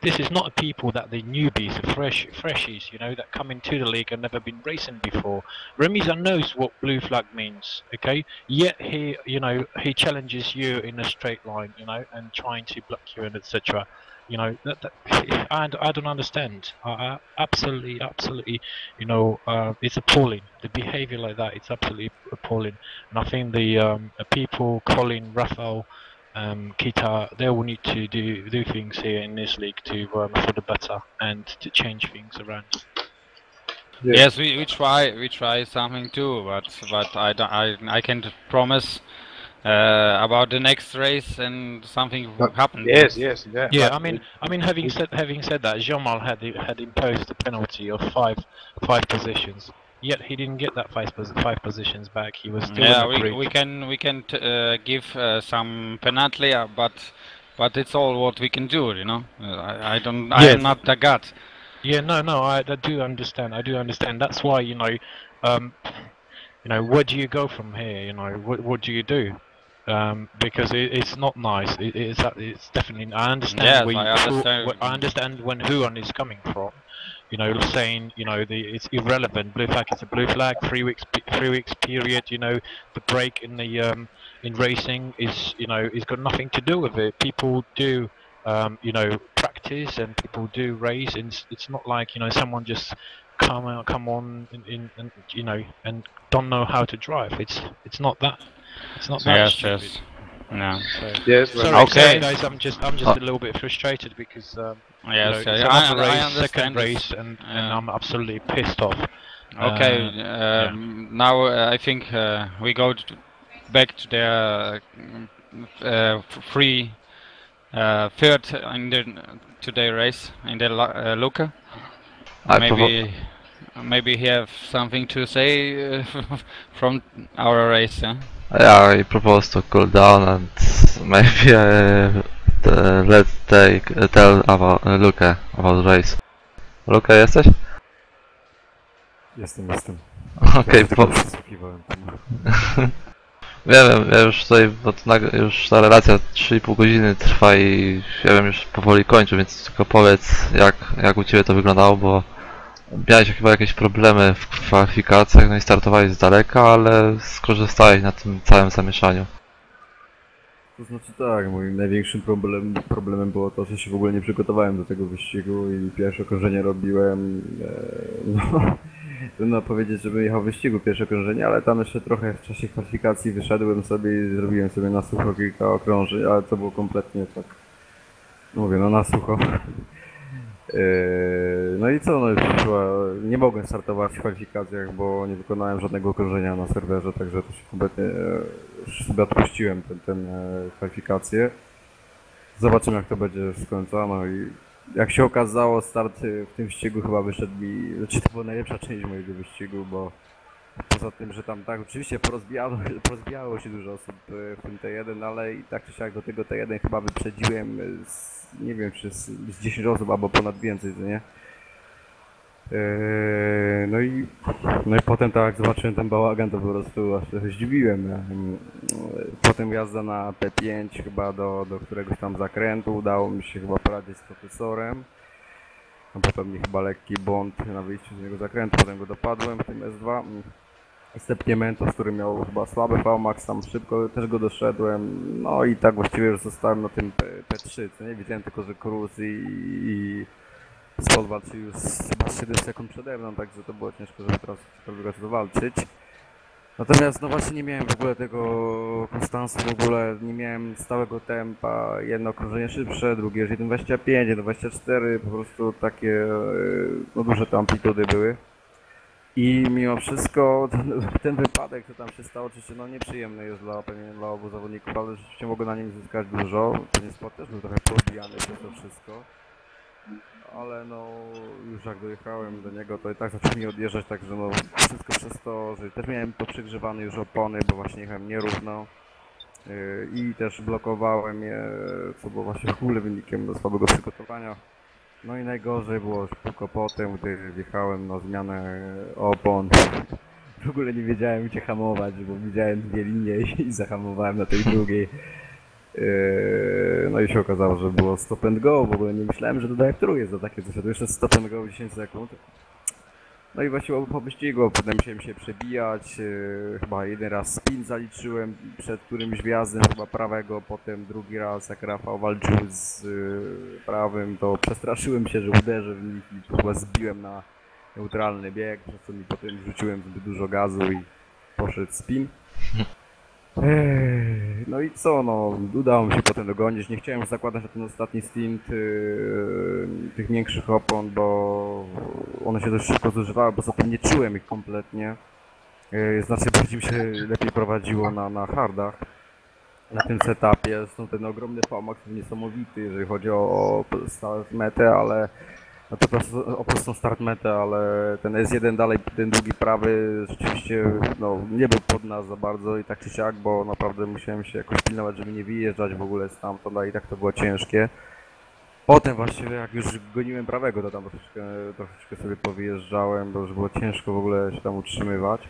This is not a people that the newbies, the freshies, you know, that come into the league and never been racing before. Remisa knows what blue flag means, okay? Yet he challenges you in a straight line, you know, and trying to block you and etc. You know, I don't understand. Absolutely, you know, it's appalling. The behavior like that, it's absolutely appalling. And I think the people, Colin, Rafael, Kita, they will need to do things here in this league to for the better and to change things around. Yes, we try something too, but I can't promise about the next race and something will happen. Yes. Yeah, I mean, having said that, Jamal had imposed a penalty of five positions. Yet he didn't get that five positions back. He was still in the grid. we can give some penalty, but it's all what we can do, you know. I am not the god. Yeah, no, I do understand. That's why, you know, where do you go from here? You know, what do you do? Because it's not nice. It's definitely. I understand. Yes, I understand when Huan is coming from. You know, saying, you know, it's irrelevant. Blue flag is a blue flag. 3 weeks period. You know, the break in the in racing is, you know, it's got nothing to do with it. People do, you know, practice and people do race, and it's not like, you know, someone just come on in you know, and don't know how to drive. It's not that. It's not that stupid. Yes. No. So, Yes. sorry, Okay. guys. I'm just a little bit frustrated because Yes, you know, it's I another race, understand second this. race, and I'm absolutely pissed off. Okay. Yeah. Now I think we go back to the free third in the today race in the Luca. Maybe he have something to say from our race. Yeah? Yeah, I propose to cool down and maybe let's tell about Lukę about race. Luka, jesteś? Jestem. Okej, przysłuchiwałem temu. Wiem, ja już tutaj, bo to już ta relacja 3,5 godziny trwa i ja wiem, już powoli kończę, więc tylko powiedz, jak u Ciebie to wyglądało, bo miałeś chyba jakieś problemy w kwalifikacjach, no i startowałeś z daleka, ale skorzystałeś na tym całym zamieszaniu. To znaczy tak, moim największym problemem było to, że się w ogóle nie przygotowałem do tego wyścigu i pierwsze okrążenie robiłem, trudno powiedzieć, żebym jechał w wyścigu pierwsze okrążenie, ale tam jeszcze trochę w czasie kwalifikacji wyszedłem sobie i zrobiłem sobie na sucho kilka okrążeń, ale to było kompletnie tak, mówię, no na sucho. No i co, no nie mogłem startować w kwalifikacjach, bo nie wykonałem żadnego okrążenia na serwerze, także to się kompletnie już sobie odpuściłem ten kwalifikacje. Zobaczymy, jak to będzie z końca, no i jak się okazało, start w tym wyścigu chyba wyszedł mi, znaczy to była najlepsza część mojego wyścigu, bo poza tym, że tam tak oczywiście porozbijało się dużo osób w tym T1, ale i tak czy siak do tego T1 chyba wyprzedziłem nie wiem, czy z 10 osób albo ponad więcej, to nie? No i potem tak jak zobaczyłem ten bałagan, to po prostu aż trochę zdziwiłem. Potem jazda na P5 chyba do któregoś tam zakrętu, udało mi się chyba poradzić z profesorem. No potem mi chyba lekki błąd na wyjściu z niego zakrętu, potem go dopadłem w tym S2. Stepniemento, z którym miał chyba słaby VMAX, tam szybko też go doszedłem, no i tak właściwie już zostałem na tym P3, co nie? Widziałem tylko, że Cruz i Spot walczy już chyba 7 sekund przede mną, także to było ciężko, żeby teraz cokolwiek walczyć. Natomiast no właśnie nie miałem w ogóle tego konstansu, w ogóle nie miałem stałego tempa, jedno okrążenie szybsze, drugie już 1.25, 1.24, po prostu takie no duże te amplitudy były. I mimo wszystko ten wypadek, co tam się stało, oczywiście no nieprzyjemny jest pewnie dla obu zawodników, ale rzeczywiście mogło na nim zyskać dużo. Ten spot też był trochę podbijany przez to wszystko. Ale no już jak dojechałem do niego, to i tak zaczął mi odjeżdżać, także no wszystko przez to, że też miałem poprzegrzewane już opony, bo właśnie jechałem nierówno. I też blokowałem je, co było właśnie w ogóle wynikiem do słabego przygotowania. No i najgorzej było już tylko potem, gdy wjechałem na zmianę opon. W ogóle nie wiedziałem gdzie hamować, bo widziałem dwie linie i zahamowałem na tej drugiej. No i się okazało, że było stop and go, w ogóle nie myślałem, że to drive-thru jest za takie coś, to jeszcze stop and go 10 sekund. No i właściwie po wyścigu potem musiałem się przebijać, chyba jeden raz spin zaliczyłem przed którymś wjazdem, chyba prawego, potem drugi raz jak Rafał walczył z prawym, to przestraszyłem się, że uderzę w nich i chyba zbiłem na neutralny bieg, przez co mi potem wrzuciłem zbyt dużo gazu i poszedł spin. No i co, no udało mi się potem dogonić, nie chciałem już zakładać na ten ostatni stint tych większych opon, bo one się dość szybko zużywały, bo zatem nie czułem ich kompletnie. Znacznie bardziej mi się lepiej prowadziło na hardach. Na tym setupie, zresztą ten ogromny VMAX był niesamowity, jeżeli chodzi o start metę, ale no to o prostą start metę, ale ten S1 dalej, ten drugi prawy rzeczywiście no, nie był pod nas za bardzo i tak czy siak, bo naprawdę musiałem się jakoś pilnować, żeby nie wyjeżdżać w ogóle stamtąd, a i tak to było ciężkie. Potem właściwie jak już goniłem prawego, to tam troszeczkę sobie powyjeżdżałem, bo już było ciężko w ogóle się tam utrzymywać.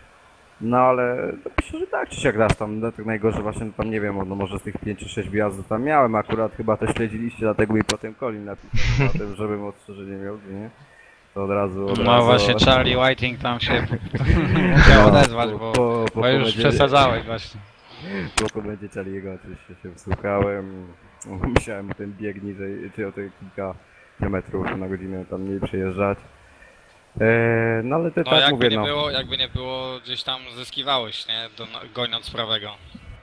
No ale to myślę, że tak czy siak dasz tam, no, tak najgorzej właśnie tam nie wiem, no może z tych 5 czy 6 wjazdów tam miałem, akurat chyba to śledziliście, dlatego mi potem Colin napisał na tym, żebym ostrzeżenie miał, nie? To od razu... No właśnie Charlie Whiting tam się musiał odezwać, bo już przesadzałeś właśnie. Po komendzie Charlie'ego oczywiście się wsłuchałem, musiałem ten bieg niżej, czy o te kilka kilometrów na godzinę tam mniej przejeżdżać. No ale to no, tak jakby mówię, nie no. było, jakby nie było, gdzieś tam zyskiwałeś, nie? Goniąc prawego.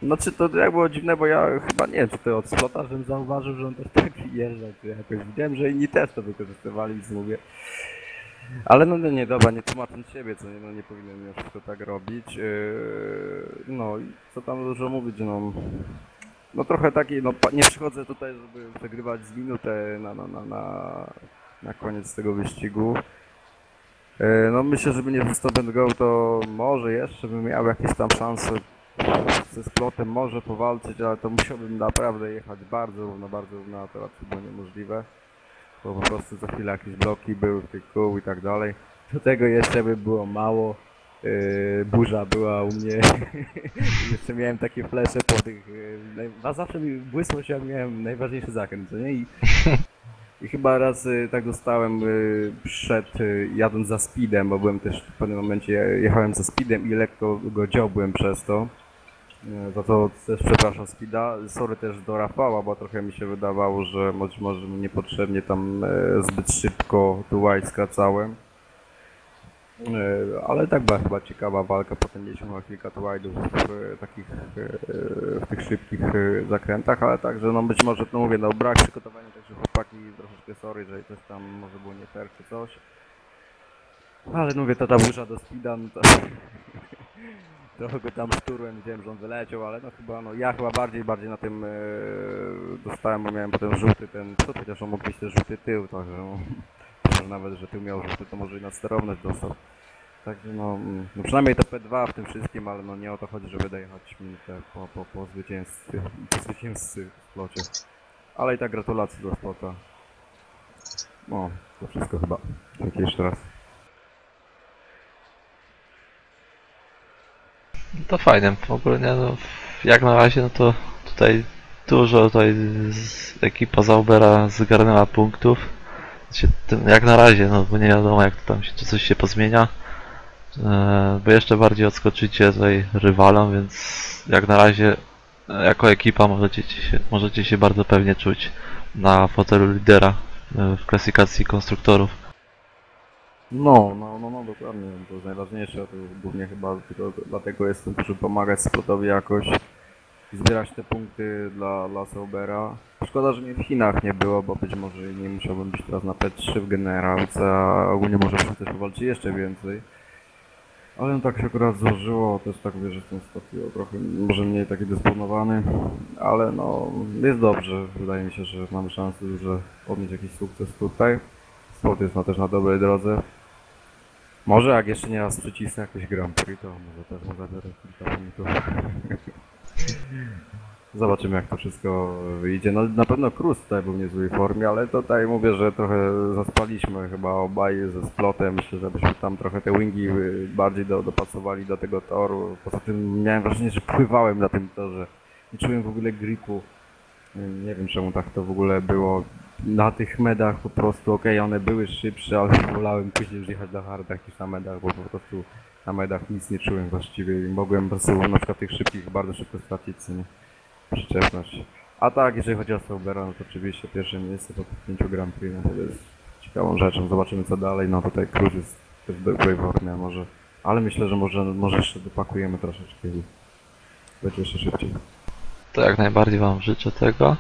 Znaczy to jak było dziwne, bo ja chyba nie wiem, czy to od Splota, żebym zauważył, że on też tak wjeżdża, czy jakoś widziałem, że inni też to wykorzystywali, więc mówię. Ale no nie, dobra, nie tłumacząc siebie, co nie, no nie powinienem już to tak robić. No i co tam dużo mówić, no. No trochę taki, no nie przychodzę tutaj, żeby przegrywać z minutę na koniec tego wyścigu. No myślę, żeby nie stop and go, to może jeszcze bym miał jakieś tam szanse ze Splotem, może powalczyć, ale to musiałbym naprawdę jechać bardzo równo, a to raczej było niemożliwe. Bo po prostu za chwilę jakieś bloki były w tych kół i tak dalej. Do tego jeszcze by było mało. Burza była u mnie. Jeszcze miałem takie flesze po tych... A zawsze mi błysło się, jak miałem najważniejszy zakręt, co nie? I chyba raz tak dostałem jadąc za speedem, bo byłem też w pewnym momencie, jechałem za speedem i lekko go dziobłem przez to. Za to też przepraszam speeda. Sorry też do Rafała, bo trochę mi się wydawało, że może niepotrzebnie tam zbyt szybko tu wide skracałem. Ale tak była chyba ciekawa walka, potem mieliśmy chyba kilka wide'ów w tych szybkich zakrętach, ale także no być może, no mówię, no brak przygotowania, także chłopaki troszeczkę sorry, że coś tam może było nie fair czy coś. Ale no mówię, ta burza do speeda, no to trochę go tam szturłem, widziałem, że on wyleciał, ale no chyba, no ja chyba bardziej na tym dostałem, bo miałem potem żółty ten, chociaż on mógł mieć też żółty tył, także no, może nawet, że tył miał żółty, to może i na sterowność dostał. Także no przynajmniej to P2 w tym wszystkim, ale no nie o to chodzi, żeby dojechać minutę po zwycięzcy w Splocie. Ale i tak gratulacje do Splota. No, to wszystko chyba. Dzięki jeszcze raz. To fajnie, w ogóle nie, no, jak na razie no to tutaj dużo ekipa Zaubera zgarnęła punktów. Jak na razie, no bo nie wiadomo jak to tam się, czy coś się pozmienia. Bo jeszcze bardziej odskoczycie tutaj rywalom, więc jak na razie jako ekipa możecie się bardzo pewnie czuć na fotelu lidera w klasyfikacji konstruktorów. No, dokładnie, to jest najważniejsze, to głównie chyba tylko dlatego jestem, żeby pomagać Splotowi jakoś zbierać te punkty dla Saubera. Szkoda, że mnie w Chinach nie było, bo być może nie musiałbym być teraz na P3 w generalce, a ogólnie może bym też powalczyć jeszcze więcej. Ale no tak się akurat złożyło, też tak wiesz, że jestem trochę może mniej taki dysponowany, ale no jest dobrze, wydaje mi się, że mamy szansę dużo odnieść jakiś sukces tutaj. Sport jest też na dobrej drodze. Może jak jeszcze nie raz przycisnę jakieś Grand Prix, to może też mu zabiorę kilka punktów. Zobaczymy jak to wszystko wyjdzie. No na pewno Cruz tutaj był w niezłej formie, ale tutaj mówię, że trochę zaspaliśmy chyba obaj ze Splotem. Myślę, żebyśmy tam trochę te wingi bardziej dopasowali do tego toru. Poza tym miałem wrażenie, że pływałem na tym torze. Nie czułem w ogóle gripu. Nie wiem czemu tak to w ogóle było. Na tych medach po prostu, okej, one były szybsze, ale wolałem później już jechać na hardach niż na medach, bo po prostu na medach nic nie czułem właściwie i mogłem po prostu na przykład tych szybkich bardzo szybko stracić, co nie, przyczepność. A tak, jeżeli chodzi o Saubera, no to oczywiście pierwsze miejsce po 5 Grand Prix, no to jest ciekawą rzeczą, zobaczymy co dalej, no tutaj Cruz jest też w dobrej formie, może, ale myślę, że może jeszcze dopakujemy troszeczkę i będzie jeszcze szybciej. To jak najbardziej wam życzę tego,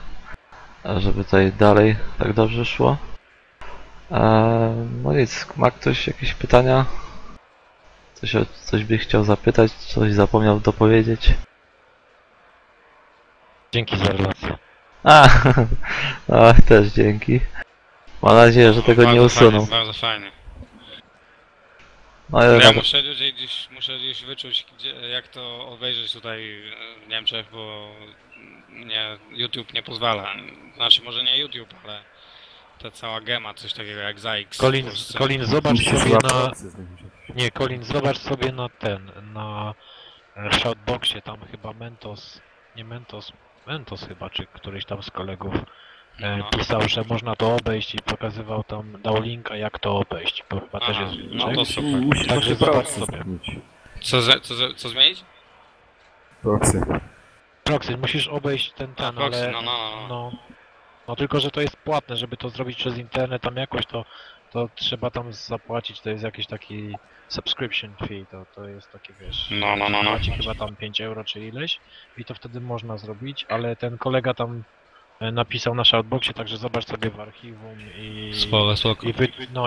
żeby tutaj dalej tak dobrze szło. No nic, ma ktoś jakieś pytania? Coś by chciał zapytać, coś zapomniał dopowiedzieć? Dzięki za relację. No, też dzięki. Mam nadzieję, że tego nie usuną. Fajnie, bardzo fajnie. No, ja muszę gdzieś wyczuć, jak to obejrzeć tutaj w Niemczech, bo YouTube nie pozwala. Znaczy może nie YouTube, ale ta cała gema, coś takiego jak ZAX. Colin, zobacz sobie na... Nie, Colin, zobacz sobie na na Shoutboxie, tam chyba Mentos chyba, czy któryś tam z kolegów pisał, że można to obejść i pokazywał tam, dał linka jak to obejść, bo chyba też jest... No to super. Także zobacz sobie. Co zmienić? Proxy, musisz obejść ten, proxy, ale... No tylko, że to jest płatne, żeby to zrobić przez internet tam jakoś, to trzeba tam zapłacić, to jest jakiś taki subscription fee, to jest takie, wiesz, płaci chyba tam 5 euro czy ileś i to wtedy można zrobić, ale ten kolega tam napisał na Shoutboxie, także zobacz sobie w archiwum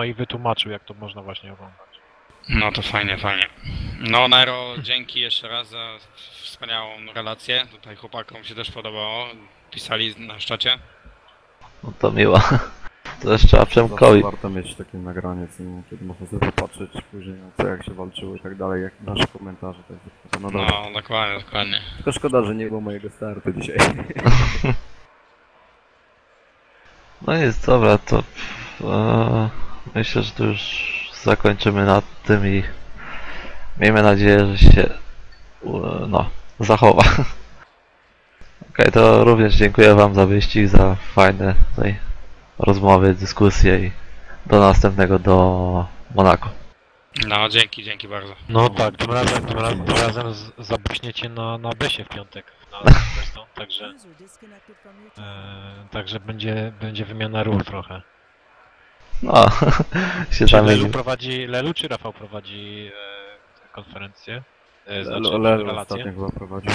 i wytłumaczył, jak to można właśnie oglądać. No to fajnie. No Nero, dzięki jeszcze raz za wspaniałą relację, tutaj chłopakom się też podobało, pisali na czacie. No to miło. To jeszcze trzeba Przemkowi. Warto mieć takie nagranie, kiedy można sobie popatrzeć później na co, jak się walczyło i tak dalej, jak nasze komentarze. Tak, no dokładnie. Tylko szkoda, że nie było mojego startu dzisiaj. No jest dobra, to myślę, że tu już zakończymy nad tym i miejmy nadzieję, że się zachowa. Okej, to również dziękuję wam za wyścig, za fajne tutaj rozmowy, dyskusje i do następnego, do Monako. No dzięki bardzo. No tak, tym razem zabuśniecie na Besie w piątek na Silverstone, także będzie wymiana ról trochę. No, się czy zamieni. Lelu czy Rafał prowadzi konferencję? Lelu ostatnio chyba prowadził.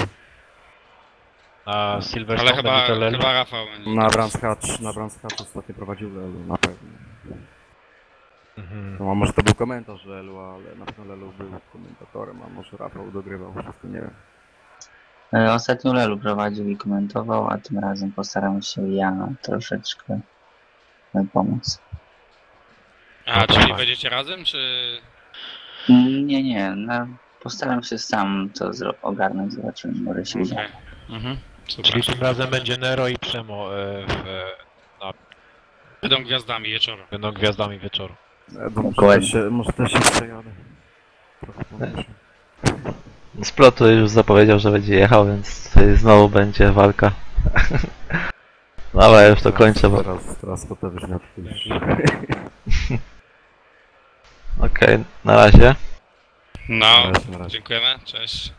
A Silverstone ale chyba Rafał będzie. Na Brands Hatch ostatnio prowadził Lelu, na pewno. No, a może to był komentarz Lelu, ale na pewno Lelu był komentatorem, a może Rafał dogrywał, wszystko nie wiem. Ostatnio Lelu prowadził i komentował, a tym razem postaram się ja troszeczkę pomóc. Czyli będziecie razem, czy...? Nie, postaram się sam to ogarnąć, zobaczymy, może się uda. Czyli tym razem będzie Nero i Przemo Będą gwiazdami wieczoru. Może też się przejadę. Splot już zapowiedział, że będzie jechał, więc tutaj znowu będzie walka. No ale ja już to kończę, bo... Teraz to już nie. Okej, na razie. No, dziękujemy, cześć.